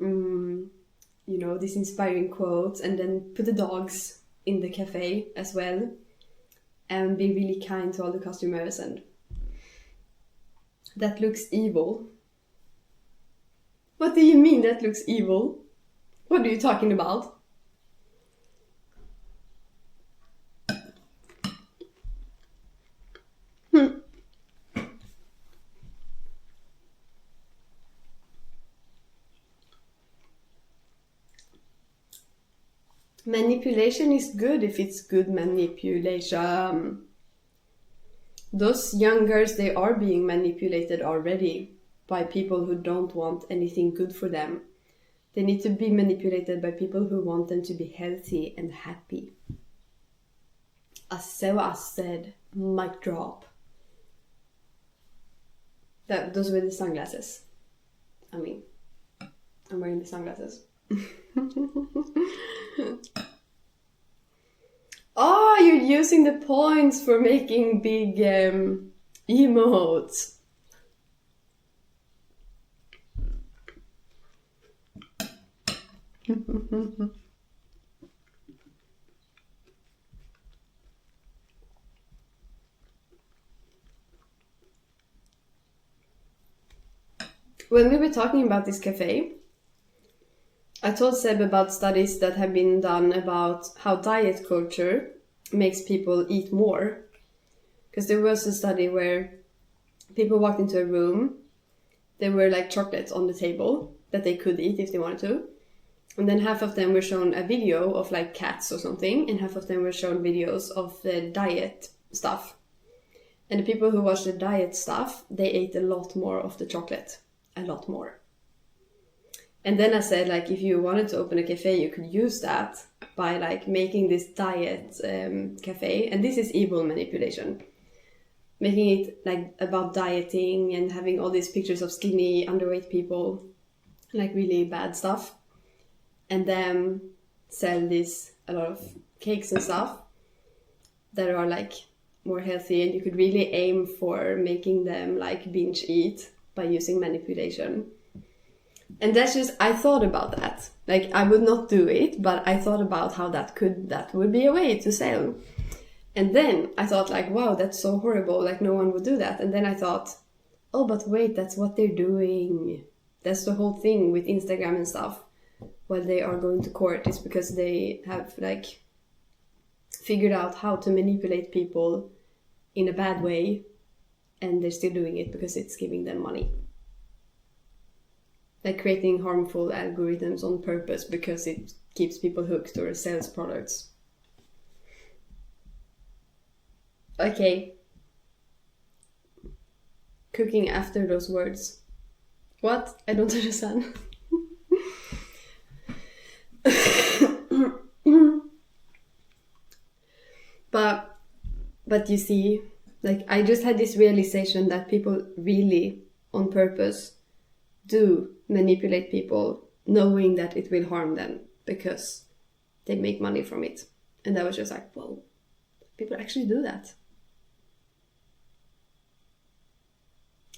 you know, these inspiring quotes, and then put the dogs in the cafe as well, and be really kind to all the customers. And that looks evil. What do you mean that looks evil? What are you talking about? Manipulation is good if it's good manipulation. Those young girls, they are being manipulated already by people who don't want anything good for them. They need to be manipulated by people who want them to be healthy and happy. As said, mic drop. Those were the sunglasses. I mean, I'm wearing the sunglasses. Oh, you're using the points for making big emotes. When we were talking about this cafe, I told Seb about studies that have been done about how diet culture makes people eat more. Because there was a study where people walked into a room, there were like chocolates on the table that they could eat if they wanted to. And then half of them were shown a video of like cats or something, and half of them were shown videos of the diet stuff. And the people who watched the diet stuff, they ate a lot more of the chocolate. A lot more. And then I said, like, if you wanted to open a cafe, you could use that by like making this diet cafe. And this is evil manipulation. Making it like about dieting and having all these pictures of skinny, underweight people, like really bad stuff. And then sell a lot of cakes and stuff that are like more healthy. And you could really aim for making them like binge eat by using manipulation. And that's just, I thought about that. Like, I would not do it, but I thought about how that would be a way to sell. And then I thought like, wow, that's so horrible. Like, no one would do that. And then I thought, oh, but wait, that's what they're doing. That's the whole thing with Instagram and stuff. While they are going to court, is because they have like figured out how to manipulate people in a bad way, and they're still doing it because it's giving them money. Like creating harmful algorithms on purpose because it keeps people hooked or sells products. Okay. Cooking after those words. What? I don't understand. But you see, like I just had this realization that people really on purpose do manipulate people knowing that it will harm them because they make money from it. And I was just like, whoa, people actually do that.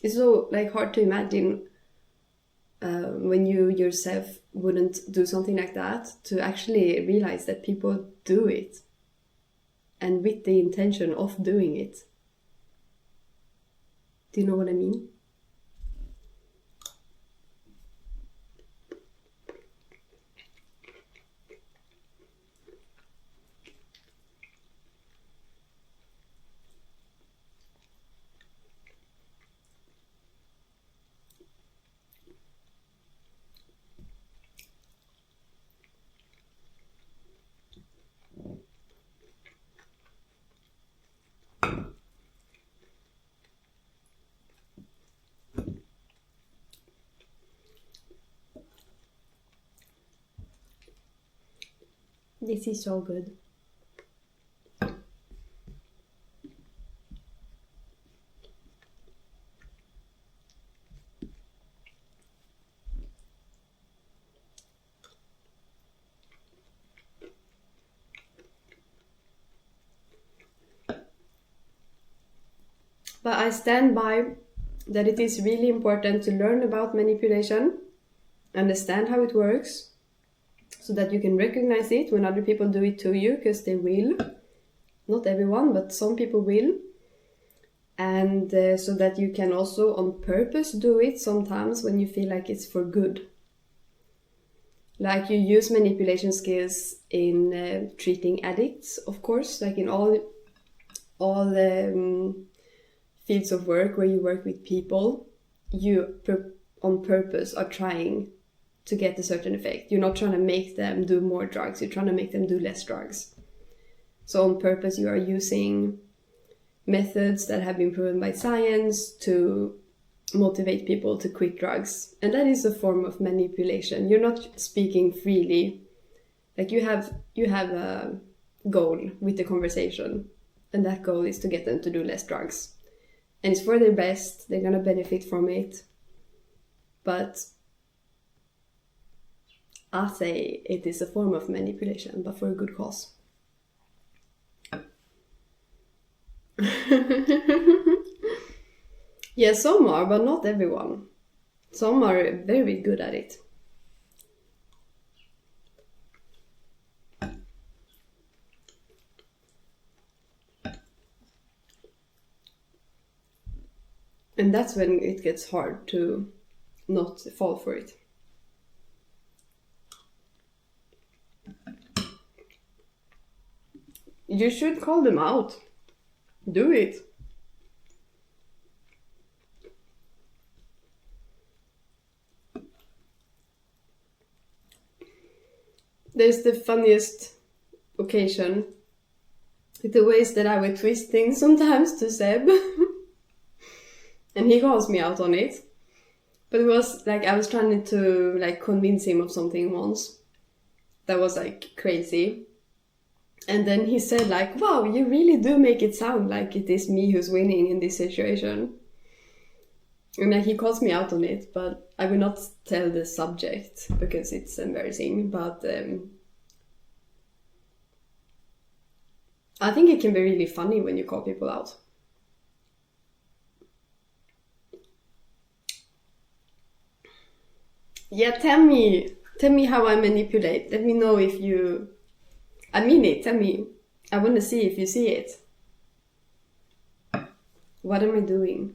It's so like hard to imagine when you yourself wouldn't do something like that, to actually realize that people do it and with the intention of doing it. Do you know what I mean? This is so good. But I stand by that it is really important to learn about manipulation, understand how it works, so that you can recognize it when other people do it to you, because they will. Not everyone, but some people will. And so that you can also on purpose do it sometimes when you feel like it's for good. Like you use manipulation skills in treating addicts, of course, like in all fields of work where you work with people, you on purpose are trying to get a certain effect. You're not trying to make them do more drugs, you're trying to make them do less drugs. So on purpose you are using methods that have been proven by science to motivate people to quit drugs. And that is a form of manipulation. You're not speaking freely. Like you have a goal with the conversation, and that goal is to get them to do less drugs. And it's for their best, they're gonna benefit from it. But I say it is a form of manipulation, but for a good cause. Yeah, some are, but not everyone. Some are very good at it. And that's when it gets hard to not fall for it. You should call them out. Do it. There's the funniest occasion. The ways that I would twist things sometimes to Seb. And he calls me out on it. But it was like I was trying to like convince him of something once. That was like crazy. And then he said like, wow, you really do make it sound like it is me who's winning in this situation. And like he calls me out on it, but I will not tell the subject because it's embarrassing. But I think it can be really funny when you call people out. Yeah, tell me how I manipulate. Let me know if you... I mean it, tell me. I want to see if you see it. What am I doing?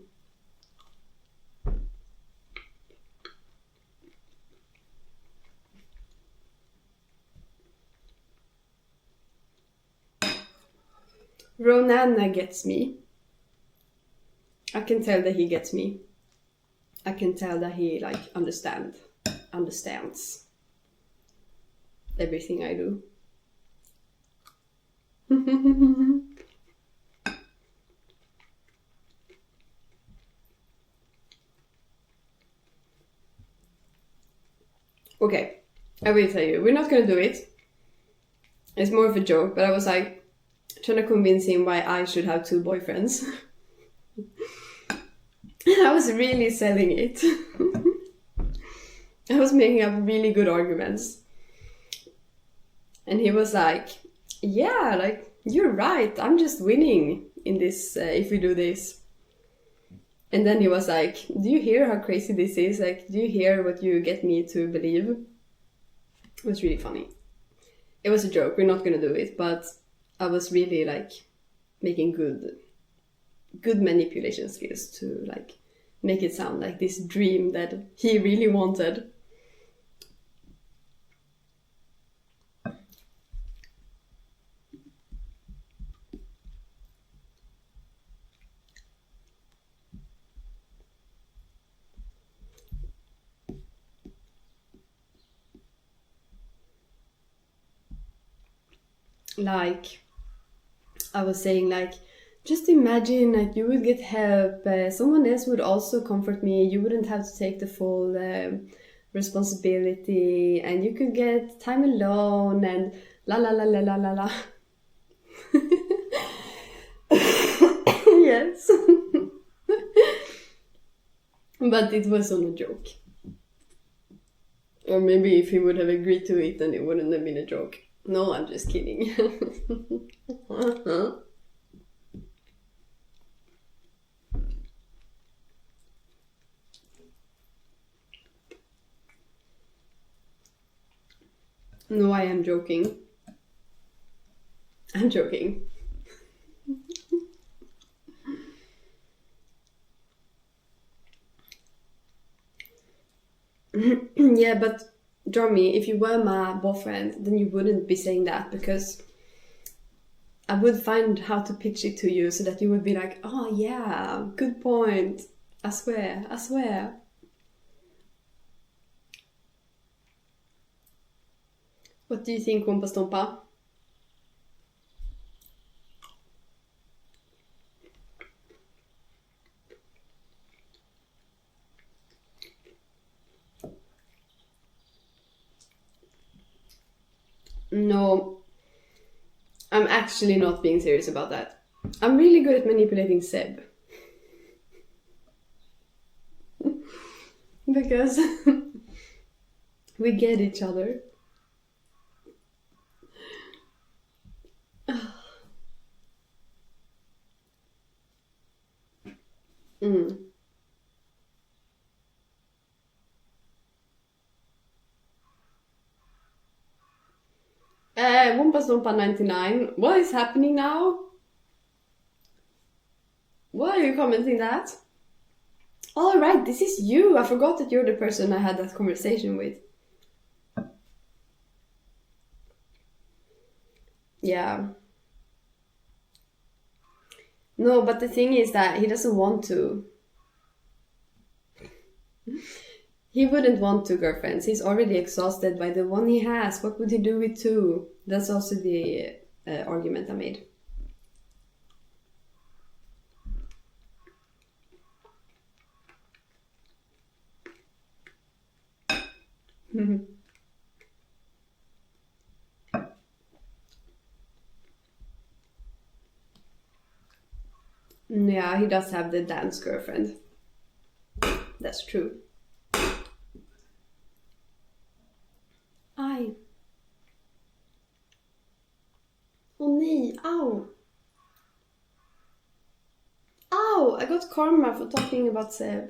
Ronana gets me. I can tell that he gets me. I can tell that he like understands everything I do. Okay, I will tell you. We're not gonna do it. It's more of a joke, but I was like trying to convince him why I should have 2 boyfriends. I was really selling it. I was making up really good arguments. And he was like, yeah, like, you're right. I'm just winning in this if we do this. And then he was like, do you hear how crazy this is? Like, do you hear what you get me to believe? It was really funny. It was a joke. We're not going to do it. But I was really like making good manipulation skills to like make it sound like this dream that he really wanted. Like, I was saying, like, just imagine like you would get help, someone else would also comfort me, you wouldn't have to take the full responsibility, and you could get time alone, and la la la la la la la. Yes. But it was on a joke. Or maybe if he would have agreed to it, then it wouldn't have been a joke. No, I'm just kidding. No, I am joking. I'm joking. Yeah, but Jeremy, if you were my boyfriend, then you wouldn't be saying that, because I would find how to pitch it to you so that you would be like, oh yeah, good point. I swear, I swear. What do you think, Wumpa Stompa? No, I'm actually not being serious about that. I'm really good at manipulating Seb. Because we get each other. Mm. Wumpa Stompa 99. What is happening now? Why are you commenting that? All right, this is you. I forgot that you're the person I had that conversation with. Yeah. No, but the thing is that he doesn't want to. He wouldn't want 2 girlfriends. He's already exhausted by the one he has. What would he do with 2? That's also the argument I made. Yeah, he does have the dance girlfriend. That's true. Aj. Åh nej, ow. Ow, I got karma for talking about Seb.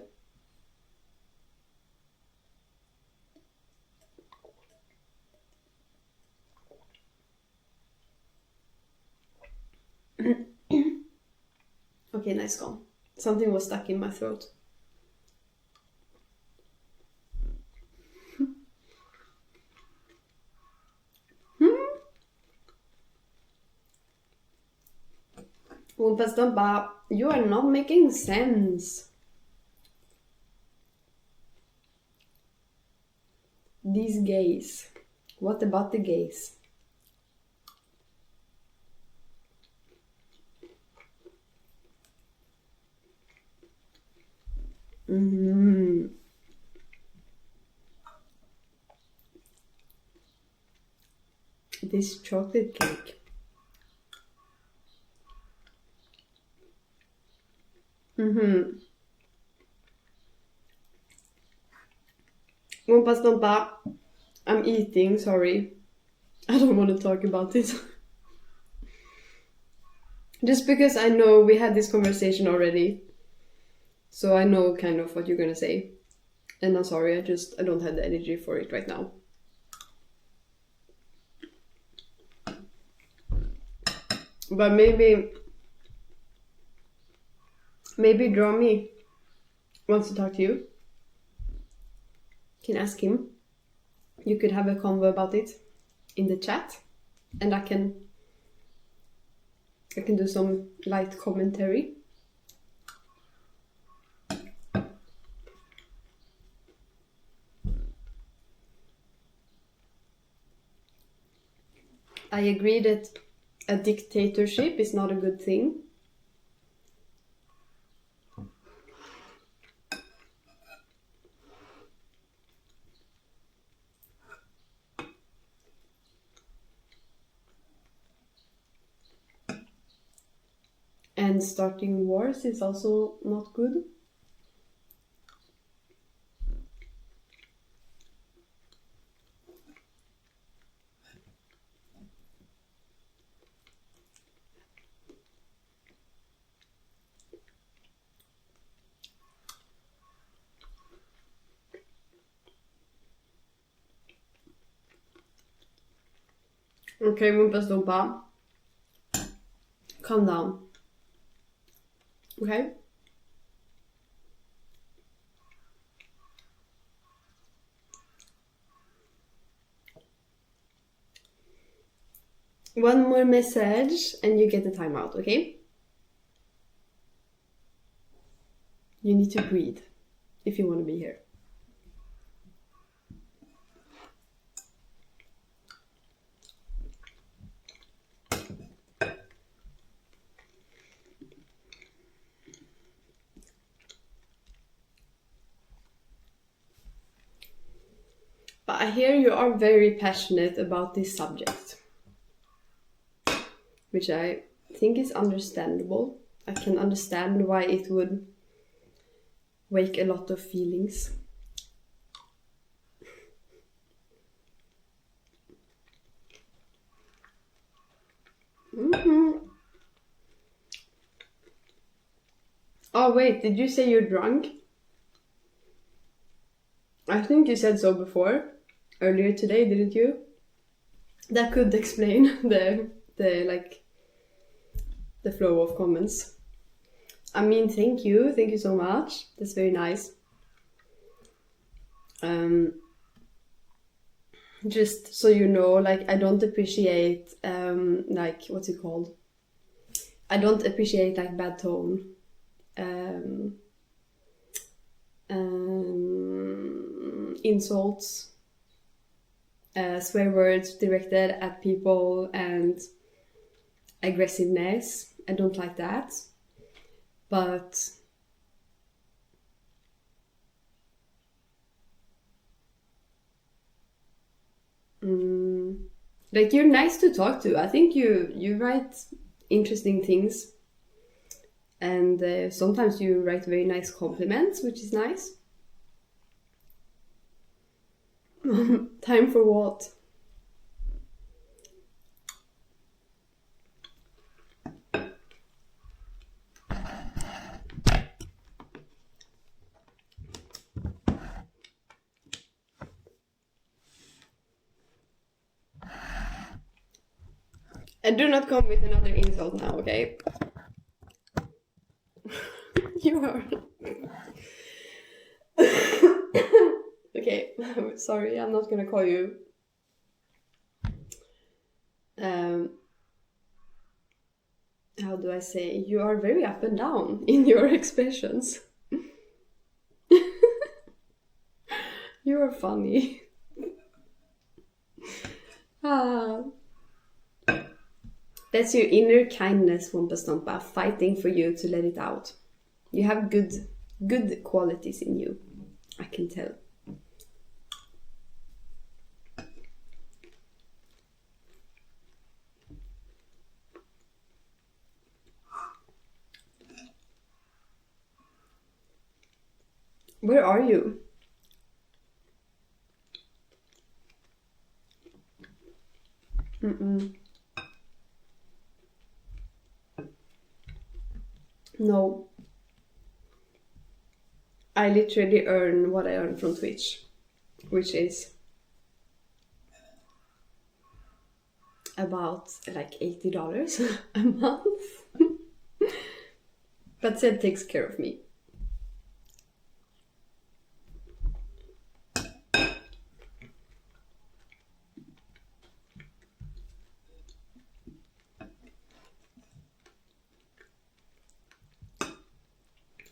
Okay, nice gone. Something was stuck in my throat. Oompa Loompa, you are not making sense. These gays. What about the gays? This chocolate cake. Oompa Loompa, I'm eating, sorry. I don't want to talk about it. Just because I know we had this conversation already. So I know kind of what you're gonna say. And I'm sorry, I don't have the energy for it right now. But maybe Dromi wants to talk to you. You can ask him. You could have a convo about it in the chat. And I can do some light commentary. I agree that a dictatorship is not a good thing. And starting wars is also not good. Okay, Oompa Loompa. Calm down. Okay? One more message and you get the timeout, okay? You need to breathe if you want to be here. But I hear you are very passionate about this subject, which I think is understandable. I can understand why it would wake a lot of feelings. Oh wait, did you say you're drunk? I think you said so before, earlier today, didn't you? That could explain the flow of comments. I mean, thank you so much. That's very nice. Just so you know, like, I don't appreciate like, what's it called? I don't appreciate like bad tone. Insults, swear words directed at people, and aggressiveness. I don't like that. But like, you're nice to talk to. I think you write interesting things, and sometimes you write very nice compliments, which is nice. Time for what? And do not come with another insult now, okay? You are. Okay, sorry, I'm not gonna call you. how do I say, you are very up and down in your expressions. You are funny. That's your inner kindness, Wompa Stompa, fighting for you to let it out. You have good qualities in you, I can tell. Where are you? No. I literally earn what I earn from Twitch, which is about like $80 a month. But Seb takes care of me.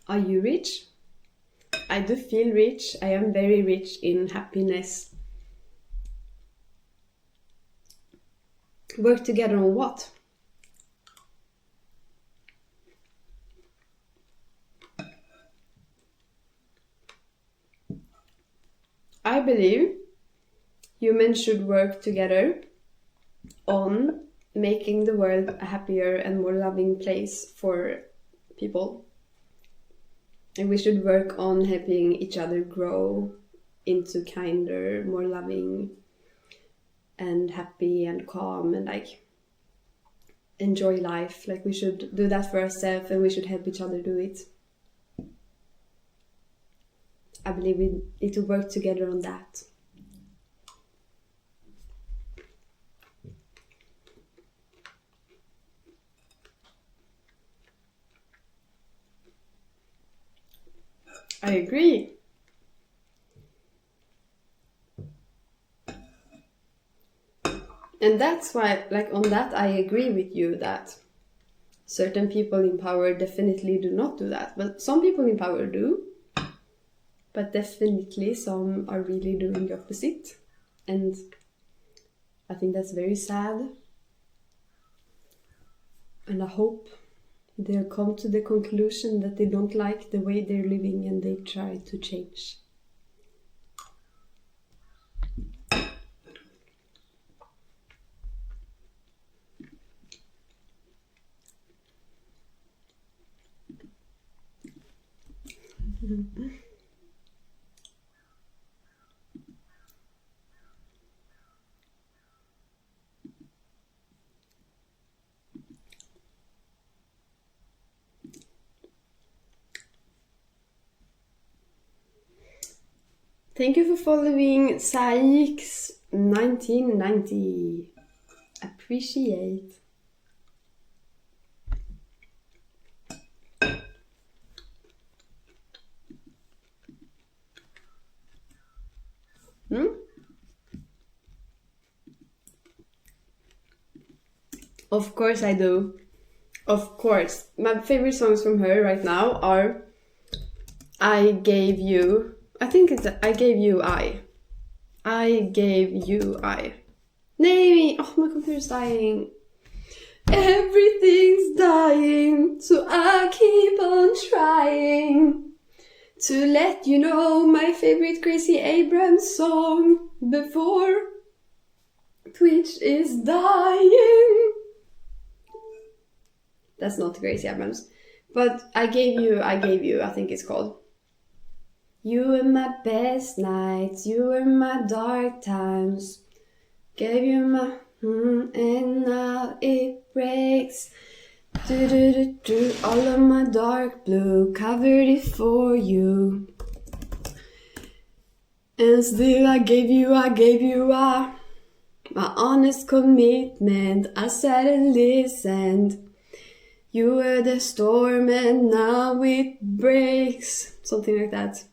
Are you rich? I do feel rich. I am very rich in happiness. Work together on what? I believe humans should work together on making the world a happier and more loving place for people. And we should work on helping each other grow into kinder, more loving and happy and calm and like enjoy life. Like we should do that for ourselves and we should help each other do it. I believe we need to work together on that. I agree. And that's why, like on that, I agree with you that certain people in power definitely do not do that. But some people in power do. But definitely some are really doing the opposite. And I think that's very sad. And I hope they'll come to the conclusion that they don't like the way they're living and they try to change. Thank you for following Saix1990. Appreciate. Of course I do. Of course. My favorite songs from her right now are I Gave You. I think it's I Gave You I. I Gave You I. Nej! Oh, my computer's dying. Everything's dying, so I keep on trying to let you know my favorite Gracie Abrams song before Twitch is dying. That's not Gracie Abrams. But I Gave You, I think it's called. You were my best nights, you were my dark times. Gave you my and now it breaks. All of my dark blue covered it for you. And still I gave you my honest commitment. I sat and listened. You were the storm and now it breaks. Something like that.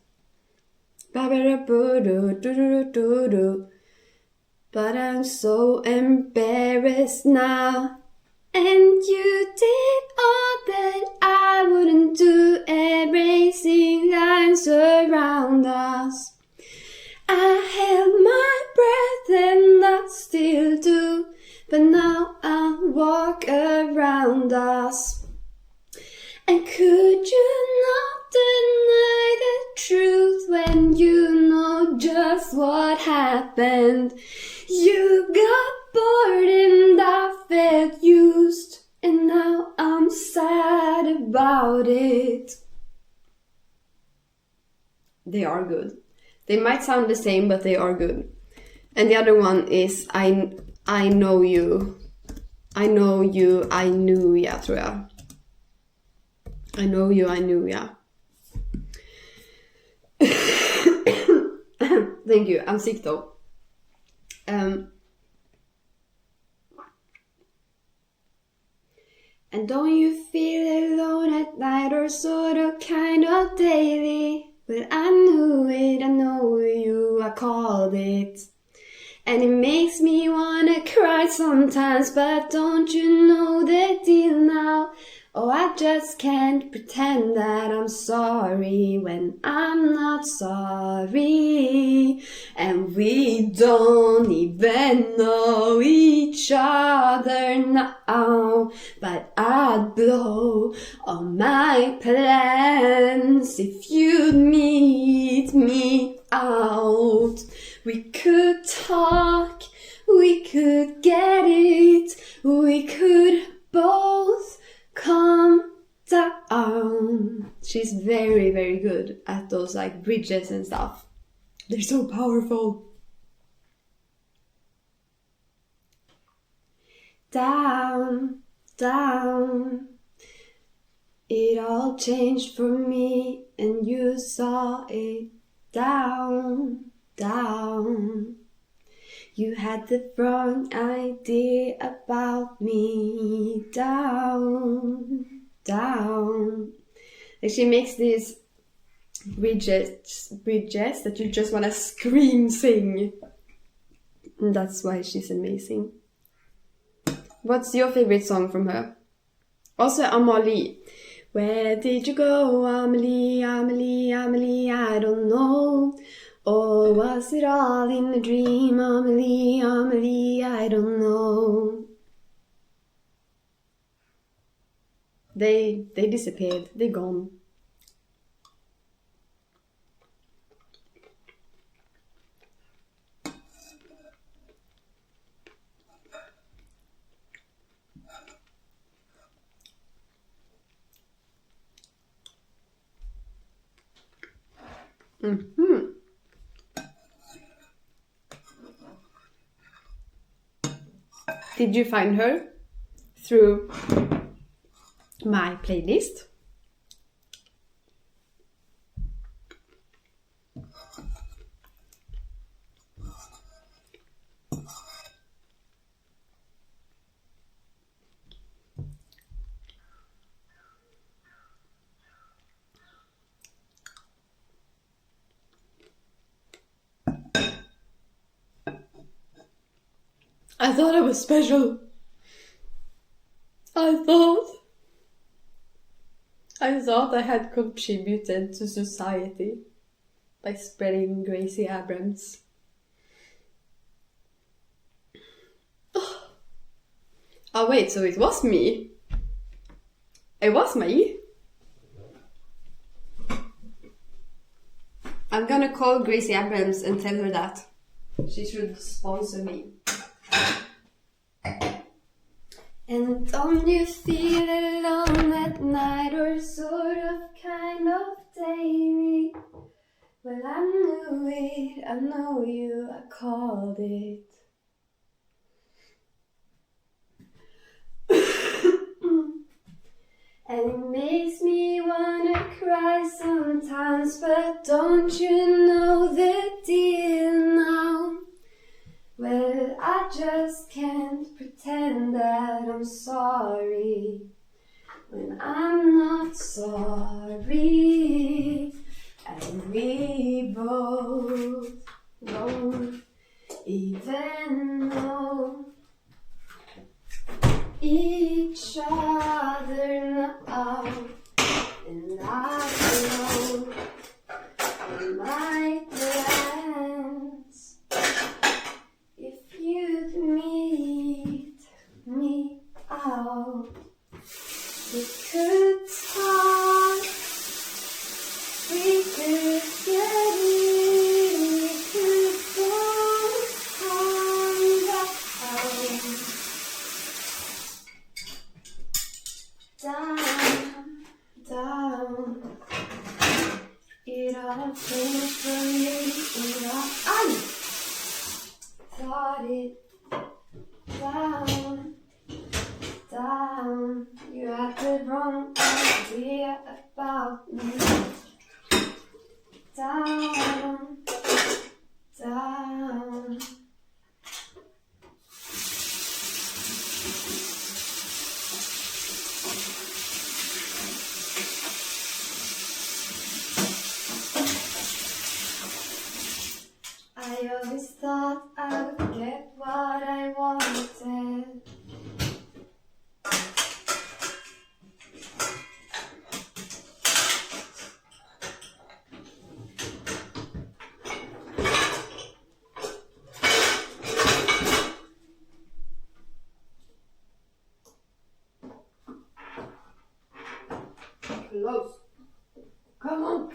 But I'm so embarrassed now And you did all that I wouldn't do, erasing lines around us. I held my breath and I still do, but now I'll walk around us. And could you not deny the truth when you know just what happened? You got bored and I felt used, and now I'm sad about it. They are good. They might sound the same, but they are good. And the other one is I know you. I know you, I knew ya, tror jag. I know you, I knew ya. Thank you. I'm sick though. And don't you feel alone at night or sort of kind of daily? Well, I knew it, I know you, I called it. And it makes me wanna cry sometimes, but don't you know the deal now? Oh, I just can't pretend that I'm sorry when I'm not sorry. And we don't even know each other now, but I'd blow all my plans if you'd meet me out. We could talk, we could get it, we could both calm down. She's very, very good at those like bridges and stuff. They're so powerful. Down, down. It all changed for me and you saw it. Down, down. You had the wrong idea about me. Down, down. Like she makes these bridges that you just want to scream sing. And that's why she's amazing. What's your favorite song from her? Also Amelie. Where did you go, Amelie, Amelie, Amelie? I don't know. Or was it all in a dream, Amelie, Amelie? I don't know. They disappeared. They're gone. Mm-hmm. Did you find her through my playlist? I thought I was special. I thought I had contributed to society by spreading Gracie Abrams. Oh wait, so it was me. It was me. I'm gonna call Gracie Abrams and tell her that she should sponsor me. And don't you feel alone at night or sort of kind of daily? Well, I knew it, I know you, I called it. And it makes me wanna cry sometimes, but don't you know the deal now? Well, I just can't pretend that I'm sorry when I'm not sorry. And we both won't even know each other now, and I know my plans. If you'd meet me out, we could start, we could get in, we could don't come back down, down. It all came from me, it all thought it down, down. You had the wrong idea about me. Down, down. I always thought I would get what I wanted. Close. Come on.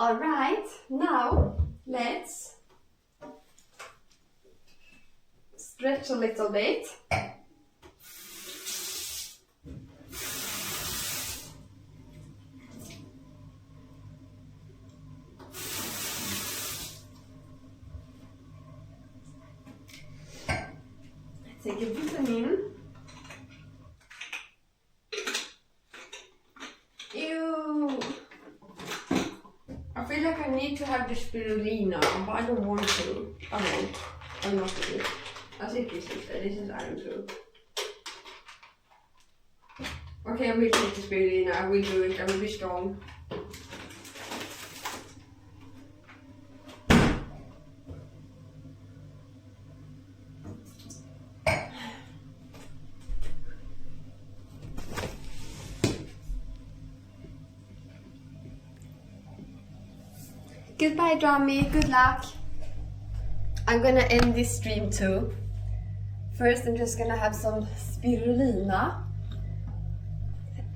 Alright, now let's stretch a little bit. Take a vitamin. Ew! I feel like I need to have the spirulina, but I don't want to. I won't. I'm not going to. I think this instead. This is iron too. Okay, I will take the spirulina. I will do it. I will be strong. Goodbye, Drummy. Good luck. I'm gonna end this stream too. First, I'm just gonna have some spirulina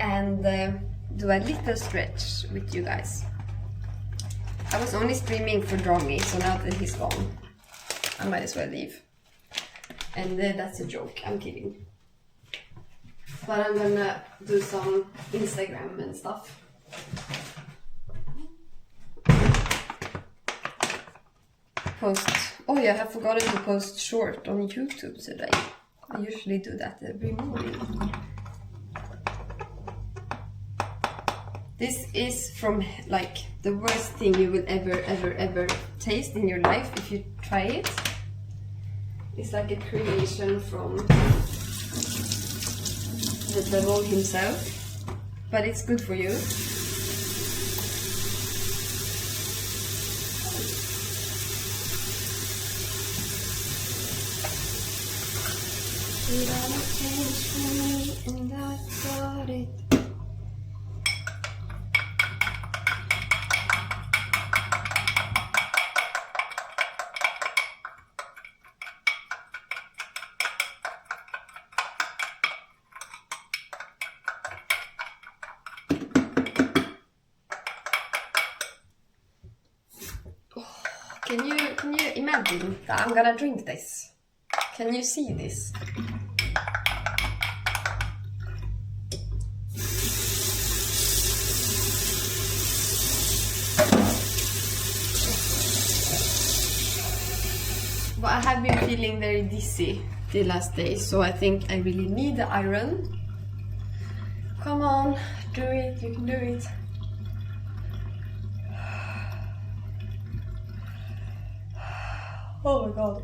and do a little stretch with you guys. I was only streaming for Drummy, so now that he's gone, I might as well leave. And that's a joke. I'm kidding. But I'm gonna do some Instagram and stuff. Post. Oh yeah, I have forgotten to post short on YouTube today. I usually do that every morning. This is from like the worst thing you will ever taste in your life if you try it. It's like a creation from the devil himself, but it's good for you. It all changed for me and I thought it. Oh, can you imagine that I'm gonna drink this? Can you see this? have been feeling very dizzy the last days, so I think I really need the iron. Come on, do it, you can do it. Oh my god.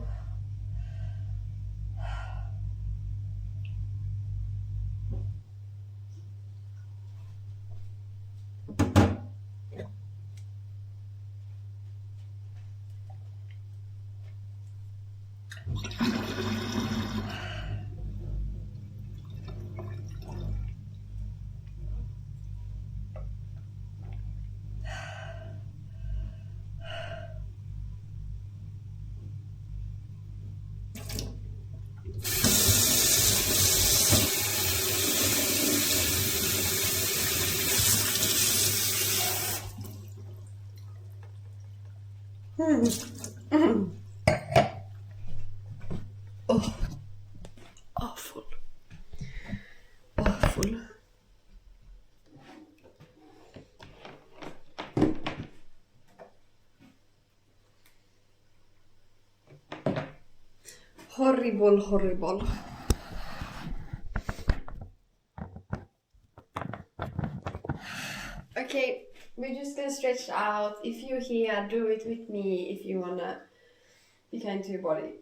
Oh, awful. Awful. Horrible, horrible. Okay, we're just gonna stretch out. If you're here, do it with me if you wanna be kind to your body.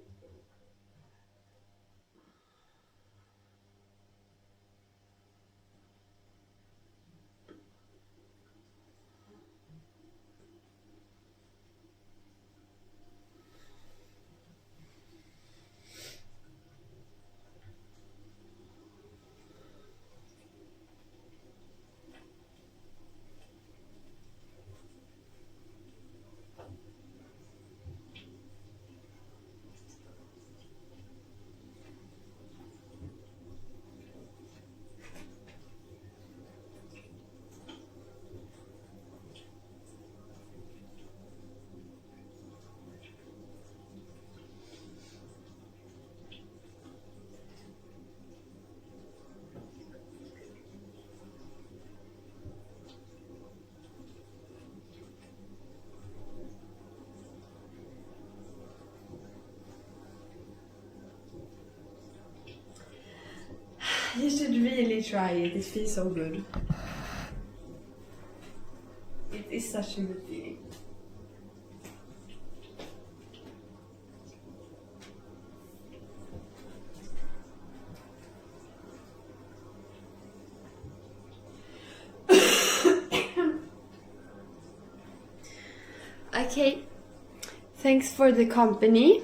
You should really try it, it feels so good. It is such a good feeling. Okay, thanks for the company.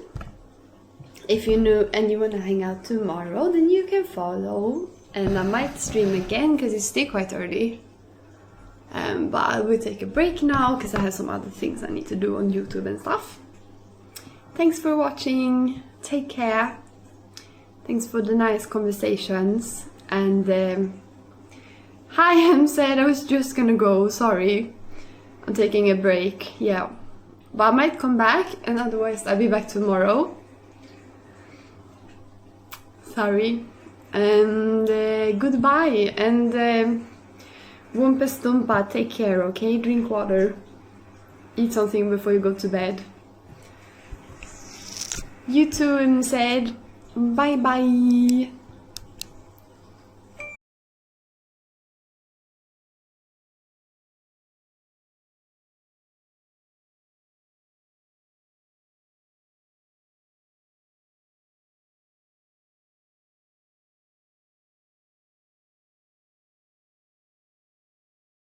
If you know and you want to hang out tomorrow, then you can follow, and I might stream again because it's still quite early. But I will take a break now because I have some other things I need to do on YouTube and stuff. Thanks for watching, take care. Thanks for the nice conversations, and hi, Em said I was just gonna go, sorry. I'm taking a break, yeah. But I might come back, and otherwise I'll be back tomorrow. Sorry. And goodbye. And Wumpa Stumpa, take care, okay? Drink water. Eat something before you go to bed. You too, said bye bye.